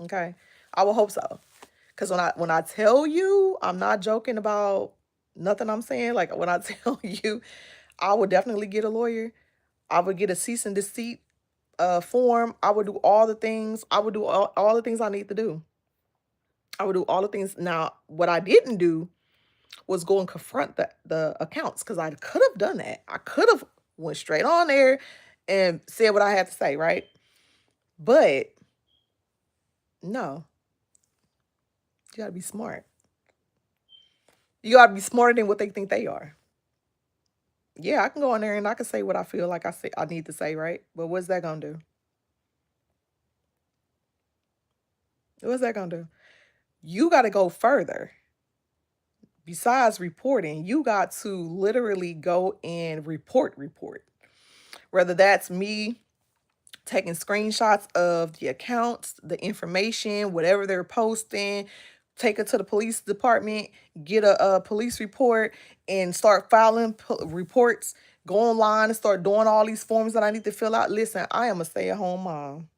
Okay. I will hope so. Cause when I tell you, I'm not joking about nothing I'm saying. Like when I tell you, I would definitely get a lawyer. I would get a cease and desist form. I would do all the things. I would do all the things I need to do. I would do all the things. Now, what I didn't do was go and confront the accounts because I could have done that. I could have went straight on there and said what I had to say, right? But no, you gotta be smart. You gotta be smarter than what they think they are. Yeah, I can go on there and I can say what I feel like I need to say, right? But what's that gonna do? What's that gonna do? You gotta go further. Besides reporting, you got to literally go and report. Whether that's me taking screenshots of the accounts, the information, whatever they're posting, take it to the police department, get a police report, and start filing reports. Go online and start doing all these forms that I need to fill out. Listen, I am a stay-at-home mom.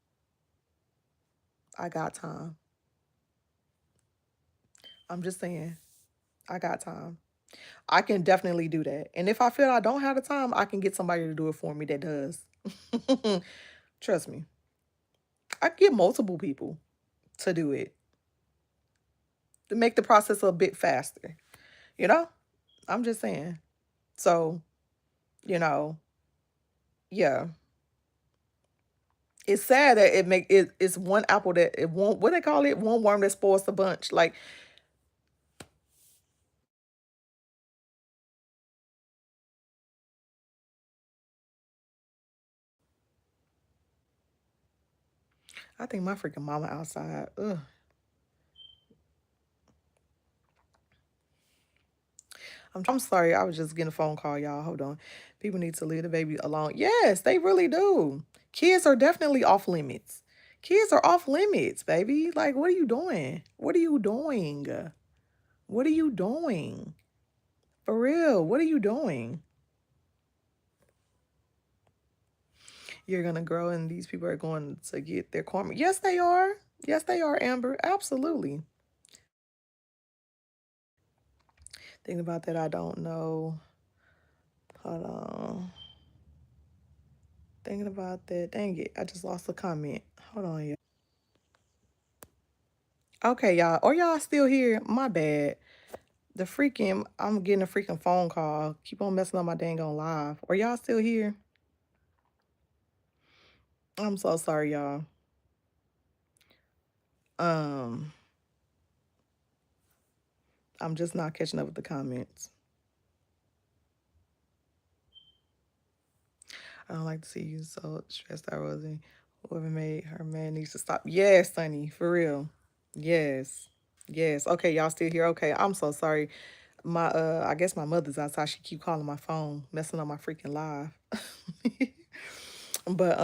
I got time. I'm just saying, I got time. I can definitely do that. And if I feel I don't have the time, I can get somebody to do it for me that does. Trust me. I can get multiple people to do it to make the process a bit faster. You know? I'm just saying. So, you know, yeah. It's sad that it's one apple that it won't what they call it? One worm that spoils the bunch. Like I think my freaking mama outside. Ugh. I'm sorry. I was just getting a phone call, y'all. Hold on. People need to leave the baby alone. Yes, they really do. Kids are definitely off limits. Kids are off limits, baby. Like, what are you doing? What are you doing? What are you doing? For real, what are you doing? You're gonna grow and these people are going to get their karma. Yes, they are. Yes, they are, Amber. Absolutely. Thinking about that, I don't know. Hold on. Thinking about that. Dang it. I just lost a comment. Hold on, y'all. Okay, y'all. Are y'all still here? My bad. I'm getting a freaking phone call. Keep on messing up my dang on live. Are y'all still here? I'm so sorry, y'all. Um, I'm just not catching up with the comments. I don't like to see you so stressed out, Rosie. Whoever made her man needs to stop. Yes, Sonny, for real. Yes. Yes. Okay, y'all still here. Okay, I'm so sorry. My I guess my mother's outside. She keep calling my phone, messing up my freaking live. but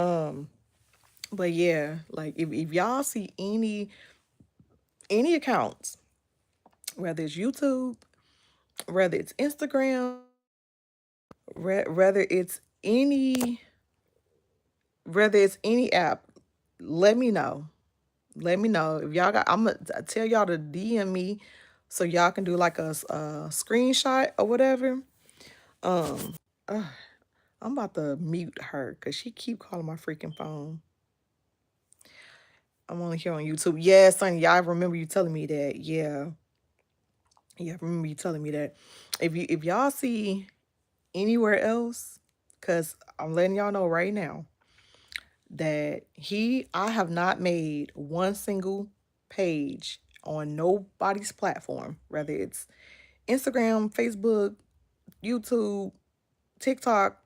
but yeah, like if y'all see any accounts, whether it's YouTube, whether it's Instagram, whether it's any app, let me know. Let me know if y'all got. I'm gonna tell y'all to DM me so y'all can do like a screenshot or whatever. Ugh, I'm about to mute her because she keep calling my freaking phone. I'm only here on YouTube. Yeah, Sonny, yeah, I remember you telling me that. Yeah, yeah, I remember you telling me that. If y'all see anywhere else, because I'm letting y'all know right now that I have not made one single page on nobody's platform, whether it's Instagram, Facebook, YouTube, TikTok,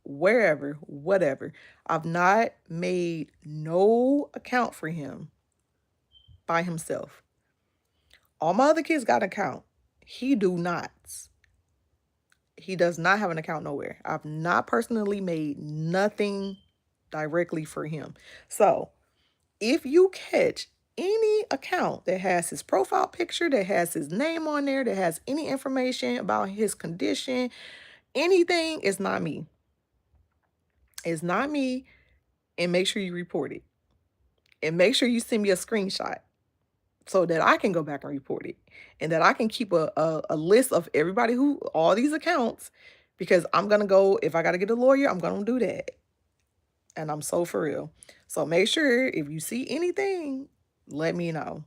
wherever, whatever. I've not made no account for him by himself. All my other kids got an account. He do not. He does not have an account nowhere. I've not personally made nothing directly for him. So if you catch any account that has his profile picture, that has his name on there, that has any information about his condition, anything, it's not me. It's not me. And make sure you report it. And make sure you send me a screenshot so that I can go back and report it. And that I can keep a list of everybody all these accounts, because I'm going to go, if I got to get a lawyer, I'm going to do that. And I'm so for real. So make sure if you see anything, let me know.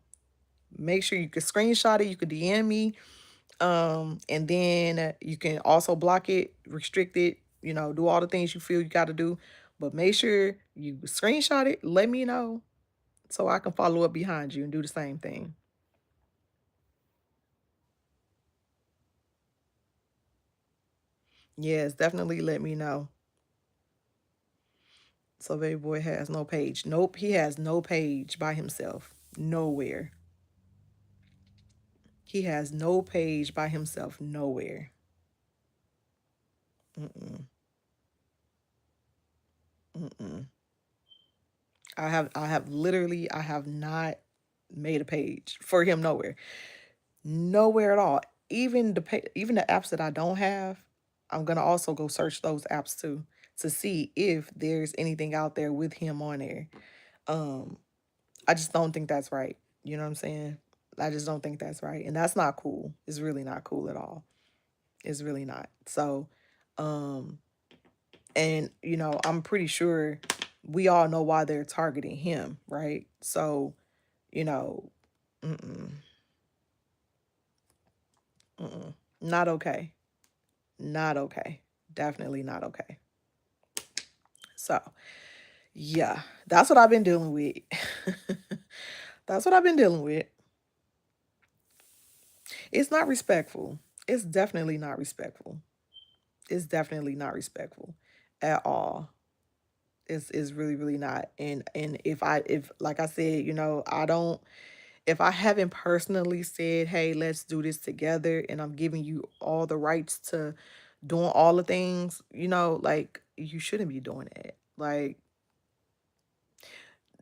Make sure you can screenshot it, you can DM me, and then you can also block it, restrict it, do all the things you feel you got to do. But make sure you screenshot it, let me know so I can follow up behind you and do the same thing. Yes, definitely let me know. So baby boy has no page. Nope, he has no page by himself. Nowhere. He has no page by himself. Nowhere. Mm-mm. Mm-mm. I have not made a page for him nowhere. Nowhere at all. Even the apps that I don't have, I'm gonna also go search those apps too to see if there's anything out there with him on there. Um, I just don't think that's right. You know what I'm saying? I just don't think that's right. And that's not cool. It's really not cool at all. It's really not. So, um, and I'm pretty sure we all know why they're targeting him, right? So, you know, mm-mm, mm-mm. Not okay. Not okay. Definitely not okay. So, yeah, that's what I've been dealing with. That's what I've been dealing with. It's not respectful. It's definitely not respectful. It's definitely not respectful at all. It's really really not. And if like I said, I don't, if I haven't personally said, "Hey, let's do this together," and I'm giving you all the rights to doing all the things, like you shouldn't be doing that. Like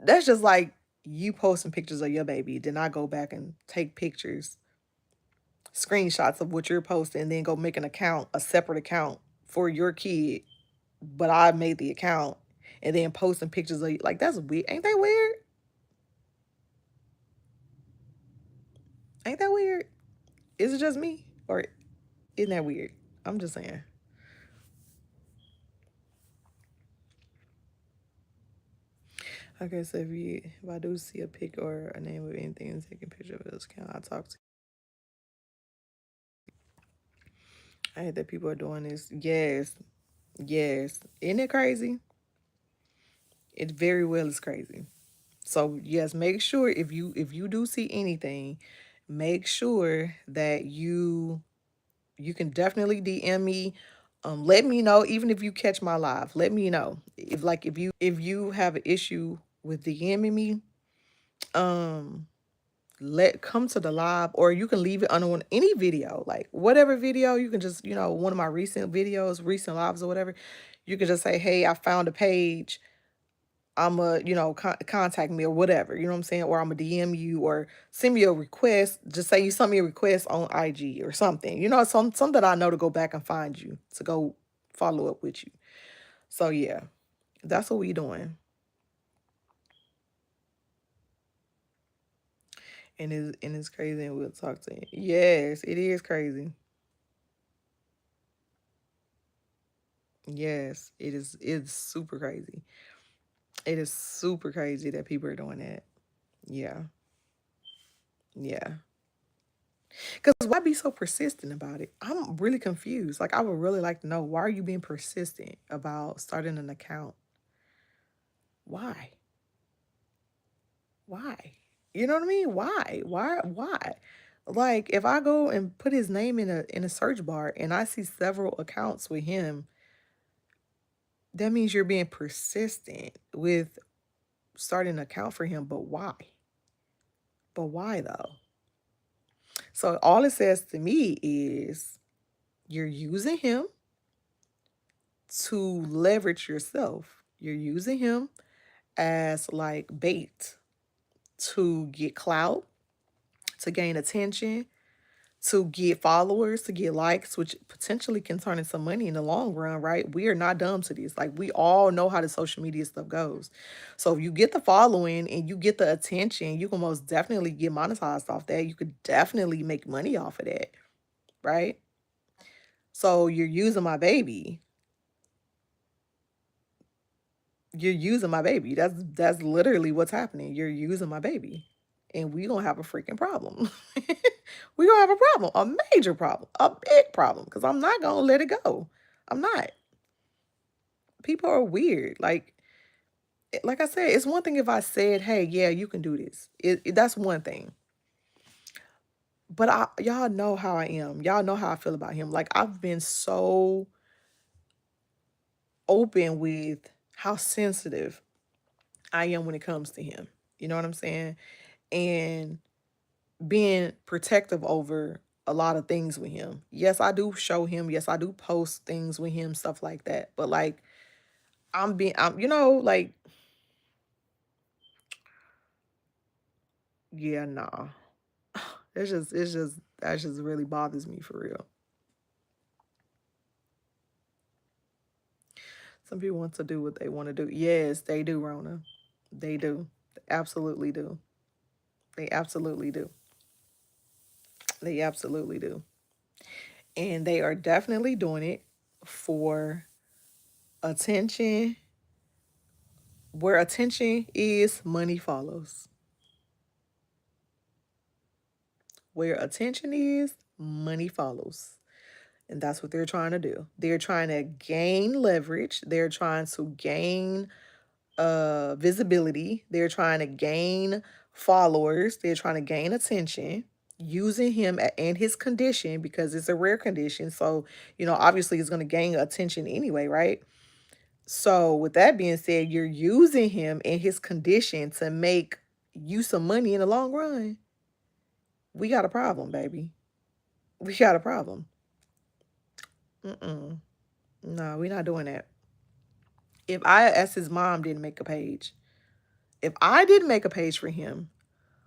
that's just like you posting pictures of your baby, then I go back and take pictures, screenshots of what you're posting, and then go make a separate account for your kid, but I made the account and then posting pictures of you. Like that's weird. Ain't that weird? Ain't that weird? Is it just me? Or isn't that weird? I'm just saying. Okay, so if I do see a pic or a name of anything and take a picture of this account, I talk to I hate that people are doing this. Yes. Yes. Isn't it crazy? It very well is crazy. So yes, make sure if you do see anything, make sure that you can definitely DM me. Let me know, even if you catch my live. Let me know if you have an issue with DMing me, um, let come to the live, or you can leave it on any video, like whatever video. You can just, one of my recent videos, recent lives or whatever. You can just say, hey, I found a page. I'm a, contact me or whatever, you know what I'm saying? Or I'm a DM you or send me a request. Just say you send me a request on IG or something, some that I know to go back and find you to go follow up with you. So yeah, that's what we doing. And it's crazy, and we'll talk to you. Yes, it is crazy. Yes, it's super crazy. It is super crazy that people are doing that. Yeah. Yeah. Because why be so persistent about it? I'm really confused. Like, I would really like to know, why are you being persistent about starting an account? Why? Why? You know what I mean? Why? Why? Like, if I go and put his name in a search bar and I see several accounts with him, that means you're being persistent with starting an account for him. But why? But why though? So all it says to me is you're using him to leverage yourself. You're using him as like bait to get clout, to gain attention, to get followers, to get likes, which potentially can turn into money in the long run, right? We are not dumb to this. Like, we all know how the social media stuff goes. So if you get the following and you get the attention, you can most definitely get monetized off that. You could definitely make money off of that, right? So you're using my baby. You're using my baby. That's literally what's happening. You're using my baby. And we gonna have a freaking problem. We gonna have a problem, a major problem, a big problem, because I'm not gonna let it go. I'm not. People are weird. Like I said, it's one thing if I said, hey, yeah, you can do this. That's one thing. But y'all know how I am. Y'all know how I feel about him. Like, I've been so open with how sensitive I am when it comes to him. You know what I'm saying? And being protective over a lot of things with him. Yes, I do show him. Yes, I do post things with him, stuff like that. But like, like, yeah, nah. That just really bothers me for real. Some people want to do what they want to do. Yes, they do, Rona. They do. They absolutely do. They absolutely do. They absolutely do. And they are definitely doing it for attention. Where attention is, money follows. Where attention is, money follows. And that's what they're trying to do. They're trying to gain leverage. They're trying to gain visibility. They're trying to gain followers. They're trying to gain attention using him in his condition, because it's a rare condition. So, obviously it's going to gain attention anyway, right? So, with that being said, you're using him in his condition to make you some money in the long run. We got a problem, baby. We got a problem. Mm-mm. No, we're not doing that. If I, as his mom, didn't make a page, if I didn't make a page for him,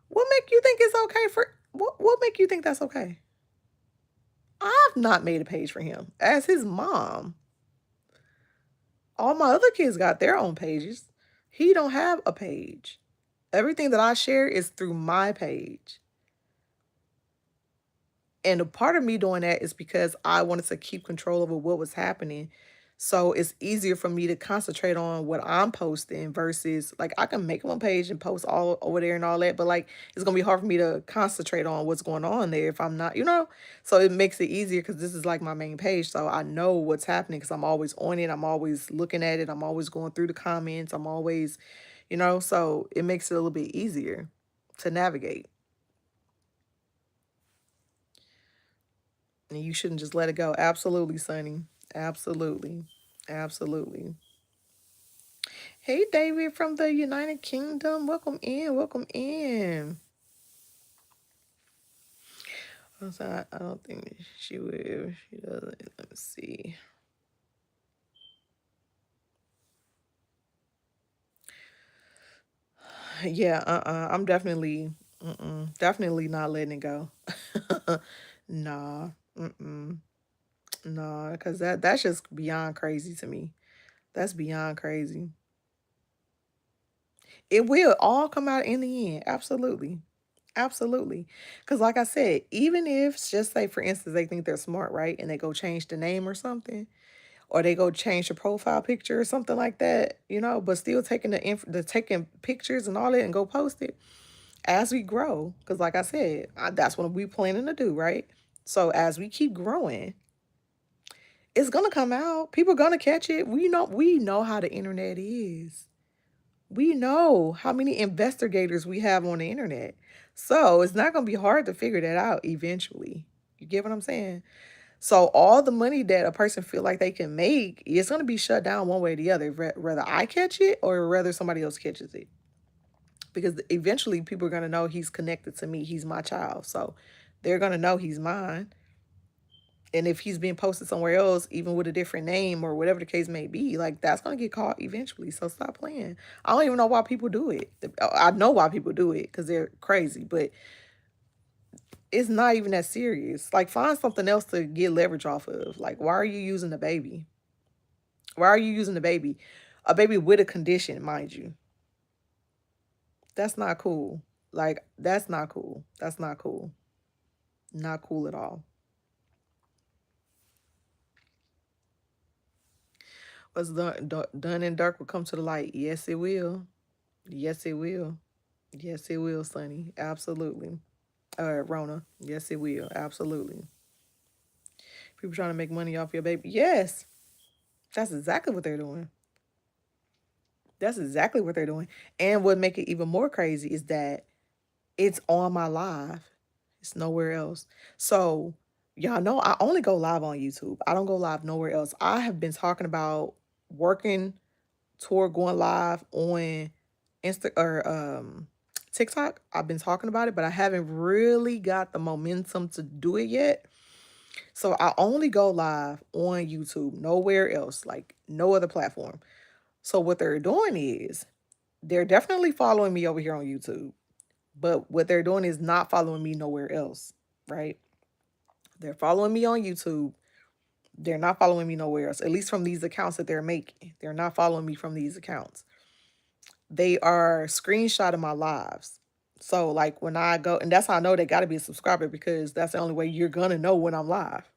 what make you think it's okay for what make you think that's okay? I've not made a page for him. As his mom, all my other kids got their own pages. He don't have a page. Everything that I share is through my page. And a part of me doing that is because I wanted to keep control over what was happening. So it's easier for me to concentrate on what I'm posting versus, like, I can make one page and post all over there and all that, but like, it's gonna be hard for me to concentrate on what's going on there if I'm not. So it makes it easier because this is like my main page. So I know what's happening because I'm always on it. I'm always looking at it. I'm always going through the comments. I'm always, so it makes it a little bit easier to navigate. And you shouldn't just let it go. Absolutely, Sonny. Absolutely. Absolutely. Hey, David from the United Kingdom. Welcome in. Welcome in. I don't think she would. If she doesn't. Let me see. Yeah. I'm definitely not letting it go. Nah. Mm-mm. Nah. Cause that's just beyond crazy to me. That's beyond crazy. It will all come out in the end. Absolutely. Absolutely. Because, like I said, even if, just say, for instance, they think they're smart, right? And they go change the name or something, or they go change the profile picture or something like that, but still taking the taking pictures and all that and go post it as we grow. Because, like I said, that's what we planning to do, right? So, as we keep growing, it's gonna come out. People gonna catch it. We know how the internet is. We know how many investigators we have on the internet. So it's not going to be hard to figure that out eventually. You get what I'm saying? So all the money that a person feel like they can make, it's going to be shut down one way or the other, whether I catch it or whether somebody else catches it. Because eventually people are going to know he's connected to me. He's my child. So they're going to know he's mine. And if he's being posted somewhere else, even with a different name or whatever the case may be, like that's gonna get caught eventually. So stop playing. I don't even know why people do it. I know why people do it because they're crazy, but it's not even that serious. Like find something else to get leverage off of. Like why are you using the baby? Why are you using the baby? A baby with a condition, mind you. That's not cool. Like that's not cool. That's not cool. Not cool at all. What's done in dark will come to the light. Yes, it will. Yes, it will. Yes, it will, Sonny. Absolutely. Rona. Yes, it will. Absolutely. People trying to make money off your baby. Yes, that's exactly what they're doing. That's exactly what they're doing. And what make it even more crazy is that it's on my live. It's nowhere else. So y'all know I only go live on YouTube. I don't go live nowhere else. I have been talking about working toward going live on TikTok. I've been talking about it, but I haven't really got the momentum to do it yet. So I only go live on YouTube, nowhere else, like no other platform. So what they're doing is they're definitely following me over here on YouTube, but what they're doing is not following me nowhere else, right? They're following me on YouTube. They're not following me nowhere else, at least from these accounts that they're making. They're not following me from these accounts. They are screenshotting my lives. So like when I go, and that's how I know they got to be a subscriber because that's the only way you're gonna know when I'm live.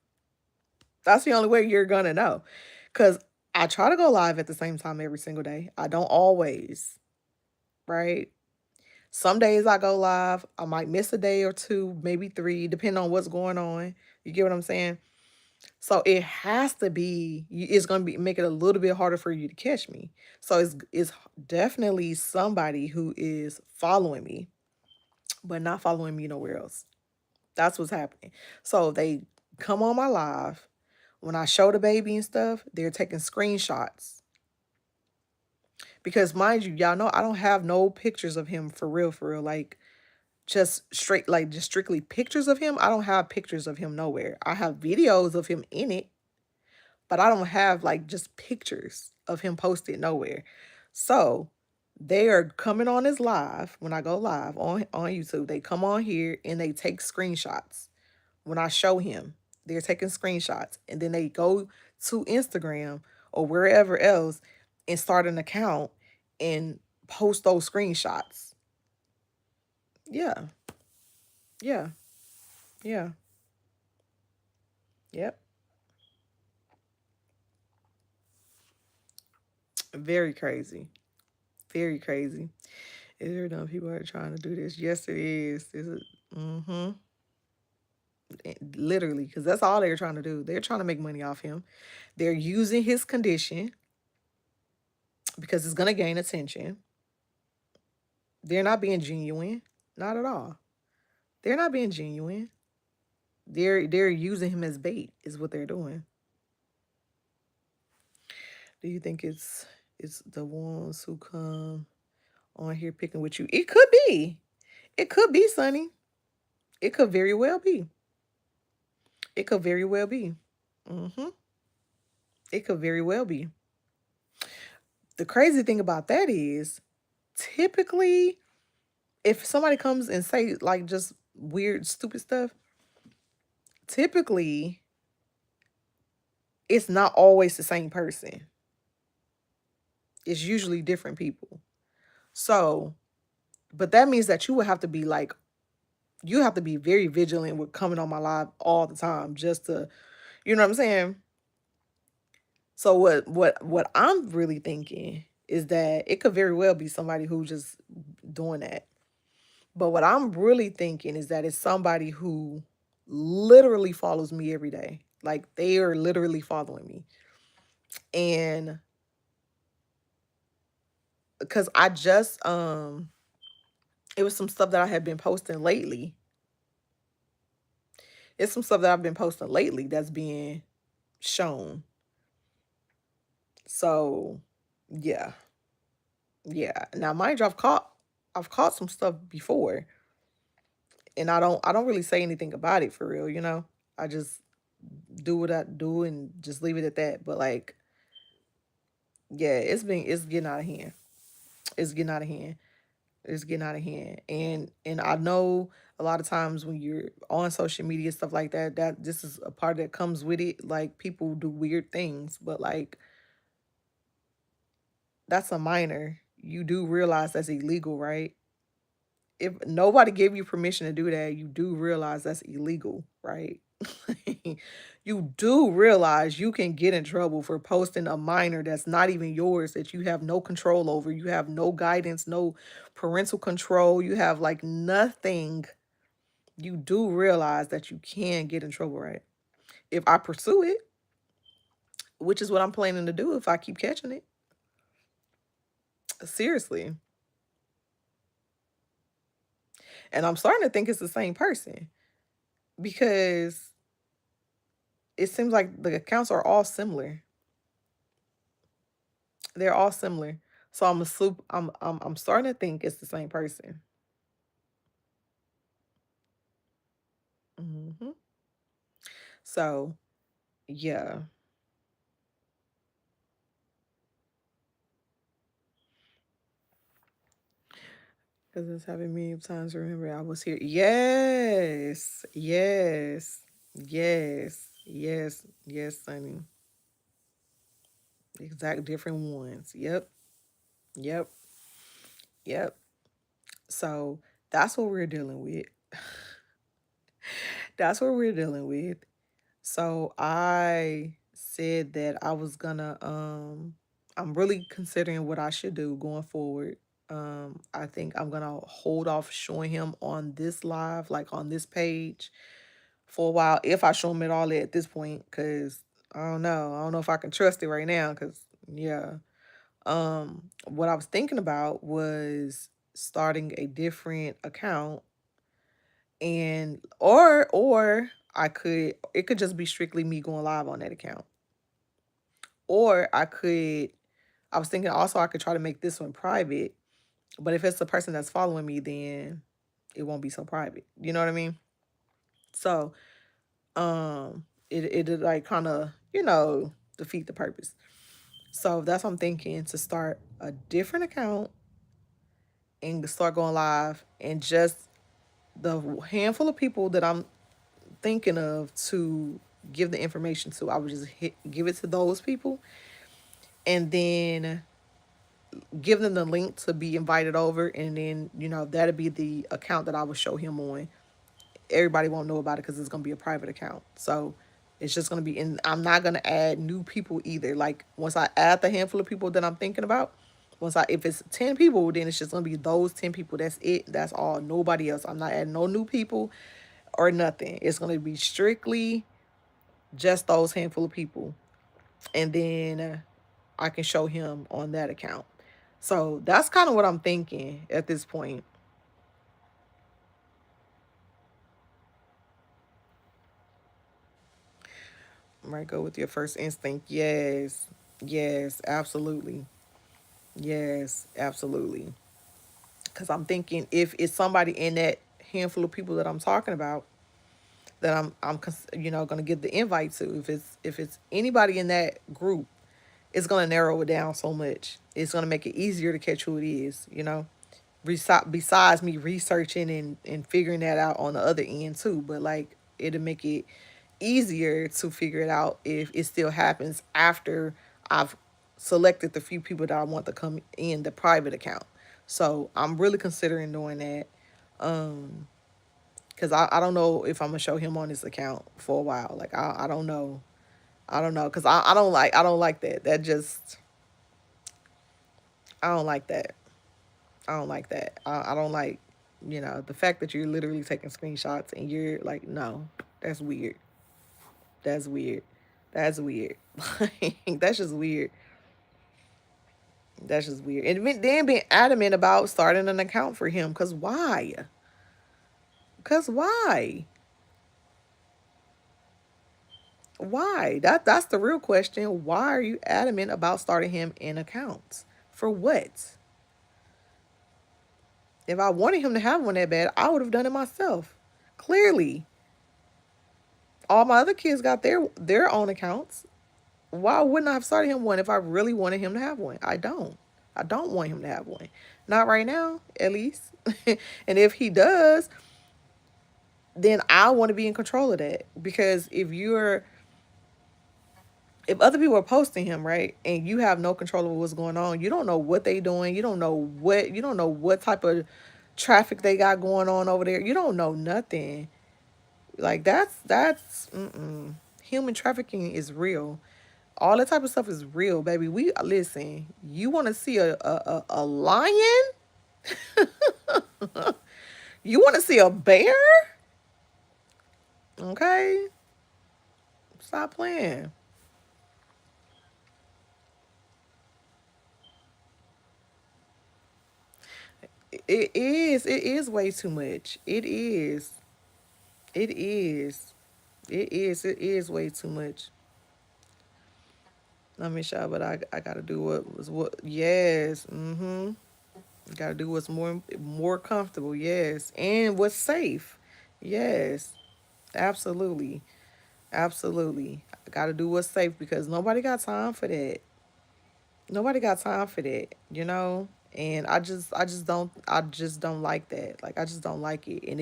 That's the only way you're gonna know, because I try to go live at the same time every single day. I don't always, right? Some days I go live. I might miss a day or two, maybe three, depending on what's going on. You get what I'm saying? So it has to be. It's gonna be make it a little bit harder for you to catch me. So it's definitely somebody who is following me, but not following me nowhere else. That's what's happening. So they come on my live. When I show the baby and stuff, they're taking screenshots. Because mind you, y'all know I don't have no pictures of him for real. Like just straight, like just strictly pictures of him. I don't have pictures of him nowhere. I have videos of him in it, but I don't have like just pictures of him posted nowhere. So they are coming on his live when I go live on YouTube. They come on here and they take screenshots. When I show him, they're taking screenshots and then they go to Instagram or wherever else and start an account and post those screenshots. Yeah, yeah, yeah, yep. Very crazy. Very crazy. Is there enough people are trying to do this? Yes, it is. Is it? Mm-hmm. Literally, because that's all they're trying to do. They're trying to make money off him. They're using his condition because it's gonna gain attention. They're not being genuine. Not at all. They're not being genuine. They're using him as bait, is what they're doing. Do you think it's It's the ones who come on here picking with you. It could be. It could be, Sonny. It could very well be. It could very well be. Hmm. It could very well be. The crazy thing about that is typically if somebody comes and say like just weird, stupid stuff, typically it's not always the same person. It's usually different people. So, but that means that you would have to be like, you have to be very vigilant with coming on my live all the time just to, you know what I'm saying? So what I'm really thinking is that it could very well be somebody who just doing that. But what I'm really thinking is that it's somebody who literally follows me every day. Like they are literally following me. And because I just it was some stuff that I had been posting lately. It's some stuff that I've been posting lately that's being shown. So yeah. Yeah. Now mind you, I've caught some stuff before and I don't really say anything about it for real, you know? I just do what I do and just leave it at that. But like, yeah, it's getting out of hand. It's getting out of hand. It's getting out of hand. And I know a lot of times when you're on social media stuff like that, that this is a part that comes with it. Like people do weird things, but like that's a minor. You do realize that's illegal, right? If nobody gave you permission to do that, you do realize that's illegal, right? You do realize you can get in trouble for posting a minor that's not even yours, that you have no control over. You have no guidance, no parental control. You have like nothing. You do realize that you can get in trouble, right? If I pursue it, which is what I'm planning to do if I keep catching it. Seriously. And I'm starting to think it's the same person because it seems like the accounts are all similar. They're all similar. So I'm starting to think it's the same person. Hmm. So yeah, because it's having me times remember I was here. Yes, yes, yes, yes, yes, Sonny. Exact different ones. Yep, yep, yep. So that's what we're dealing with. That's what we're dealing with. So I said that I was gonna I'm really considering what I should do going forward. I think I'm gonna hold off showing him on this live, like on this page for a while, if I show him at all at this point, because I don't know. I don't know if I can trust it right now, because yeah. What I was thinking about was starting a different account and or I could it could just be strictly me going live on that account. Or I was thinking also I could try to make this one private, but if it's the person that's following me, then it won't be so private. You know what I mean? So, it like kind of, defeat the purpose. So that's what I'm thinking, to start a different account and start going live and just the handful of people that I'm thinking of to give the information to, I would just give it to those people and then give them the link to be invited over. And then, that'll be the account that I would show him on. Everybody won't know about it because it's going to be a private account. So it's just going to be, and I'm not going to add new people either. Like once I add the handful of people that I'm thinking about, if it's 10 people, then it's just going to be those 10 people. That's it. That's all. Nobody else. I'm not adding no new people or nothing. It's going to be strictly just those handful of people. And then I can show him on that account. So that's kind of what I'm thinking at this point. Right, go with your first instinct. Yes, yes, absolutely. Yes, absolutely. Because I'm thinking if it's somebody in that handful of people that I'm talking about that gonna give the invite to. If it's anybody in that group, it's gonna narrow it down so much. It's gonna make it easier to catch who it is. Besides me researching and figuring that out on the other end too, but like it'll make it easier to figure it out if it still happens after I've selected the few people that I want to come in the private account. So I'm really considering doing that. Because I don't know if I'm gonna show him on this account for a while. Like I don't know. I don't know. Because I don't like that. That just I don't like that. I don't like that. I don't like, the fact that you're literally taking screenshots and you're like, no, that's weird. That's weird. That's weird. Like, that's just weird. That's just weird. And then being adamant about starting an account for him. Cause why? Cause why? Why? That's the real question. Why are you adamant about starting him in accounts? For what? If I wanted him to have one that bad, I would have done it myself. Clearly, all my other kids got their own accounts. Why wouldn't I have started him one if I really wanted him to have one? I don't. I don't want him to have one. Not right now, at least. And if he does, then I want to be in control of that. Because if other people are posting him, right, and you have no control over what's going on, you don't know what they doing, you don't know what type of traffic they got going on over there. You don't know nothing. Like that's human trafficking is real. All that type of stuff is real, baby. We listen. You want to see a lion? You want to see a bear? Okay, stop playing. It is. It is way too much. It is. It is. It is. It is way too much. Let me show, but I gotta do what. Yes. Mm-hmm. Gotta do what's more comfortable. Yes, and what's safe. Yes. Absolutely. Absolutely. I gotta do what's safe because nobody got time for that. Nobody got time for that. And I just don't like that. Like I just don't like it. And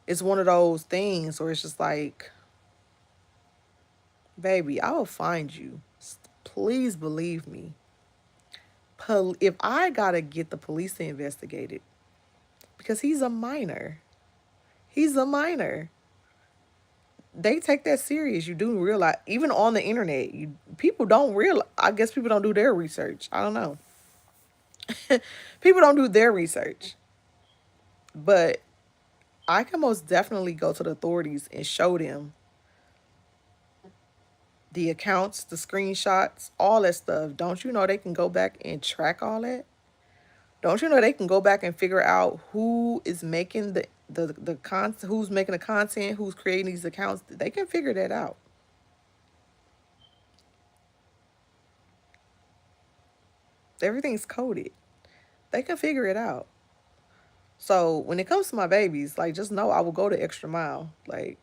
it's one of those things where it's just like, baby, I will find you. Please believe me. If I gotta get the police to investigate it, because he's a minor. He's a minor. They take that serious. You do realize, even on the internet, people don't realize. I guess people don't do their research. I don't know. People don't do their research, but I can most definitely go to the authorities and show them the accounts, the screenshots, all that stuff. Don't you know they can go back and track all that? Don't you know they can go back and figure out who is making who's making the content, who's creating these accounts? They can figure that out. Everything's coded. They can figure it out. So when it comes to my babies, like just know I will go the extra mile. Like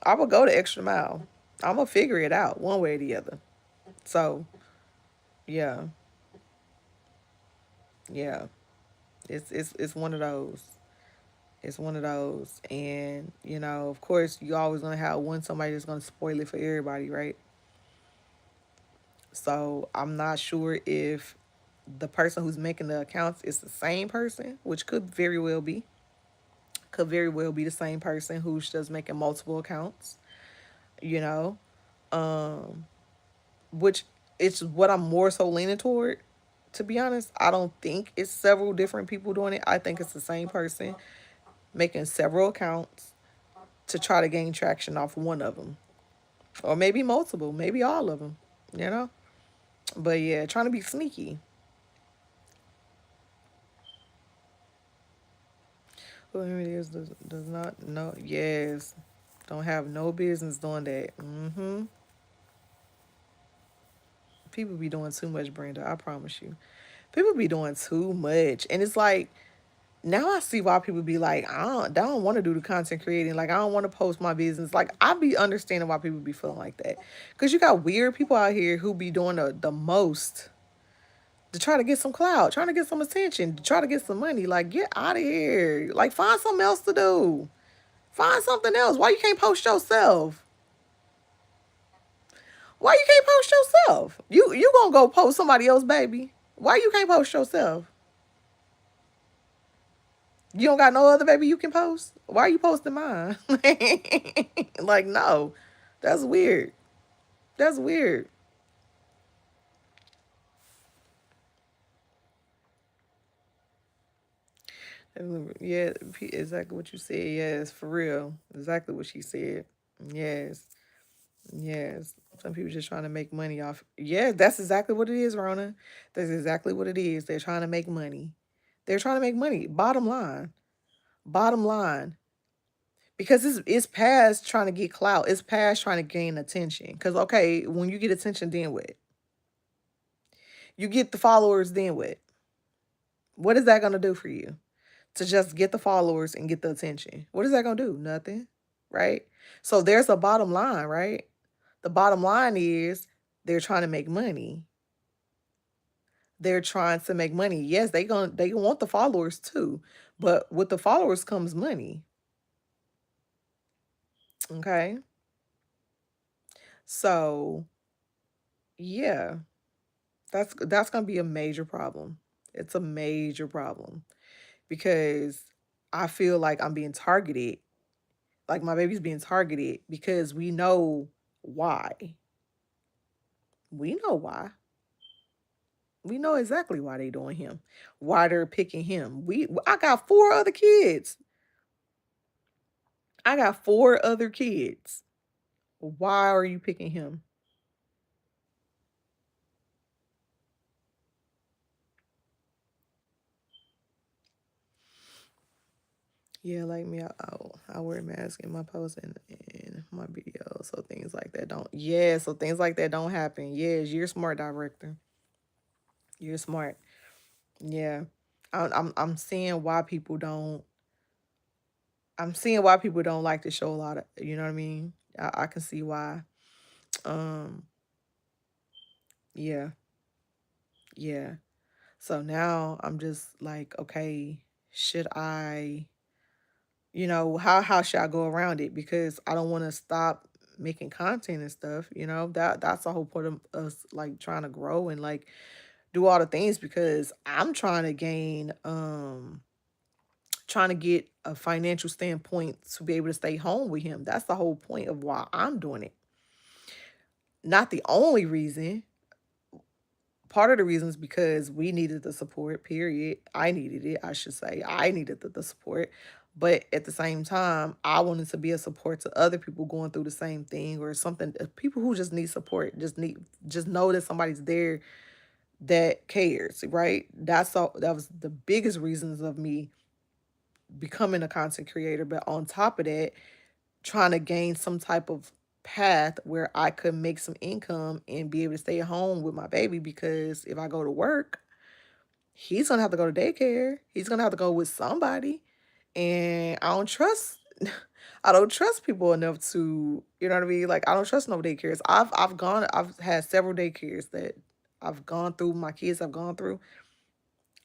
I will go the extra mile. I'm gonna figure it out one way or the other. So yeah, yeah, it's one of those. It's one of those, and of course, you always gonna have somebody that's gonna spoil it for everybody, right? So I'm not sure if the person who's making the accounts is the same person, which could very well be the same person who's just making multiple accounts. You know, which it's what I'm more so leaning toward. To be honest, I don't think it's several different people doing it. I think it's the same person making several accounts to try to gain traction off one of them, or maybe multiple, maybe all of them. You know, but yeah, trying to be sneaky. Whoever it is does not know. Yes, don't have no business doing that. People be doing too much, Brenda. I promise you. People be doing too much. And it's like, now I see why people be like, I don't want to do the content creating. Like, I don't want to post my business. Like, I be understanding why people be feeling like that. Because you got weird people out here who be doing the most to try to get some clout, trying to get some attention, to try to get some money. Like, get out of here. Like, find something else to do. Find something else. Why you can't post yourself? Why you can't post yourself? You gonna go post somebody else, baby? Why you can't post yourself? You don't got no other baby you can post? Why are you posting mine? Like, no. That's weird. That's weird. Yeah, exactly what you said. Yes, for real. Exactly what she said. Yes. Yes. Some people just trying to make money off. Yeah, that's exactly what it is, Rona. That's exactly what it is. They're trying to make money. They're trying to make money. Bottom line. Bottom line. Because it's past trying to get clout. It's past trying to gain attention. Because, okay, when you get attention, then what? You get the followers, then what? What is that going to do for you? To just get the followers and get the attention. What is that going to do? Nothing, right? So there's a bottom line, right? The bottom line is they're trying to make money. They're trying to make money. Yes, they want the followers too. But with the followers comes money. Okay? So, yeah, that's going to be a major problem. It's a major problem because I feel like I'm being targeted. Like my baby's being targeted because we know why. We know why. We know exactly why they doing him. Why they're picking him. I got four other kids. I got four other kids. Why are you picking him? Yeah, like me, I wear a mask in my posts and in my videos, so things like that don't. Yeah, so things like that don't happen. Yes, you're smart, director. You're smart. Yeah, I'm seeing why people don't. I'm seeing why people don't like to show a lot of. You know what I mean? I can see why. Um, yeah, yeah. So now I'm just like, okay, should I? How should I go around it? Because I don't want to stop making content and stuff. That's the whole point of us like trying to grow and like do all the things because I'm trying to gain trying to get a financial standpoint to be able to stay home with him. That's the whole point of why I'm doing it. Not the only reason. Part of the reason is because we needed the support, period. I needed it, I should say. I needed the support. But at the same time, I wanted to be a support to other people going through the same thing or something. People who just need support, just know that somebody's there that cares, right? That was the biggest reasons of me becoming a content creator. But on top of that, trying to gain some type of path where I could make some income and be able to stay at home with my baby because if I go to work, he's gonna have to go to daycare. He's gonna have to go with somebody. And I don't trust people enough to, you know what I mean? Like I don't trust no daycares. I've had several daycares that I've gone through, my kids have gone through.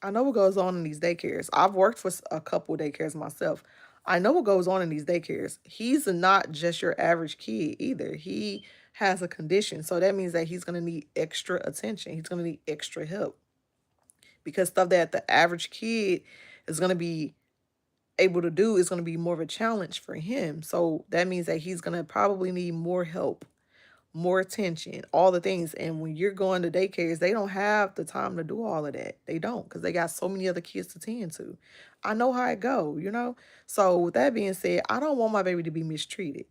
I know what goes on in these daycares. I've worked for a couple daycares myself. I know what goes on in these daycares. He's not just your average kid either. He has a condition. So that means that he's going to need extra attention. He's going to need extra help because stuff that the average kid is going to be able to do is going to be more of a challenge for him. So that means that he's going to probably need more help, more attention, all the things. And when you're going to daycares, they don't have the time to do all of that. They don't because they got so many other kids to tend to. I know how it go. So with that being said, I don't want my baby to be mistreated.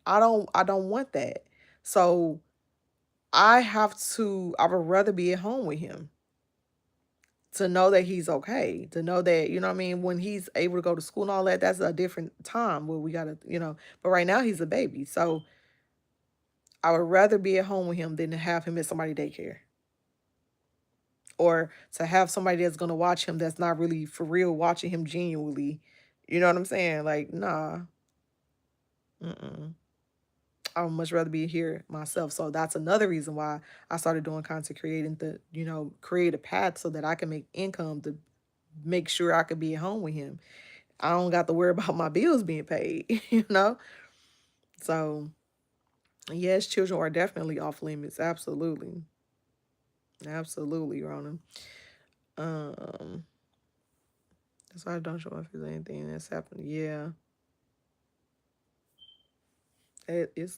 I don't want that. So I would rather be at home with him to know that he's okay, to know that, you know what I mean, when he's able to go to school and all that, that's a different time where we gotta. But right now he's a baby. So I would rather be at home with him than to have him at somebody daycare. or to have somebody that's gonna watch him that's not really for real watching him genuinely. You know what I'm saying? Like, nah, mm-mm. I would much rather be here myself. So that's another reason why I started doing content creating to, create a path so that I can make income to make sure I could be at home with him. I don't got to worry about my bills being paid. So yes, children are definitely off limits. Absolutely. Absolutely, Ronan. Um, that's why I don't show if there's anything that's happened. Yeah.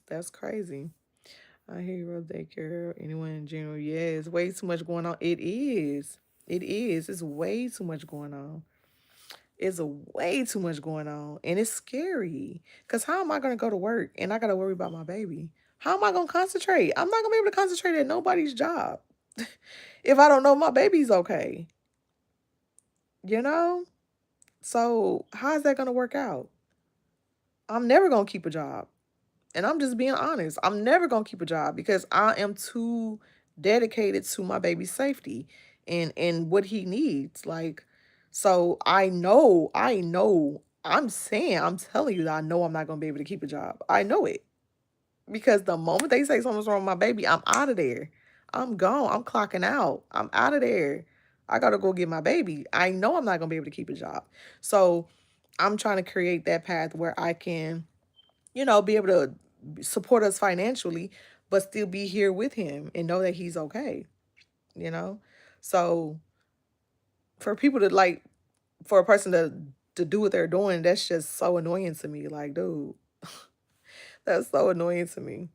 That's crazy. I hear you, Rose daycare. Anyone in general? Yeah, it's way too much going on. It is. It is. It's way too much going on. It's a way too much going on, and it's scary. Cause how am I gonna go to work and I gotta worry about my baby? How am I gonna concentrate? I'm not gonna be able to concentrate at nobody's job if I don't know my baby's okay. You know. So how is that gonna work out? I'm never gonna keep a job. And I'm just being honest. I'm never gonna keep a job because I am too dedicated to my baby's safety and what he needs. Like, so I'm telling you that I know I'm not gonna be able to keep a job. I know it. Because the moment they say something's wrong with my baby, I'm out of there. I'm gone. I'm clocking out. I'm out of there. I gotta go get my baby. I know I'm not gonna be able to keep a job. So I'm trying to create that path where I can be able to support us financially, but still be here with him and know that he's okay, you know? So for people to for a person to do what they're doing, that's just so annoying to me. Like, dude, that's so annoying to me.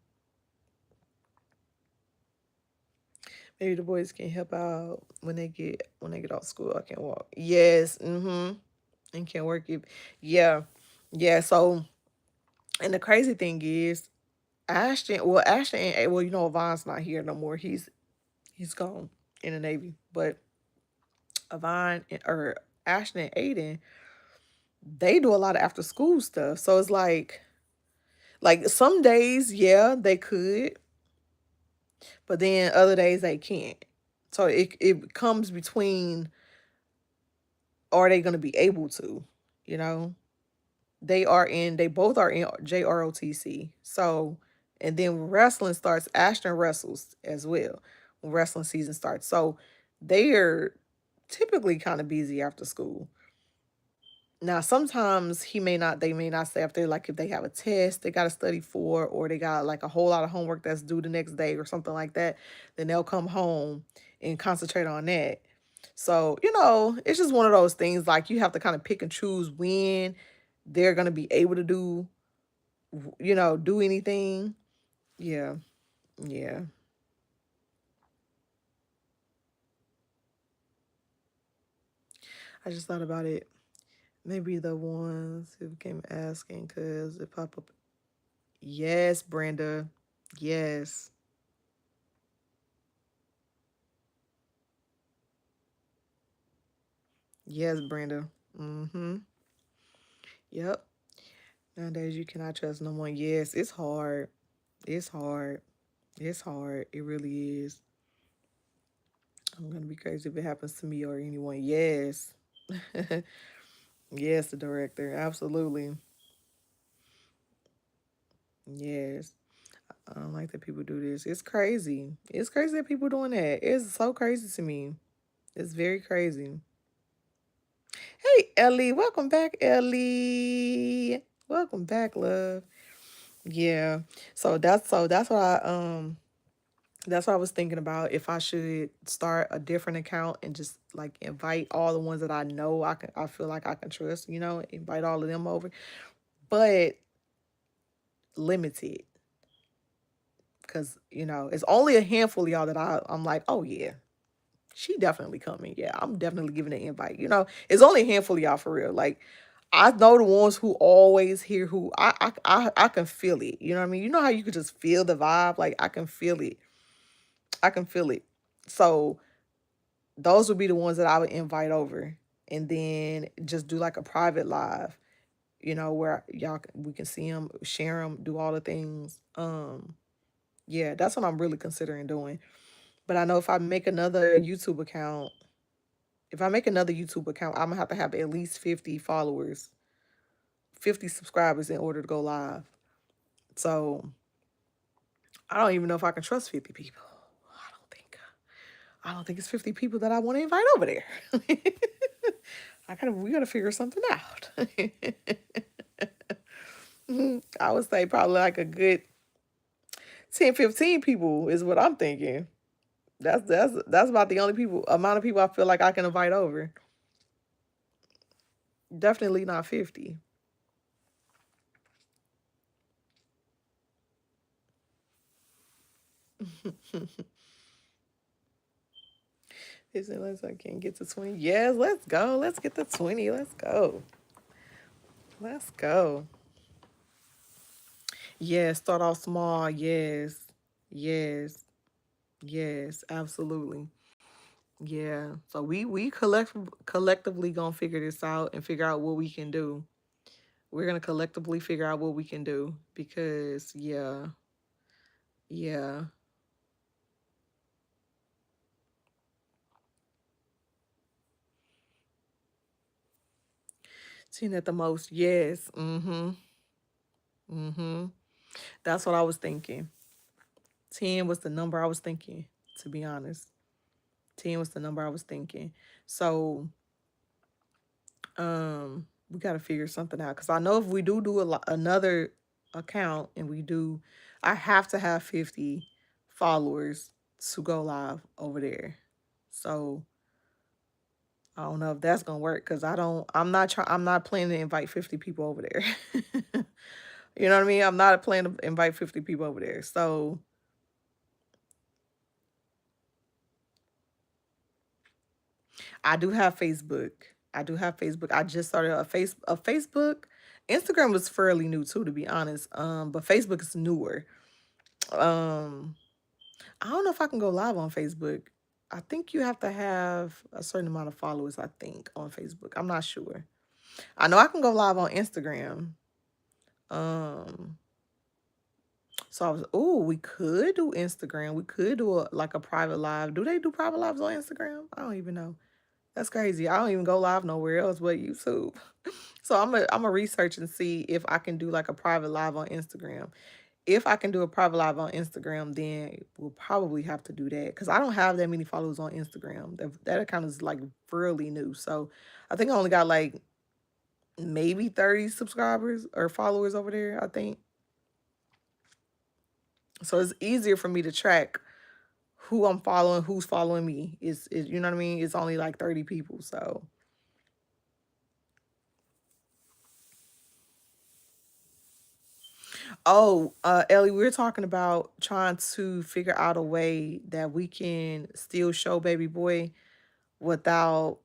Maybe the boys can help out when they get off school. I can walk. Yes, and can work it. Yeah, yeah. So, and the crazy thing is, Ashton, Avon's not here no more. He's gone in the Navy. But or Ashton and Aiden, they do a lot of after school stuff. So it's like some days, yeah, they could, but then other days they can't. So it comes between, are they gonna be able to, you know? They both are in JROTC. So and then when wrestling starts, Ashton wrestles as well when wrestling season starts. So they're typically kind of busy after school. Now, sometimes they may not stay up there. Like if they have a test they got to study for, or they got like a whole lot of homework that's due the next day or something like that, then they'll come home and concentrate on that. So, it's just one of those things like you have to kind of pick and choose when they're going to be able to do anything. Yeah. Yeah. I just thought about it. Maybe the ones who came asking because it pop up. Yes, Brenda. Yes. Yes, Brenda. Mm-hmm. Yep. Nowadays you cannot trust no one. Yes, it's hard. It's hard. It's hard. It really is. I'm gonna be crazy if it happens to me or anyone. Yes. Yes, the director. Absolutely. Yes. I don't like that people do this. It's crazy. It's crazy that people doing that. It's so crazy to me. It's very crazy. Hey, Ellie. Welcome back, Ellie. Welcome back, love. Yeah. So that's what I was thinking about, if I should start a different account and just like invite all the ones that I know I feel like I can trust, invite all of them over. But limited, because it's only a handful of y'all that I'm like, oh yeah, she definitely coming. Yeah, I'm definitely giving an invite. It's only a handful of y'all for real. Like I know the ones who always hear, who I can feel it. You know what I mean? You know how you could just feel the vibe? Like I can feel it. I can feel it. So those would be the ones that I would invite over, and then just do like a private live, where we can see them, share them, do all the things. Yeah, that's what I'm really considering doing. But I know if I make another YouTube account, if I make another YouTube account, I'm gonna have to have at least 50 followers, 50 subscribers in order to go live. So I don't even know if I can trust 50 people. I don't think. I don't think it's 50 people that I want to invite over there. We gotta figure something out. I would say probably like a good 10, 15 people is what I'm thinking. That's about the only people amount of people I feel like I can invite over. Definitely not 50. Unless I can get to 20. Yes, let's go. Let's get to 20. Let's go. Let's go. Yes, start off small. Yes. Yes. Yes, absolutely. Yeah. So we collectively gonna figure this out and figure out what we can do. We're gonna collectively figure out what we can do because yeah. Seeing at the most, yes. Mm-hmm. Mm-hmm. That's what I was thinking. 10 was the number I was thinking, to be honest. 10 was the number I was thinking. So we got to figure something out because I know if we do another account and I have to have 50 followers to go live over there. So I don't know if that's gonna work because I'm not planning to invite 50 people over there. You know what I mean? I'm not planning to invite 50 people over there. So I do have Facebook. I do have Facebook. I just started a Facebook. Instagram was fairly new too, to be honest. But Facebook is newer. Um, I don't know if I can go live on Facebook. I think you have to have a certain amount of followers, I think, on Facebook. I'm not sure. I know I can go live on Instagram. Um, so we could do Instagram. We could do like a private live. Do they do private lives on Instagram? I don't even know. That's crazy. I don't even go live nowhere else but YouTube. So I'm a research and see if I can do like a private live on Instagram. If I can do a private live on Instagram, then we'll probably have to do that because I don't have that many followers on Instagram. That account is like really new. So I think I only got like maybe 30 subscribers or followers over there, I think. So it's easier for me to track who I'm following, who's following me. Is you know what I mean? It's only like 30 people. So Ellie, we are talking about trying to figure out a way that we can still show baby boy without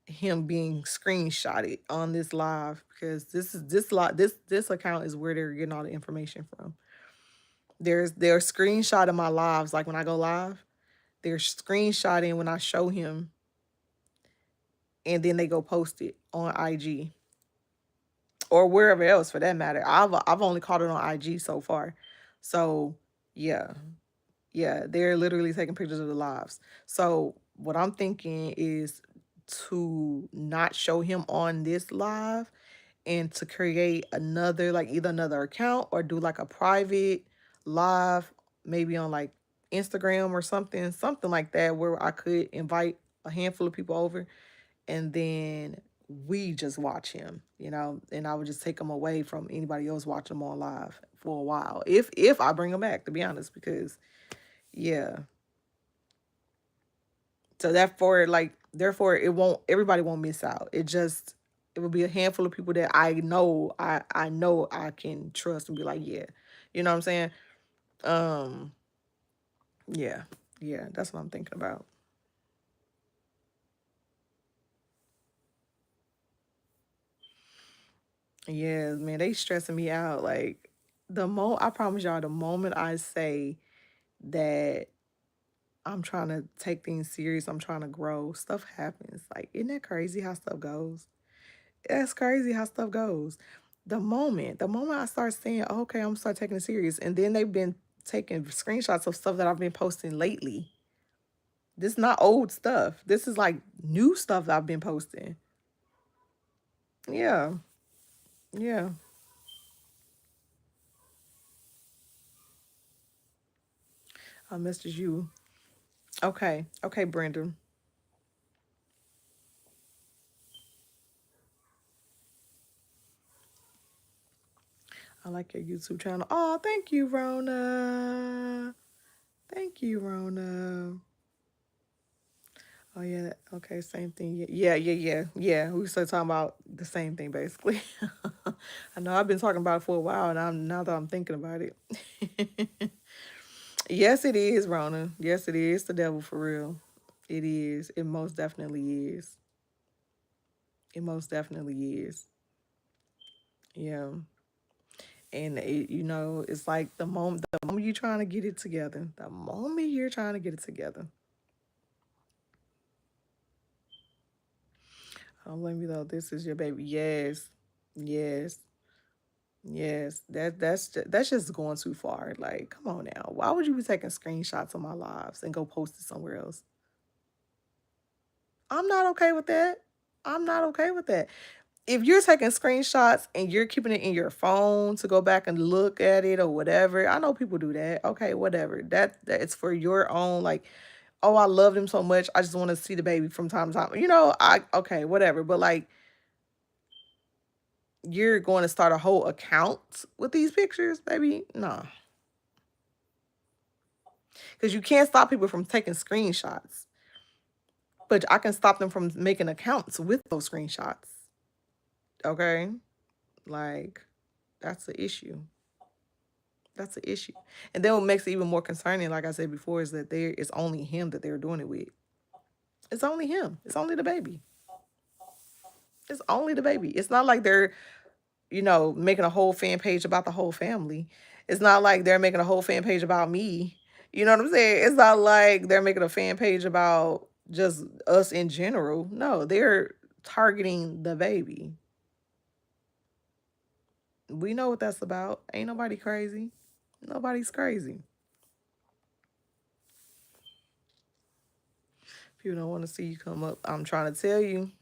him being screenshotted on this live because this account is where they're getting all the information from. They're screenshotting my lives like when I go live. They're screenshotting when I show him and then they go post it on IG or wherever else for that matter. I've only caught it on IG so far. So, yeah. Yeah, they're literally taking pictures of the lives. So what I'm thinking is to not show him on this live and to create another, like either another account or do like a private live, maybe on like Instagram or something like that, where I could invite a handful of people over and then we just watch him, and I would just take him away from anybody else watching him on live for a while. If I bring him back, to be honest, because yeah. So therefore everybody won't miss out. It will be a handful of people that I know I can trust and be like, yeah. You know what I'm saying? Um, yeah. Yeah, that's what I'm thinking about. Yeah, man, they stressing me out. Like I promise y'all, the moment I say that I'm trying to take things serious, I'm trying to grow, stuff happens. Like, isn't that crazy how stuff goes? That's crazy how stuff goes. The moment I start saying, okay, I'm gonna start taking it serious, and then they've been taking screenshots of stuff that I've been posting lately. This is not old stuff. This is like new stuff that I've been posting. Yeah. Yeah. I messaged you. Okay. Okay, Brenda. I like your YouTube channel. Oh, thank you, Rona. Thank you, Rona. Oh yeah. Okay, same thing. Yeah. We started talking about the same thing basically. I know I've been talking about it for a while, and I'm now that I'm thinking about it. Yes, it is, Rona. Yes, it is the devil for real. It is. It most definitely is. It most definitely is. Yeah. And it's like the moment you're trying to get it together, the moment you're trying to get it together. Don't blame me though. This is your baby. Yes, yes, yes. That's just going too far. Like, come on now. Why would you be taking screenshots of my lives and go post it somewhere else? I'm not okay with that. I'm not okay with that. If you're taking screenshots and you're keeping it in your phone to go back and look at it or whatever, I know people do that. Okay, whatever. That it's for your own, like, oh, I love them so much. I just want to see the baby from time to time. I okay, whatever. But like, you're going to start a whole account with these pictures, baby? No, because you can't stop people from taking screenshots, but I can stop them from making accounts with those screenshots. Okay, like, that's the issue. That's the issue. And then what makes it even more concerning, like I said before, is that it's only him that they're doing it with. It's only him. It's only the baby. It's only the baby. It's not like they're, making a whole fan page about the whole family. It's not like they're making a whole fan page about me. You know what I'm saying? It's not like they're making a fan page about just us in general. No, they're targeting the baby. We know what that's about. Ain't nobody crazy. Nobody's crazy. People don't want to see you come up. I'm trying to tell you.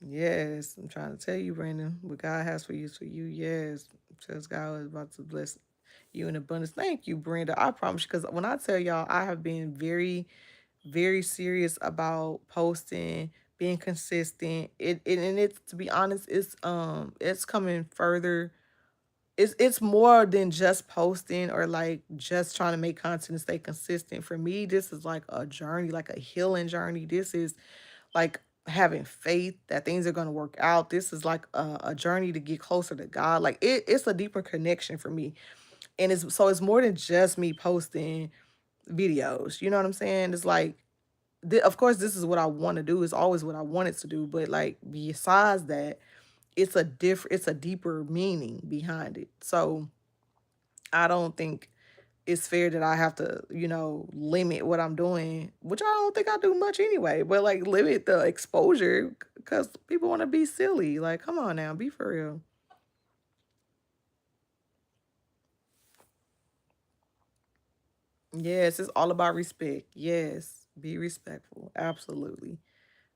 Yes, I'm trying to tell you, Brandon, what God has for you is for you. Yes, says God is about to bless you in abundance. Thank you, Brenda. I promise you, because when I tell y'all, I have been very, very serious about posting, being consistent. And it's, to be honest, it's coming further. It's more than just posting or like just trying to make content and stay consistent. For me, this is like a journey, like a healing journey. This is like having faith that things are going to work out. This is like a journey to get closer to God. Like, it's a deeper connection for me. And it's more than just me posting videos. You know what I'm saying? It's like, of course, this is what I want to do. It's always what I wanted to do. But like, besides that, it's a deeper meaning behind it. So I don't think it's fair that I have to, limit what I'm doing, which I don't think I do much anyway, but like limit the exposure because people want to be silly. Like, come on now, be for real. Yes, it's all about respect. Yes, be respectful. Absolutely.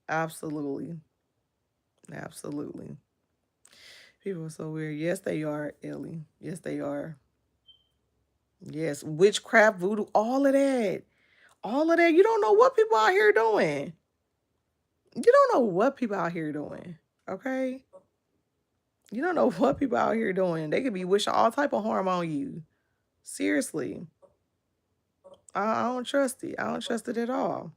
Absolutely. Absolutely. People are so weird. Yes, they are, Ellie. Yes, they are. Yes, witchcraft, voodoo, all of that. All of that. You don't know what people out here doing. You don't know what people out here doing. Okay? You don't know what people out here doing. They could be wishing all type of harm on you. Seriously. I don't trust it. I don't trust it at all.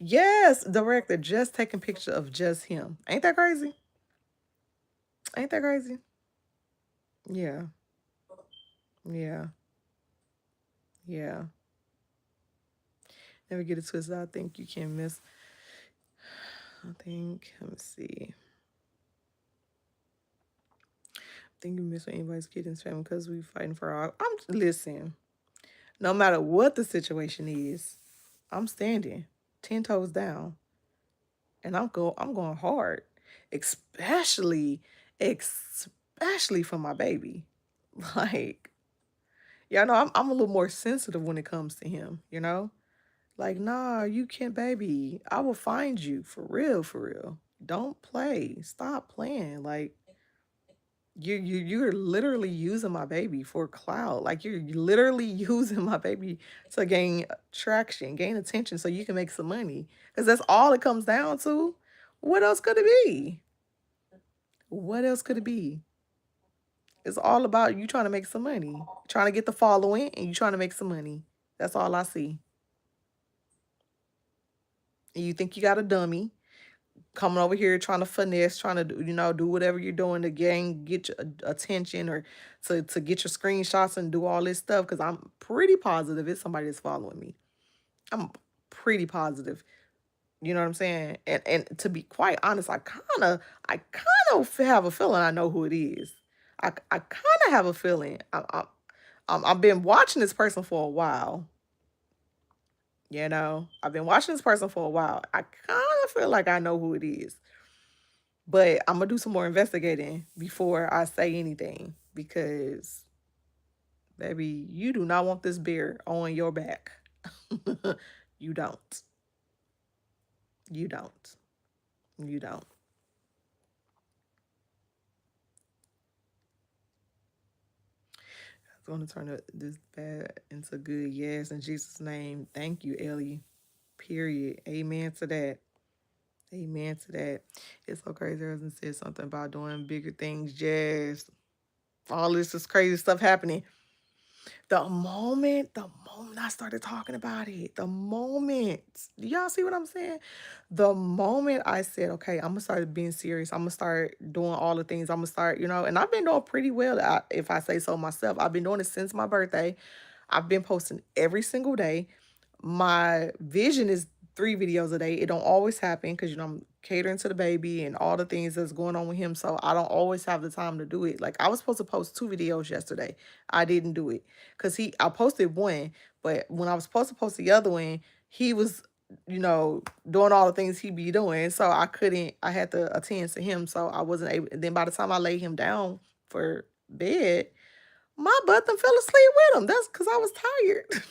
Yes, director just taking picture of just him. Ain't that crazy? Ain't that crazy? Yeah. Yeah. Yeah. Never get it twisted. I think you can miss. I think, let me see. I think you miss when anybody's kid in his family because we fighting for our. Listen, no matter what the situation is, I'm standing 10 toes down. And I'm going hard, especially especially for my baby. Like, yeah, I know I'm a little more sensitive when it comes to him, you know? Like, nah, you can't, baby. I will find you for real, for real. Don't play. Stop playing. Like, you're literally using my baby for clout. Like, you're literally using my baby to gain traction, gain attention, so you can make some money. Because that's all it comes down to. What else could it be? What else could it be? It's all about you trying to make some money, trying to get the following, and you trying to make some money. That's all I see. And you think you got a dummy coming over here trying to finesse, trying to do, do whatever you're doing to get your attention or to get your screenshots and do all this stuff. Because I'm pretty positive it's somebody that's following me. I'm pretty positive. You know what I'm saying? And to be quite honest, I kind of have a feeling I know who it is. I kind of have a feeling. I've been watching this person for a while. I've been watching this person for a while. I kind of feel like I know who it is. But I'm gonna do some more investigating before I say anything because, baby, you do not want this bear on your back. You don't. You don't. You don't. I'm gonna turn this bad into good. Yes, in Jesus' name. Thank you, Ellie. Period. Amen to that. Amen to that. It's so crazy. Husband said something about doing bigger things. Yes. All this is crazy stuff happening. The moment I started talking about it, the moment, do y'all see what I'm saying? The moment I said, okay, I'm gonna start being serious, I'm gonna start doing all the things, I'm gonna start, and I've been doing pretty well, if I say so myself. I've been doing it since my birthday. I've been posting every single day. My vision is 3 videos a day. It don't always happen because I'm catering to the baby and all the things that's going on with him. So I don't always have the time to do it. Like I was supposed to post 2 videos yesterday. I didn't do it because I posted one, but when I was supposed to post the other one, he was, doing all the things he be doing. So I couldn't. I had to attend to him. So I wasn't able. And then by the time I laid him down for bed, my butt done fell asleep with him. That's because I was tired.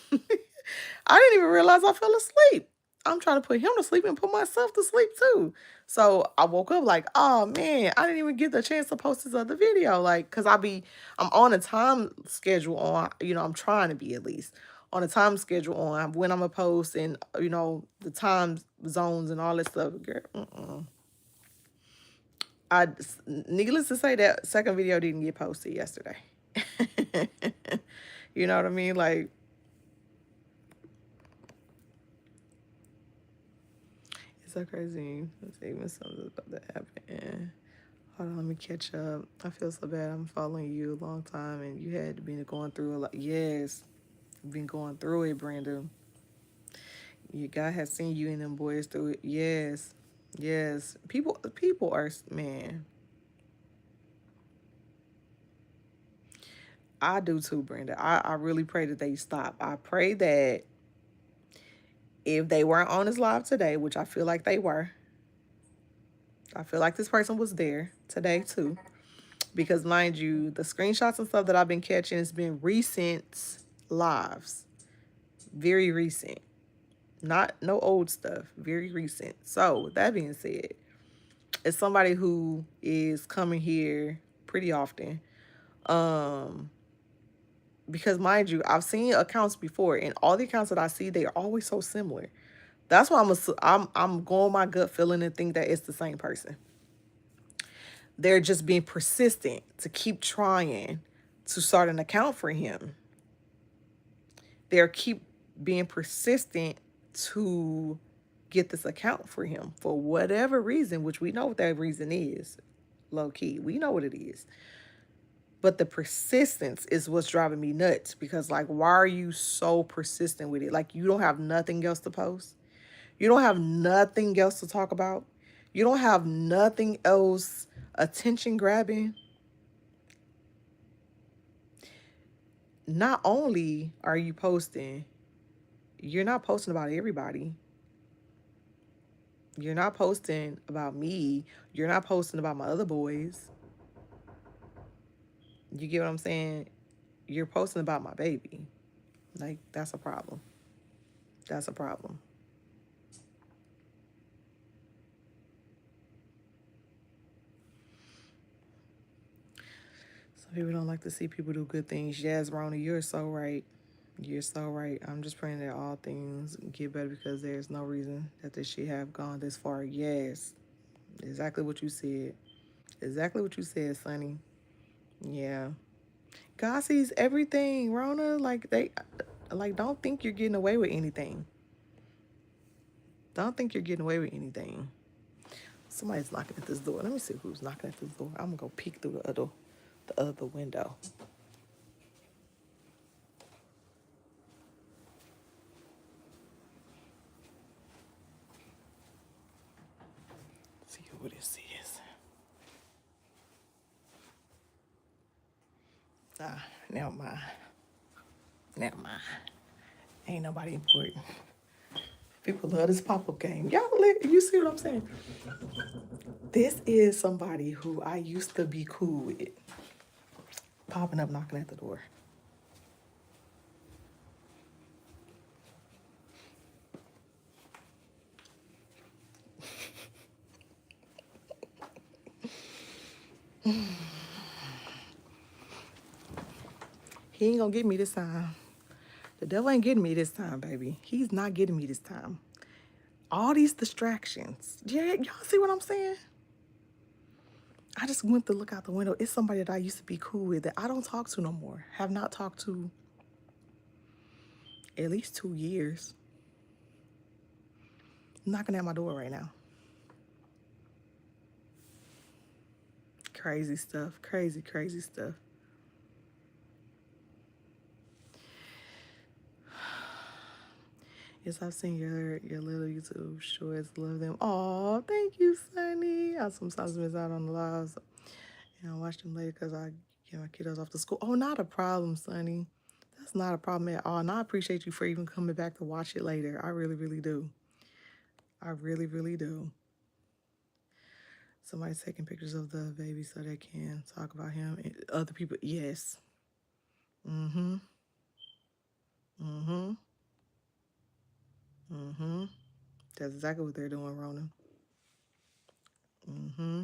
I didn't even realize I fell asleep. I'm trying to put him to sleep and put myself to sleep too. So I woke up like, oh man, I didn't even get the chance to post this other video. Like, cause I'm on a time schedule on, I'm trying to be at least on a time schedule on when I'm gonna post and, the time zones and all that stuff. Girl, I, needless to say, that second video didn't get posted yesterday. You know what I mean? Like, it's so crazy. Let's see when something's about to happen. Hold on, let me catch up. I feel so bad. I'm following you a long time, and you had been going through a lot. Yes, you've been going through it, Brenda. Your God has seen you and them boys through it. Yes, yes. People are, man. I do too, Brenda. I really pray that they stop. I pray that if they weren't on this live today, which I feel like they were, I feel like this person was there today too. Because mind you, the screenshots and stuff that I've been catching has been recent lives. Very recent. Not no old stuff. Very recent. So with that being said, it's somebody who is coming here pretty often. Um, because mind you, I've seen accounts before, and all the accounts that I see, they are always so similar. That's why I'm going my gut feeling and think that it's the same person. They're just being persistent to keep trying to start an account for him. They're keep being persistent to get this account for him for whatever reason, which we know what that reason is. Low key, we know what it is. But the persistence is what's driving me nuts because, like, why are you so persistent with it? Like, you don't have nothing else to post. You don't have nothing else to talk about. You don't have nothing else attention grabbing. Not only are you posting, you're not posting about everybody. You're not posting about me. You're not posting about my other boys. You get what I'm saying? you're posting about my baby. Like, that's a problem. That's a problem. Some people don't like to see people do good things. Yes, Rona, you're so right. You're so right. I'm just praying that all things get better because there's no reason that this shit have gone this far. Yes, exactly what you said. Exactly what you said, Sonny. Yeah. God sees everything, Rona. Like, don't think you're getting away with anything. Don't think you're getting away with anything. Somebody's knocking at this door. Let me see who's knocking at this door. I'm gonna go peek through the other window. See who this is. Ah, never mind. Never mind. Ain't nobody important. People love this pop-up game. You see what I'm saying? This is somebody who I used to be cool with. Popping up, knocking at the door. He ain't gonna get me this time. The devil ain't getting me this time, baby. He's not getting me this time. All these distractions. Yeah, y'all see what I'm saying? I just went to look out the window. It's somebody that I used to be cool with that I don't talk to no more. Have not talked to at least 2 years. Knocking at my door right now. Crazy stuff. Crazy, crazy stuff. Yes, I've seen your little YouTube shorts. Love them. Oh, thank you, Sunny. I sometimes miss out on the lives. And I watch them later because I get my kiddos off to school. Oh, not a problem, Sunny. That's not a problem at all. And I appreciate you for even coming back to watch it later. I really, really do. I really, really do. Somebody's taking pictures of the baby so they can talk about him. And other people, yes. Mm-hmm. Mm-hmm. Mm-hmm. That's exactly what they're doing, Rona. Mm-hmm.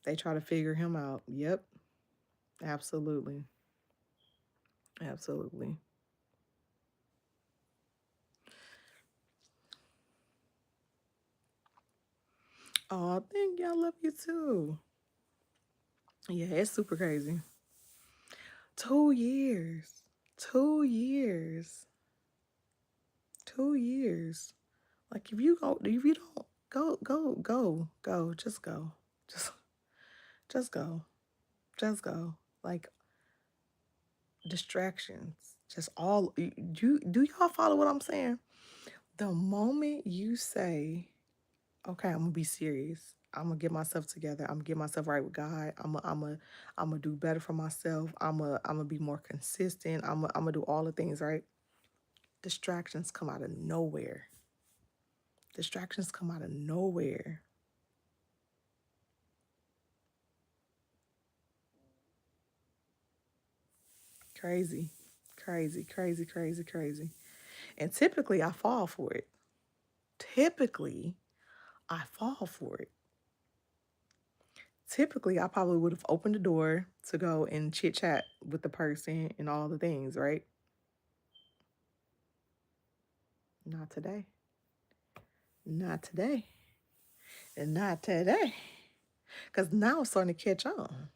They try to figure him out. Yep. Absolutely. Absolutely. Oh, thank you. I love you too. Yeah, it's super crazy. 2 years. 2 years. 2 years. Like if you don't go. Just go. Just just go. Just go. Like distractions. Just all you do y'all follow what I'm saying? The moment you say, okay, I'm gonna be serious. I'm gonna get myself together. I'm gonna get myself right with God. I'm gonna do better for myself. I'm gonna be more consistent. I'm gonna do all the things right. Distractions come out of nowhere. Distractions come out of nowhere. Crazy, crazy, crazy, crazy, crazy. And typically, I fall for it. Typically, I fall for it. Typically, I probably would have opened the door to go and chit chat with the person and all the things, right? Not today. Not today. And not today. Because now I'm starting to catch on.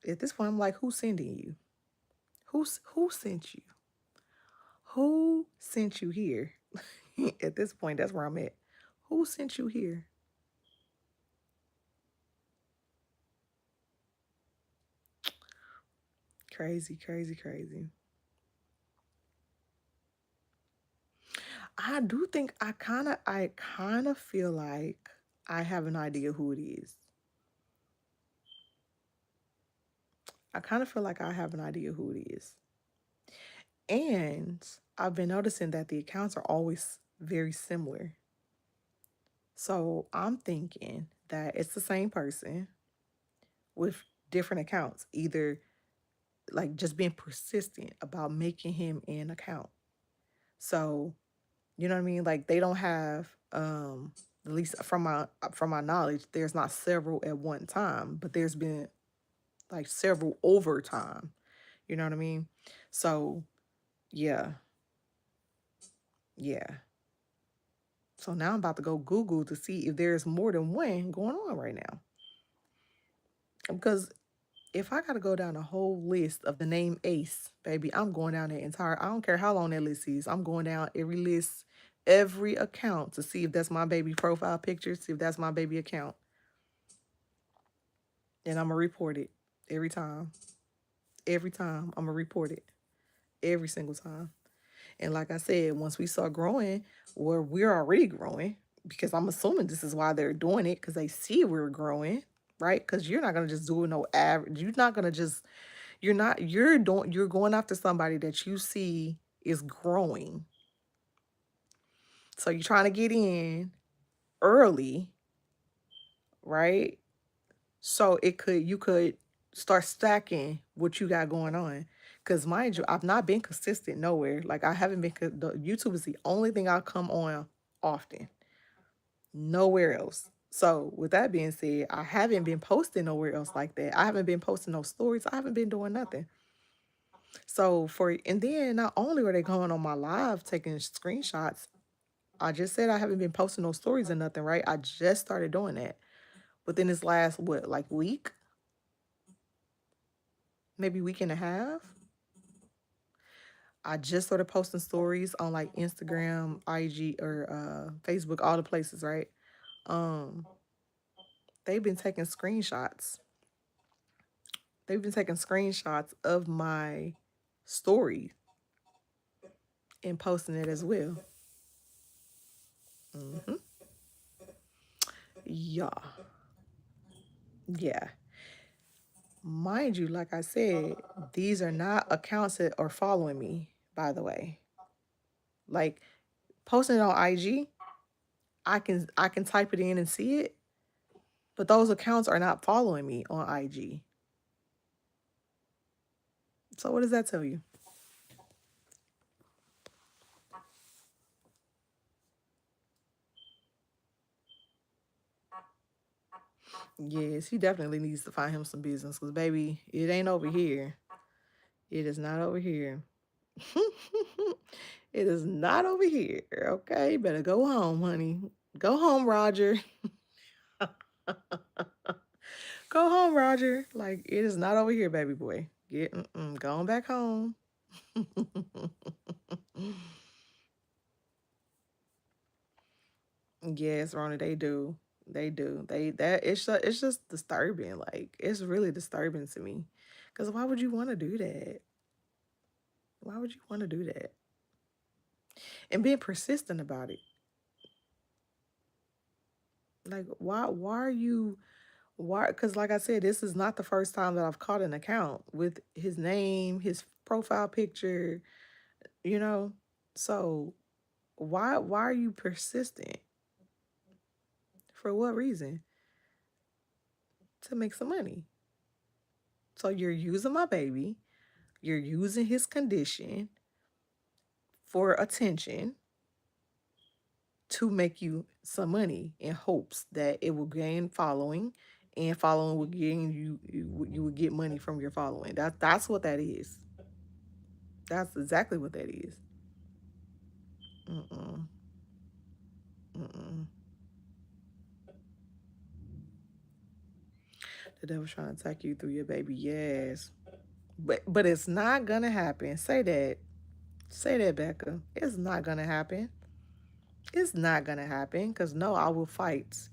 At this point, I'm like, who's sending you? Who sent you? Who sent you here? At this point, that's where I'm at. Who sent you here? Crazy, crazy, crazy. I do think I kind of feel like I have an idea who it is. I kind of feel like I have an idea who it is. And I've been noticing that the accounts are always very similar. So I'm thinking that it's the same person with different accounts. Either like just being persistent about making him an account. So, you know what I mean? Like they don't have at least from my knowledge, there's not several at one time, but there's been like several over time. You know what I mean? So, yeah. Yeah. So now I'm about to go Google to see if there's more than one going on right now. Because if I gotta go down a whole list of the name Ace, baby, I'm going down the entire. I don't care how long that list is. I'm going down every list, every account to see if that's my baby profile picture, see if that's my baby account, and I'm gonna report it every time. Every time I'm gonna report it every single time. And like I said, once we start growing, or we're already growing, because I'm assuming this is why they're doing it, because they see we're growing, right? Because you're not gonna just do no average. You're not gonna just. You're not. You're doing. You're going after somebody that you see is growing. So you're trying to get in early, right? So it could you could start stacking what you got going on. Cause mind you, I've not been consistent nowhere. Like I haven't been. YouTube is the only thing I come on often. Nowhere else. So with that being said, I haven't been posting nowhere else like that. I haven't been posting no stories. I haven't been doing nothing. So for and then not only are they going on my live taking screenshots, I just said I haven't been posting no stories or nothing, right? I just started doing that within this last what, like week, maybe week and a half. I just started posting stories on like Instagram, IG, or Facebook, all the places, right? Um, they've been taking screenshots. They've been taking screenshots of my story and posting it as well. Hmm. Yeah, yeah. Mind you, like I said, these are not accounts that are following me, by the way. Like posting it on IG, I can type it in and see it, but those accounts are not following me on IG. So what does that tell you? Yes, he definitely needs to find him some business because baby, it ain't over here. It is not over here. It is not over here. Okay, better go home, honey. Go home, Roger. Go home, Roger. Like it is not over here, baby boy. Get going back home. Yes, Rona, they do. They do. They that it's just disturbing. Like it's really disturbing to me. Cause why would you want to do that? Why would you want to do that? And being persistent about it. Like why are you why because like I said, this is not the first time that I've caught an account with his name, his profile picture, you know? So why are you persistent? For what reason? To make some money. So you're using my baby, you're using his condition for attention to make you some money in hopes that it will gain following and following will gain you will get money from your following. That's what that is. That's exactly what that is. Mm-mm. Mm-mm. The devil's trying to attack you through your baby. Yes. But it's not gonna happen. Say that. Say that, Becca. It's not gonna happen. It's not gonna happen. Cause no, I will fight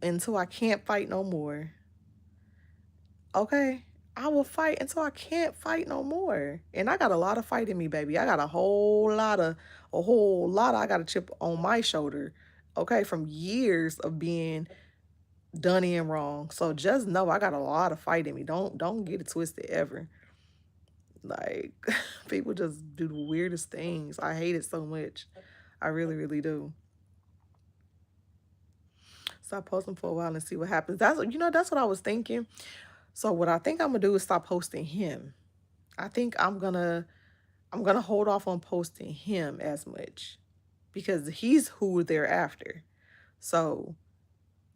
until I can't fight no more. Okay? I will fight until I can't fight no more. And I got a lot of fight in me, baby. I got a whole lot I got a chip on my shoulder. Okay, from years of being done in wrong. So just know I got a lot of fight in me. Don't get it twisted ever. Like people just do the weirdest things. I hate it so much. I really, really do. Stop posting for a while and see what happens. That's what I was thinking. So what I think I'm gonna do is stop posting him. I think I'm gonna hold off on posting him as much because he's who they're after. So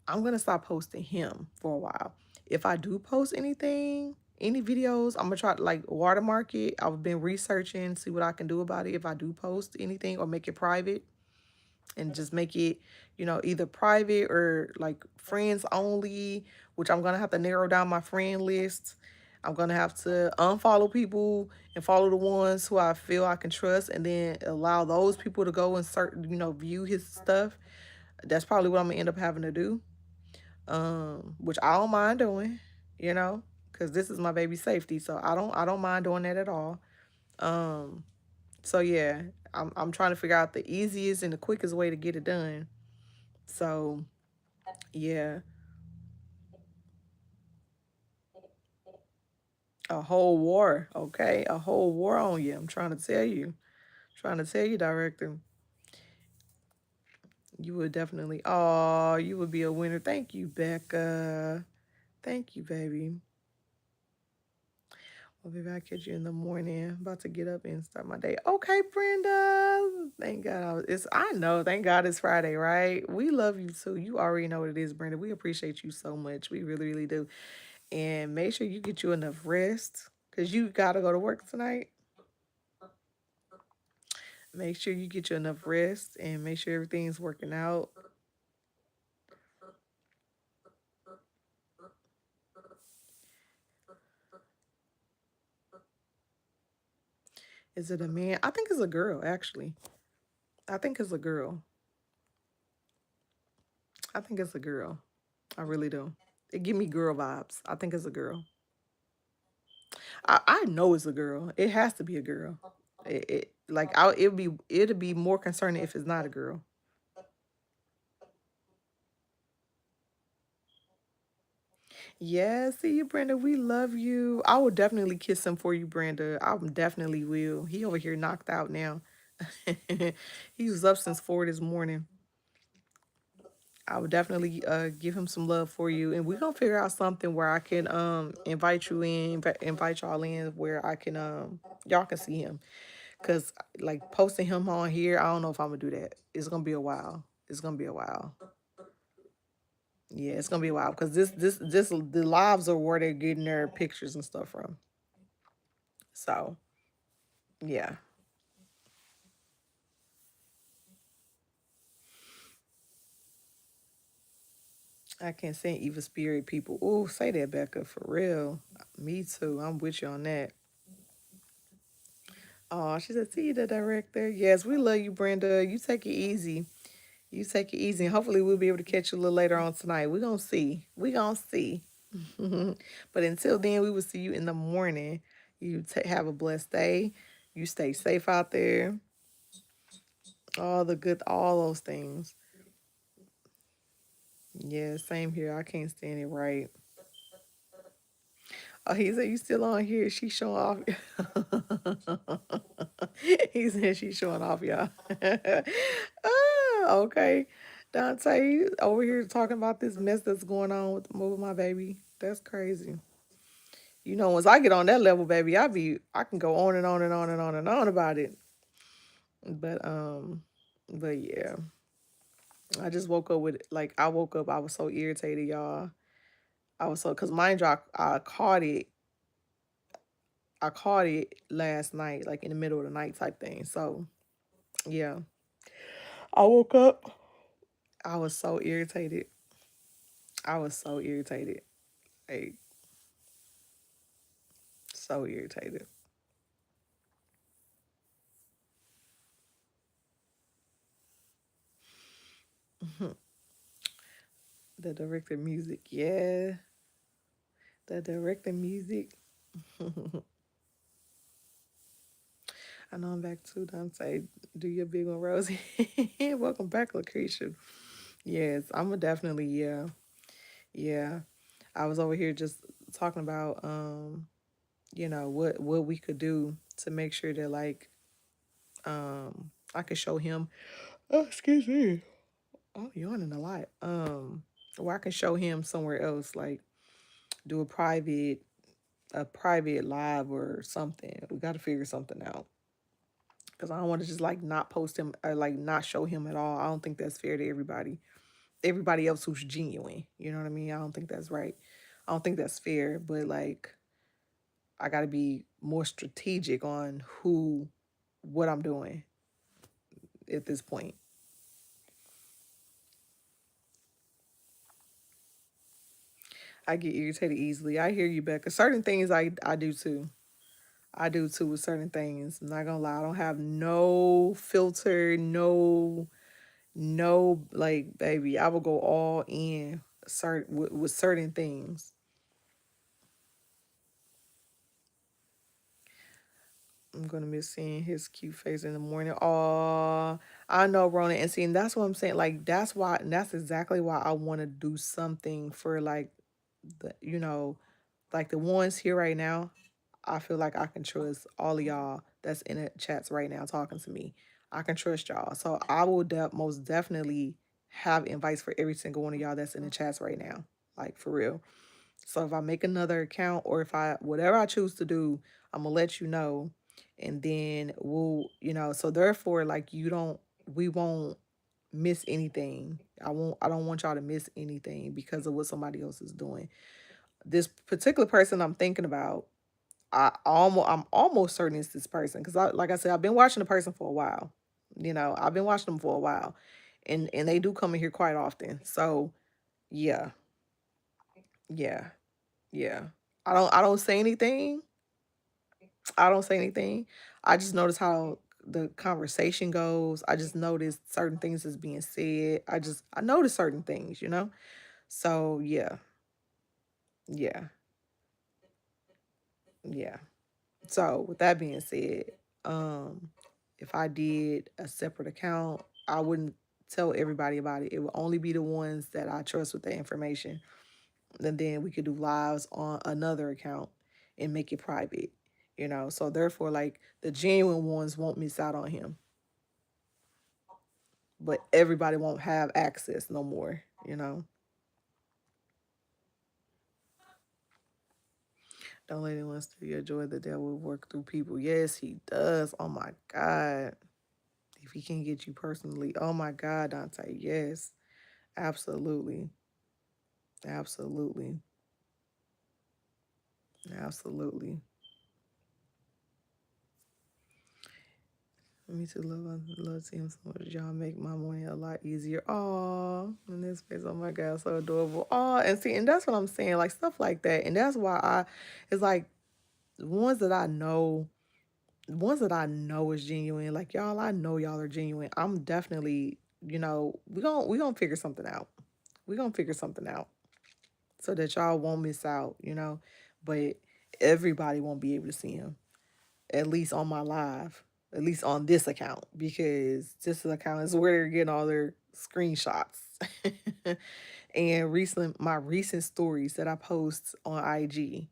I'm gonna stop posting him for a while. If I do post anything, any videos, I'm gonna try to like watermark it. I've been researching, see what I can do about it if I do post anything or make it private and just make it, either private or like friends only, which I'm gonna have to narrow down my friend list. I'm gonna have to unfollow people and follow the ones who I feel I can trust, and then allow those people to go and view his stuff. That's probably what I'm gonna end up having to do, which I don't mind doing, because this is my baby's safety, so I don't mind doing that at all. Um, so yeah, I'm trying to figure out the easiest and the quickest way to get it done. So yeah, a whole war, okay, a whole war on you. I'm trying to tell you, director. You would definitely. Oh, you would be a winner. Thank you, Becca. Thank you, baby. Well, baby, I'll catch you in the morning. About to get up and start my day. Okay, Brenda. Thank God. I know. Thank God it's Friday, right? We love you too. You already know what it is, Brenda. We appreciate you so much. We really, really do. And make sure you get you enough rest because you got to go to work tonight. Make sure you get you enough rest and make sure everything's working out. Is it a man? I think it's a girl, actually. I think it's a girl. I think it's a girl. I really do. It give me girl vibes. I think it's a girl. I know it's a girl. It has to be a girl. It'd be more concerning if it's not a girl. Yeah, see you, Brenda. We love you. I will definitely kiss him for you, Brenda. I definitely will. He over here knocked out now. He was up since 4 this morning. I would definitely give him some love for you, and we're gonna figure out something where I can invite you in, invite y'all in where I can y'all can see him, cause like posting him on here, I don't know if I'm gonna do that. It's gonna be a while. It's gonna be a while. Yeah, it's gonna be a while because this the lives are where they're getting their pictures and stuff from. So yeah, I can't stand evil spirit people. Oh, say that, Becca, for real. Me too. I'm with you on that. Oh, she said, see you, the director. Yes, we love you, Brenda. You take it easy. You take it easy. And hopefully we'll be able to catch you a little later on tonight. We're going to see. We're going to see. But until then, we will see you in the morning. You have a blessed day. You stay safe out there. All those things. Yeah, same here. I can't stand it right. Oh, he said, you still on here? She showing off. He said she's showing off, y'all. Okay. Dante over here talking about this mess that's going on with my baby. That's crazy. Once I get on that level, baby, I can go on and on and on and on and on about it. But but yeah. I just woke up with I woke up, I was so irritated, y'all. I was so cause mind you, I caught it last night, like in the middle of the night type thing. So yeah. I woke up. I was so irritated. I was so irritated. Like, so irritated. The director music, yeah. The director music. I know I'm back too. Dante, do your big one, Rosie. Welcome back, Lucretia. Yes, I'm a definitely, yeah. Yeah. I was over here just talking about what we could do to make sure that I could show him. Oh, excuse me. Oh, yawning a lot. Where I can show him somewhere else, like do a private live or something. We got to figure something out because I don't want to just like not post him or like not show him at all. I don't think that's fair to everybody else who's genuine. You know what I mean? I don't think that's right. I don't think that's fair, but like I got to be more strategic on what I'm doing at this point. I get irritated easily. I hear you, Becca. Certain things I do too. I do too with certain things. I'm not gonna lie. I don't have no filter, no like baby. I will go all in with certain things. I'm gonna miss seeing his cute face in the morning. Oh, I know, Rona, and seeing that's what I'm saying. Like that's why, and that's exactly why I want to do something for like like the ones here right now. I feel like I can trust all of y'all that's in the chats right now talking to me. I can trust y'all, so I will most definitely have invites for every single one of y'all that's in the chats right now. Like for real. So if I make another account or if I whatever I choose to do, I'm gonna let you know, and then so therefore, like we won't miss anything. I don't want y'all to miss anything because of what somebody else is doing. This particular person I'm thinking about, I'm almost certain it's this person because like I said, I've been watching the person for a while. I've been watching them for a while, and they do come in here quite often. So yeah, yeah. Yeah. I don't say anything. I don't say anything. I just notice how the conversation goes. I just notice certain things is being said. I notice certain things. So yeah. Yeah. Yeah. So with that being said, um if I did a separate account, I wouldn't tell everybody about it. It would only be the ones that I trust with the information. And then we could do lives on another account and make it private. So therefore, like the genuine ones won't miss out on him, but everybody won't have access no more. Don't let anyone steal your joy. The devil will work through people. Yes, he does. Oh my God. If he can get you personally, oh my God, Dante. Yes, absolutely. Absolutely. Absolutely. Me too. Love seeing so much. Y'all make my morning a lot easier. Aw, in this space. Oh my God, so adorable. Aw, and see, and that's what I'm saying, like stuff like that. And that's why it's like the ones that I know is genuine. Like y'all, I know y'all are genuine. I'm definitely, we gonna figure something out. We gonna figure something out so that y'all won't miss out. But everybody won't be able to see him at least on my live, at least on this account, because this account is where they're getting all their screenshots. And my recent stories that I post on IG,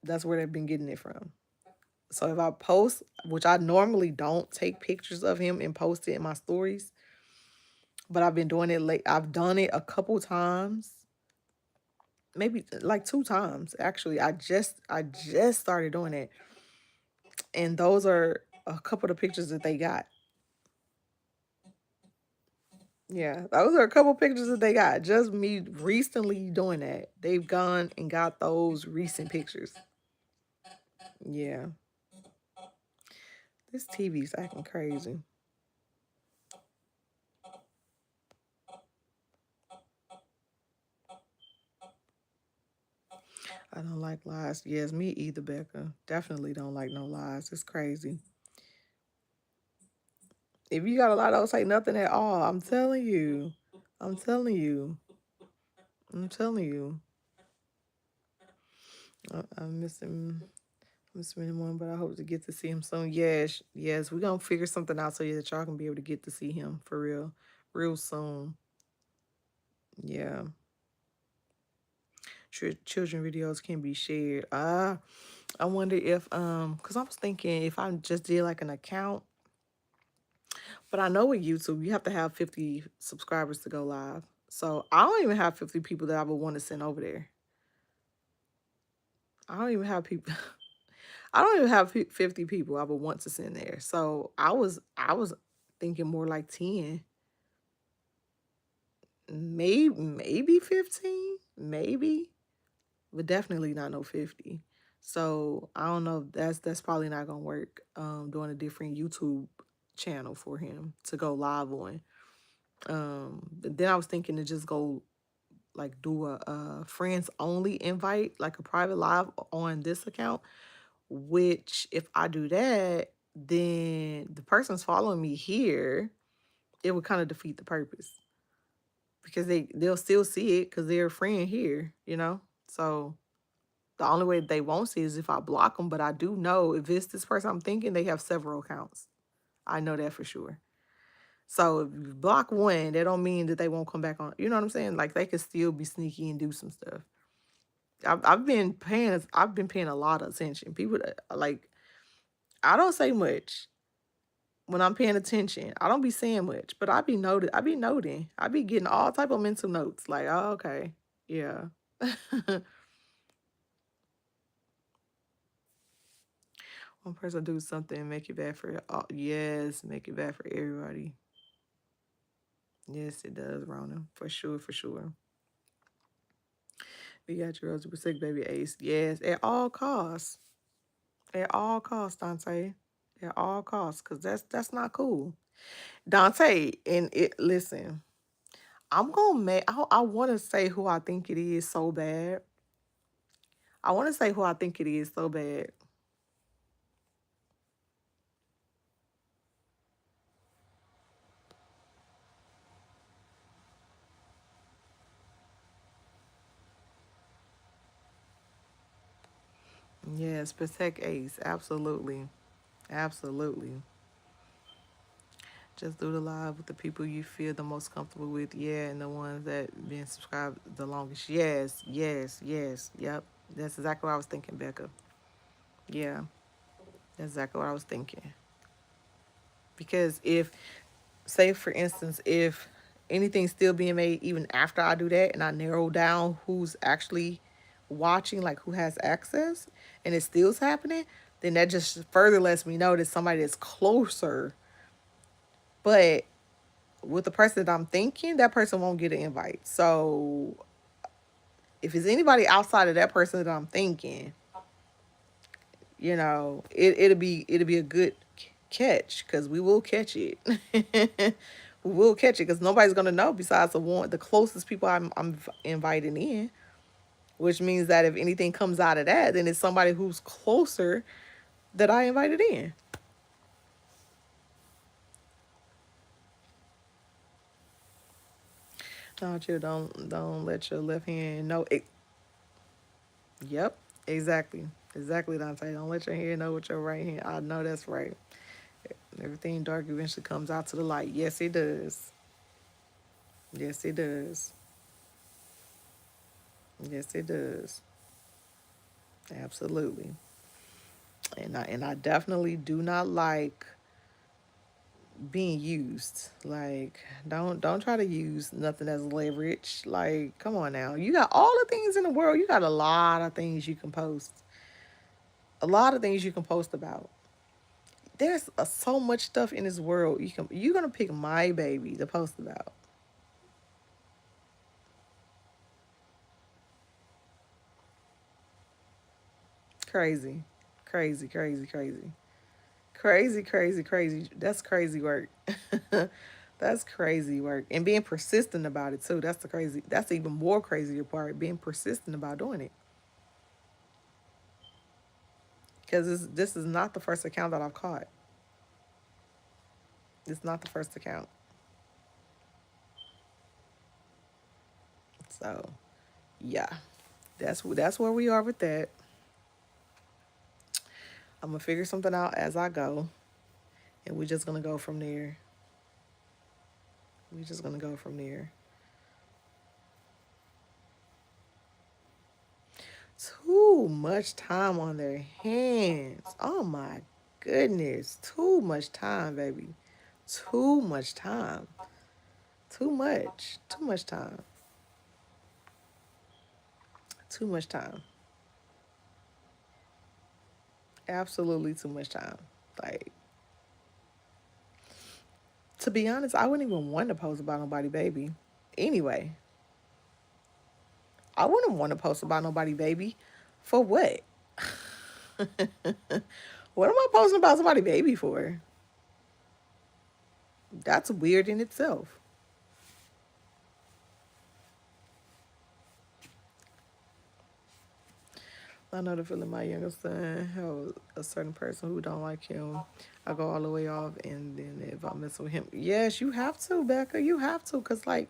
that's where they've been getting it from. So if I post, which I normally don't take pictures of him and post it in my stories, but I've been doing it late. I've done it a couple times, maybe like two times actually. I just started doing it, and those are a couple of pictures that they got. Yeah, those are a couple pictures that they got. Just me recently doing that. They've gone and got those recent pictures. Yeah, this TV's acting crazy. I don't like lies. Yes, me either, Becca. Definitely don't like no lies. It's crazy. If you got a lie, don't say nothing at all. I'm telling you. I'm telling you. I'm telling you. I'm missing. Mr. Anyone, but I hope to get to see him soon. Yes, yes, we're gonna figure something out so that y'all can be able to get to see him for real soon. Yeah, children videos can be shared. I wonder if cause I was thinking if I just did like an account, but I know with YouTube you have to have 50 subscribers to go live. So I don't even have 50 people that I would want to send over there. I don't even have people. I don't even have 50 people I would want to send there. So I was thinking more like 10, maybe 15, maybe, but definitely not no 50. So I don't know. That's probably not gonna work. Doing a different YouTube channel for him to go live on. But then I was thinking to just go like do a friends only invite, like a private live on this account. Which if I do that, then the person's following me here. It would kind of defeat the purpose because they'll still see it because they're a friend here. So the only way they won't see is if I block them. But I do know if it's this person I'm thinking, they have several accounts. I know that for sure. So if you block one, that don't mean that they won't come back on. You know what I'm saying? Like they could still be sneaky and do some stuff. I've been paying a lot of attention. People like I don't say much when I'm paying attention. I don't be saying much, but I be noting. I be getting all type of mental notes. Like, oh, okay, yeah. One person do something and make it bad for all. Yes, make it bad for everybody. Yes, it does, Rona. For sure, for sure. We got your Rosie sick baby Ace. Yes, at all costs. At all costs, Dante. At all costs, cause that's not cool, Dante. And it listen, I'm gonna make. I want to say who I think it is so bad. I want to say who I think it is so bad. Yes, protect Ace. Absolutely, absolutely. Just do the live with the people you feel the most comfortable with. Yeah, and the ones that been subscribed the longest. Yes, yes, yes. Yep. That's exactly what I was thinking, Becca. Yeah, that's exactly what I was thinking. Because if, say for instance, if anything's still being made even after I do that and I narrow down who's actually watching, like who has access, and it still's happening, then that just further lets me know that somebody that's closer. But with the person that I'm thinking, that person won't get an invite. So if it's anybody outside of that person that I'm thinking, it'll be a good catch because we will catch it. We will catch it because nobody's gonna know besides the closest people I'm inviting in. Which means that if anything comes out of that, then it's somebody who's closer that I invited in. Don't let your left hand know it. Yep, exactly, Dante. Don't let your hand know what your right hand. I know that's right. Everything dark eventually comes out to the light. Yes, it does. Yes, it does. Yes, it does. Absolutely. And I definitely do not like being used. Like, don't try to use nothing as leverage. Like, come on now. You got all the things in the world. You got a lot of things you can post. A lot of things you can post about. There's so much stuff in this world you're gonna pick my baby to post about. Crazy, crazy, crazy, crazy, crazy, crazy, crazy. That's crazy work. That's crazy work, and being persistent about it too. That's the crazy. That's the even more crazier part. Being persistent about doing it, because this is not the first account that I've caught. It's not the first account. So yeah, that's where we are with that. I'm gonna figure something out as I go, and we're just gonna go from there. We're just gonna go from there. Too much time on their hands. Oh my goodness. Too much time, baby. Too much time. Too much. Too much time. Too much time. Absolutely too much time. Like, to be honest, I wouldn't even want to post about nobody baby. Anyway, I wouldn't want to post about nobody baby. For what? What am I posting about somebody baby for? That's weird in itself. I know the feeling my youngest son have a certain person who don't like him. I go all the way off, and then if I mess with him, yes, you have to, Becca. You have to, cause like,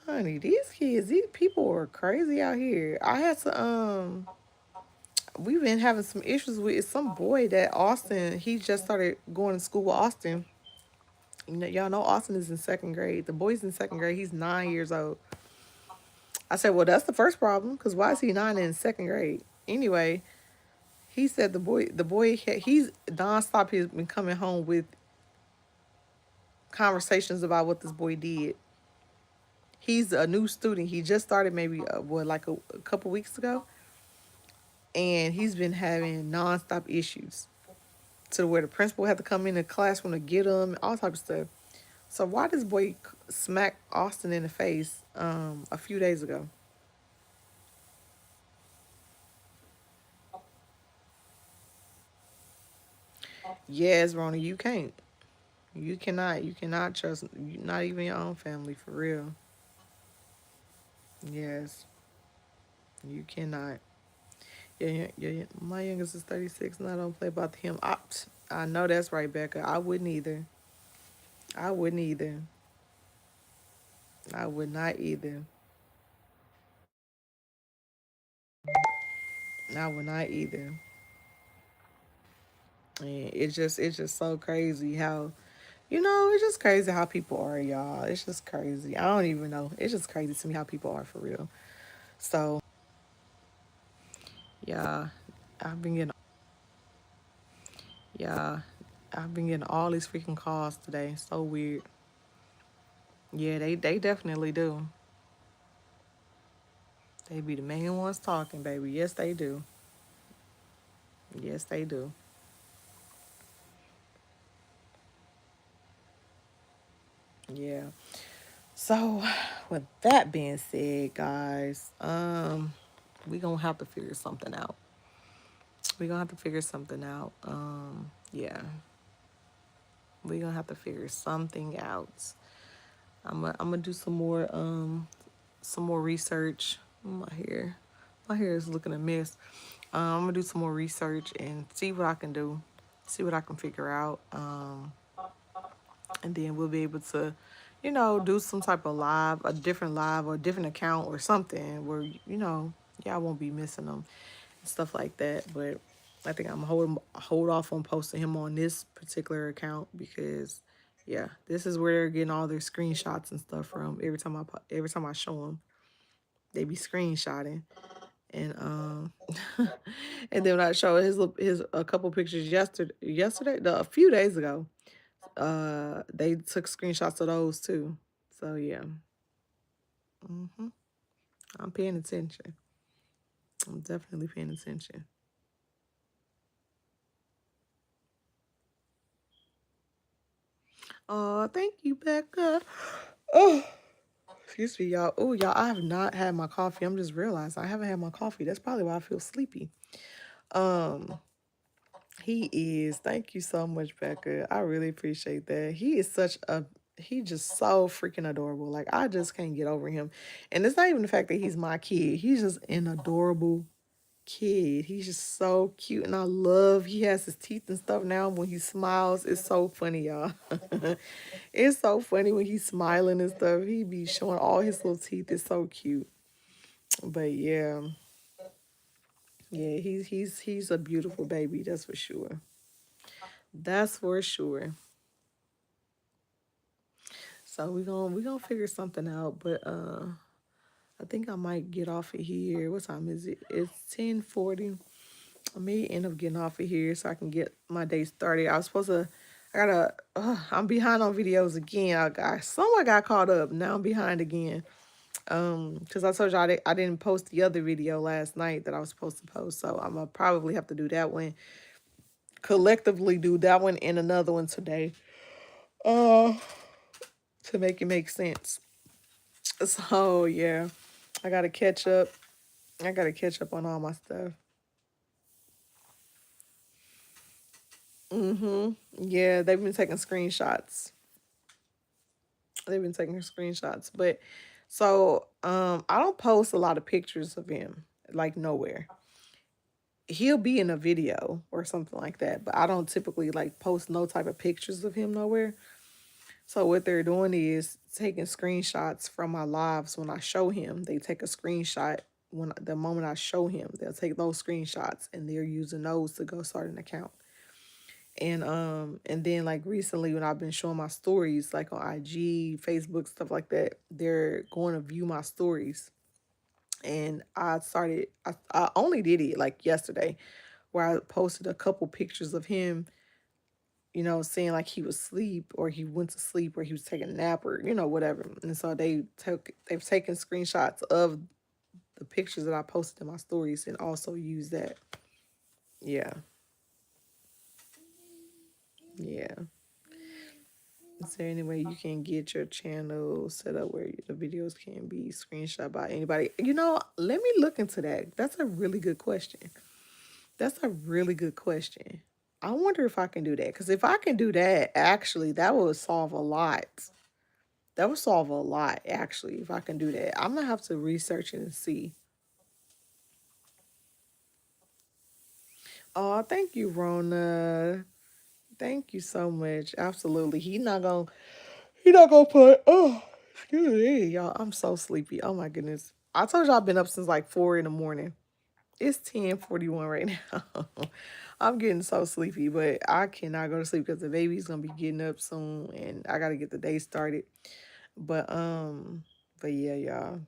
honey, these kids, these people are crazy out here. I had to we've been having some issues with some boy that Austin. He just started going to school with Austin. You know, y'all know Austin is in second grade. The boy's in second grade. He's 9 years old. I said, well, that's the first problem, cause why is he nine in second grade? Anyway, he said he's nonstop. He's been coming home with conversations about what this boy did. He's a new student. He just started maybe like a couple weeks ago, and he's been having nonstop issues to where the principal had to come in the classroom to get him, all type of stuff. So why this boy smacked Austin in the face a few days ago? Yes, Ronnie, you can't. You cannot. You cannot trust. Not even your own family for real. Yes, you cannot. Yeah, yeah, yeah, yeah. My youngest is 36, and I don't play about him. I know that's right, Becca. I wouldn't either. I wouldn't either. I would not either. I would not either. And it's just so crazy how, it's just crazy how people are, y'all. It's just crazy. I don't even know. It's just crazy to me how people are for real. So, yeah, I've been getting, yeah, I've been getting all these freaking calls today. So weird. Yeah, they definitely do. They be the main ones talking, baby. Yes, they do. Yes, they do. Yeah. So, with that being said, guys, we gonna have to figure something out. We gonna have to figure something out. Yeah, we gonna have to figure something out. I'm gonna do some more research. My hair is looking a mess. I'm gonna do some more research and see what I can do, see what I can figure out. And then we'll be able to, do some type of live, a different live or a different account or something where y'all won't be missing them and stuff like that. But I think I'm hold off on posting him on this particular account because, yeah, this is where they're getting all their screenshots and stuff from. Every time I show them, they be screenshotting. And and then when I show his a couple pictures a few days ago, they took screenshots of those too. So yeah, hmm I'm paying attention. I'm definitely paying attention. Oh, thank you, Becca. Oh, excuse me, y'all. Oh, y'all, I have not had my coffee. I'm just realized I haven't had my coffee. That's probably why I feel sleepy. Um, he is. Thank you so much, Becca. I really appreciate that. He just so freaking adorable. Like I just can't get over him. And it's not even the fact that he's my kid. He's just an adorable kid. He's just so cute, and I love. He has his teeth and stuff now. When he smiles, it's so funny, y'all. It's so funny when he's smiling and stuff. He be showing all his little teeth. It's so cute. But yeah, yeah, he's a beautiful baby. That's for sure. That's for sure. So we gonna figure something out. But I think I might get off of here. What time is it? It's 10:40. I may end up getting off of here so I can get my day started. I gotta. I'm behind on videos again. I got someone got caught up. Now I'm behind again. Because I told y'all I didn't post the other video last night that I was supposed to post, so I'm gonna probably have to do that one collectively. Do that one and another one today. Uh, to make it make sense. So yeah, I gotta catch up. I gotta catch up on all my stuff. Yeah, they've been taking screenshots. They've been taking screenshots, but so I don't post a lot of pictures of him like nowhere. He'll be in a video or something like that, but I don't typically like post no type of pictures of him nowhere. So what they're doing is taking screenshots from my lives when I show him. They take a screenshot when the moment I show him, they'll take those screenshots and they're using those to go start an account. And then like recently when I've been showing my stories like on IG, Facebook, stuff like that, they're going to view my stories. And I only did it like yesterday where I posted a couple pictures of him, saying like he was asleep or he went to sleep or he was taking a nap or, whatever. And so they've taken screenshots of the pictures that I posted in my stories and also used that. Yeah. Yeah. Is there any way you can get your channel set up where the videos can be screenshot by anybody? Let me look into that. That's a really good question. That's a really good question. I wonder if I can do that. Because if I can do that, actually, that would solve a lot. That would solve a lot, actually, if I can do that. I'm going to have to research it and see. Oh, thank you, Rona. Thank you so much. Absolutely. He not gonna put. Oh, excuse me, y'all. I'm so sleepy. Oh my goodness. I told y'all I've been up since like 4 in the morning. It's 10:41 right now. I'm getting so sleepy, but I cannot go to sleep because the baby's gonna be getting up soon, and I gotta get the day started. But yeah, y'all.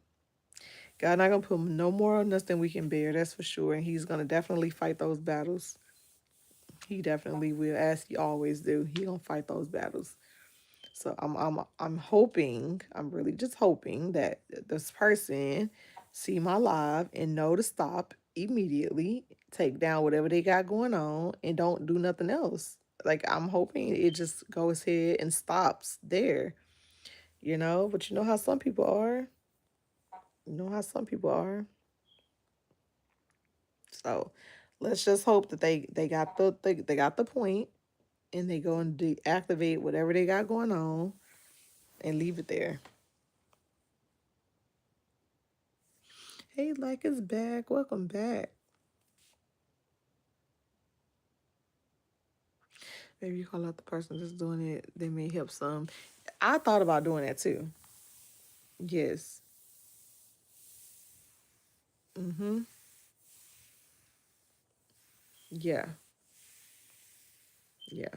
God not gonna put no more on us than we can bear. That's for sure, and He's gonna definitely fight those battles. He definitely will, as He always do. He gonna fight those battles. So I'm hoping, I'm really just hoping that this person see my live and know to stop immediately, take down whatever they got going on and don't do nothing else. Like I'm hoping it just goes ahead and stops there, but you know how some people are. You know how some people are. So let's just hope that they got they got the point and they go and deactivate whatever they got going on and leave it there. Hey, like is back. Welcome back. Maybe you call out the person that's doing it. They may help some. I thought about doing that too. Yes. Mm-hmm. Yeah. Yeah.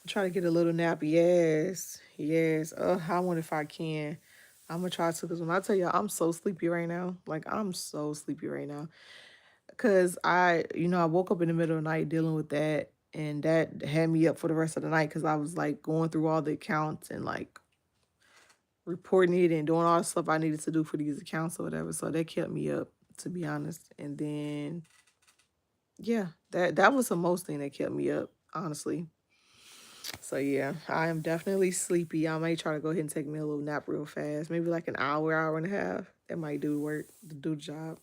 Try to get a little nap. Yes. Yes. I wonder if I can. I'm gonna try to because when I tell you I'm so sleepy right now, like I'm so sleepy right now. Cause I woke up in the middle of the night dealing with that, and that had me up for the rest of the night because I was like going through all the accounts and like reporting it and doing all the stuff I needed to do for these accounts or whatever. So that kept me up, to be honest. And then yeah, that was the most thing that kept me up, honestly. So yeah, I am definitely sleepy. I may try to go ahead and take me a little nap real fast, maybe like an hour, hour and a half. That might do work, do the job.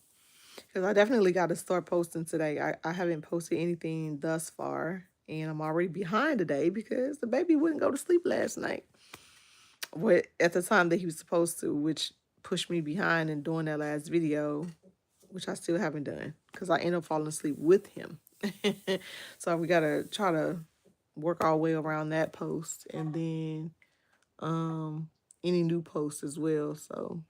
Because I definitely got to start posting today. I haven't posted anything thus far, and I'm already behind today because the baby wouldn't go to sleep last night. What at the time that he was supposed to, which pushed me behind in doing that last video, which I still haven't done because I ended up falling asleep with him. So we gotta try to work our way around that post and then um any new posts as well. So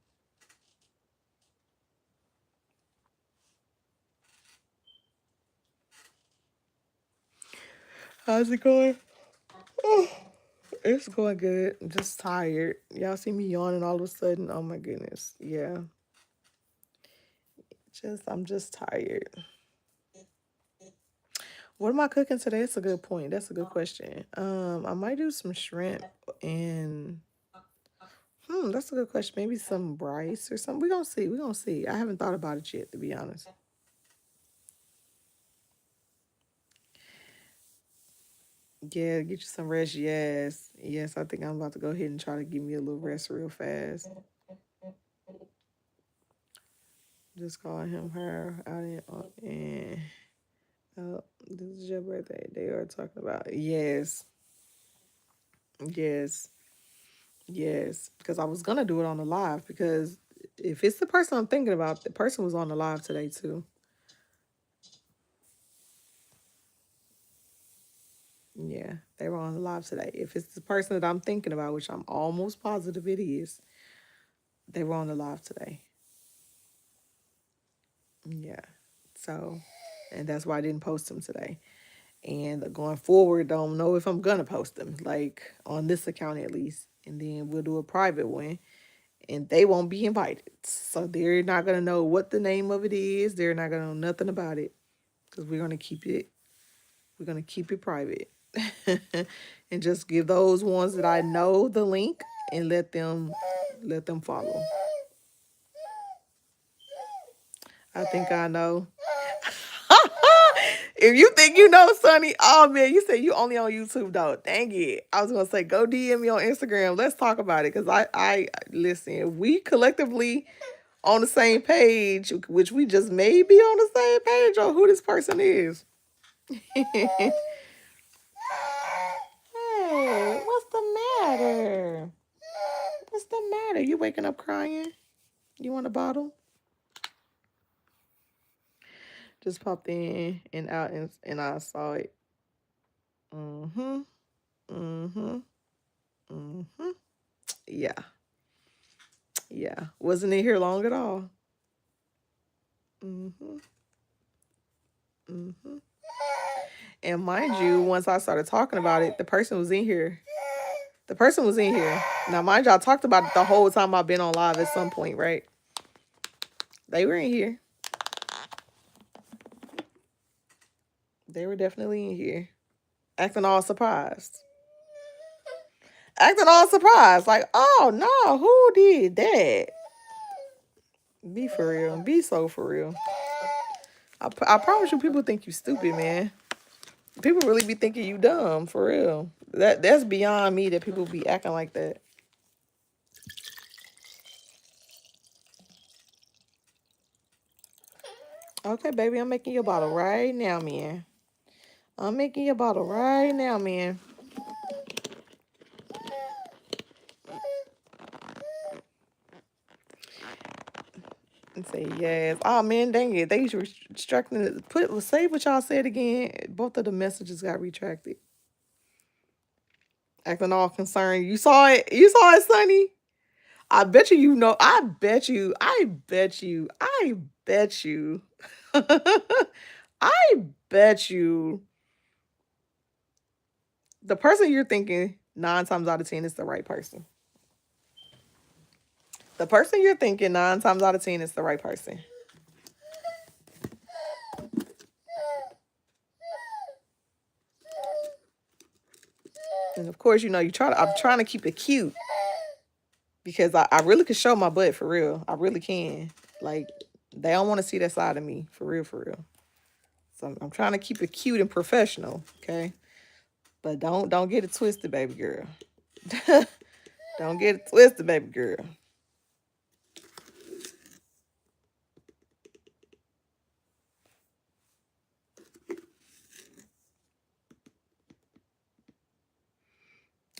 how's it going? Oh, it's going good. I'm just tired. Y'all see me yawning all of a sudden. Oh my goodness. Yeah. I'm just tired. What am I cooking today? That's a good point. That's a good question. I might do some shrimp and that's a good question. Maybe some rice or something. We gonna see. We gonna see. I haven't thought about it yet, to be honest. Yeah, get you some rest. Yes, yes. I think I'm about to go ahead and try to give me a little rest real fast. Just calling him her out and this is your birthday. They are talking about yes, yes, yes. Because I was gonna do it on the live because if it's the person I'm thinking about, the person was on the live today too. Yeah, they were on the live today. If it's the person that I'm thinking about, which I'm almost positive it is, they were on the live today. Yeah. So, and that's why I didn't post them today. And going forward, don't know if I'm gonna post them, like on this account at least. And then we'll do a private one, and they won't be invited, so they're not gonna know what the name of it is. They're not gonna know nothing about it because we're gonna keep it private, and just give those ones that I know the link and let them follow. I think I know. If you think you know, Sonny, oh man, you said you only on YouTube though. Dang it. I was gonna say go DM me on Instagram. Let's talk about it. Cause I listen, we collectively on the same page, which we just may be on the same page on who this person is. Hey, what's the matter? What's the matter? You waking up crying? You want a bottle? Just popped in and out and I saw it. Mm-hmm. Mm-hmm. Mm-hmm. Yeah. Yeah. Wasn't in here long at all. Mm-hmm. Mm-hmm. And mind you, once I started talking about it, the person was in here. The person was in here. Now, mind you, I talked about it the whole time I've been on live at some point, right? They were in here. They were definitely in here. Acting all surprised. Acting all surprised. Like, oh no, who did that? Be for real. Be so for real. I promise you, people think you stupid, man. People really be thinking you dumb, for real. That's beyond me that people be acting like that. Okay, baby, I'm making your bottle right now, man. I'm making your bottle right now, man. And say yes. Oh man, dang it. They restricting it. Say what y'all said again. Both of the messages got retracted. Acting all concerned. You saw it. You saw it, Sonny. I bet you know. I bet you. I bet you. I bet you. I bet you. The person you're thinking 9 times out of 10 is the right person. The person you're thinking 9 times out of 10 is the right person. And of course, I'm trying to keep it cute because I really could show my butt for real. I really can. Like, they don't want to see that side of me for real, for real. So I'm trying to keep it cute and professional, okay? But don't get it twisted, baby girl. Don't get it twisted, baby girl.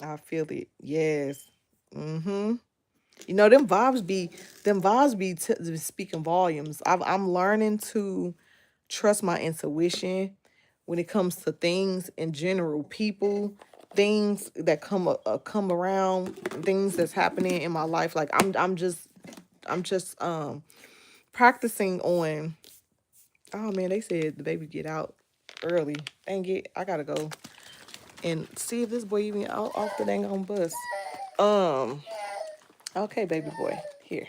I feel it. Yes. Mm-hmm. Them vibes be speaking volumes. I'm learning to trust my intuition when it comes to things in general, people, things that come around, things that's happening in my life. Like I'm just practicing on. Oh man, they said the baby get out early. Dang it, I gotta go and see if this boy even out off the dang on bus. Um. Okay, baby boy, here.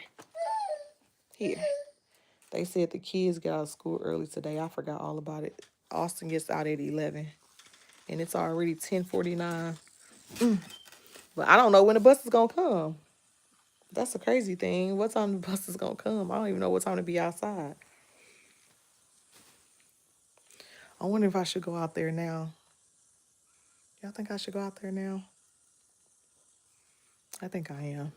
They said the kids got out of school early today. I forgot all about it. Austin gets out at 11, and it's already 10:49. But I don't know when the bus is gonna come. That's a crazy thing. What time the bus is gonna come? I don't even know what time to be outside. I wonder if I should go out there now. Y'all think I should go out there now? I think I am.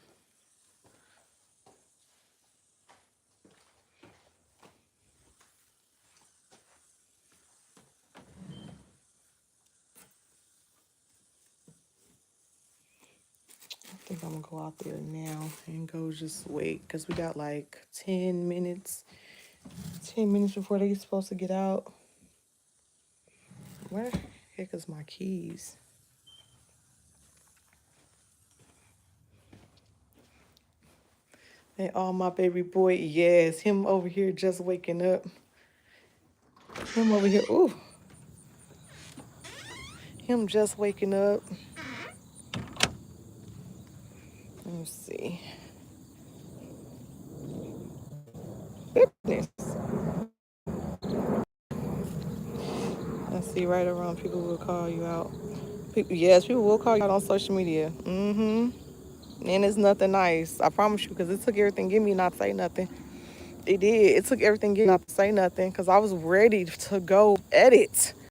I think I'm gonna go out there now and go just wait because we got like 10 minutes. 10 minutes before they supposed to get out. Where the heck is my keys? And all my baby boy, yes, him over here just waking up. Him over here, ooh, him just waking up. Let me see. Goodness. Let's see, right around people will call you out. People, yes, people will call you out on social media. Mm-hmm. And it's nothing nice. I promise you, because it took everything in me not to say nothing. It did. It took everything in me not to say nothing because I was ready to go edit.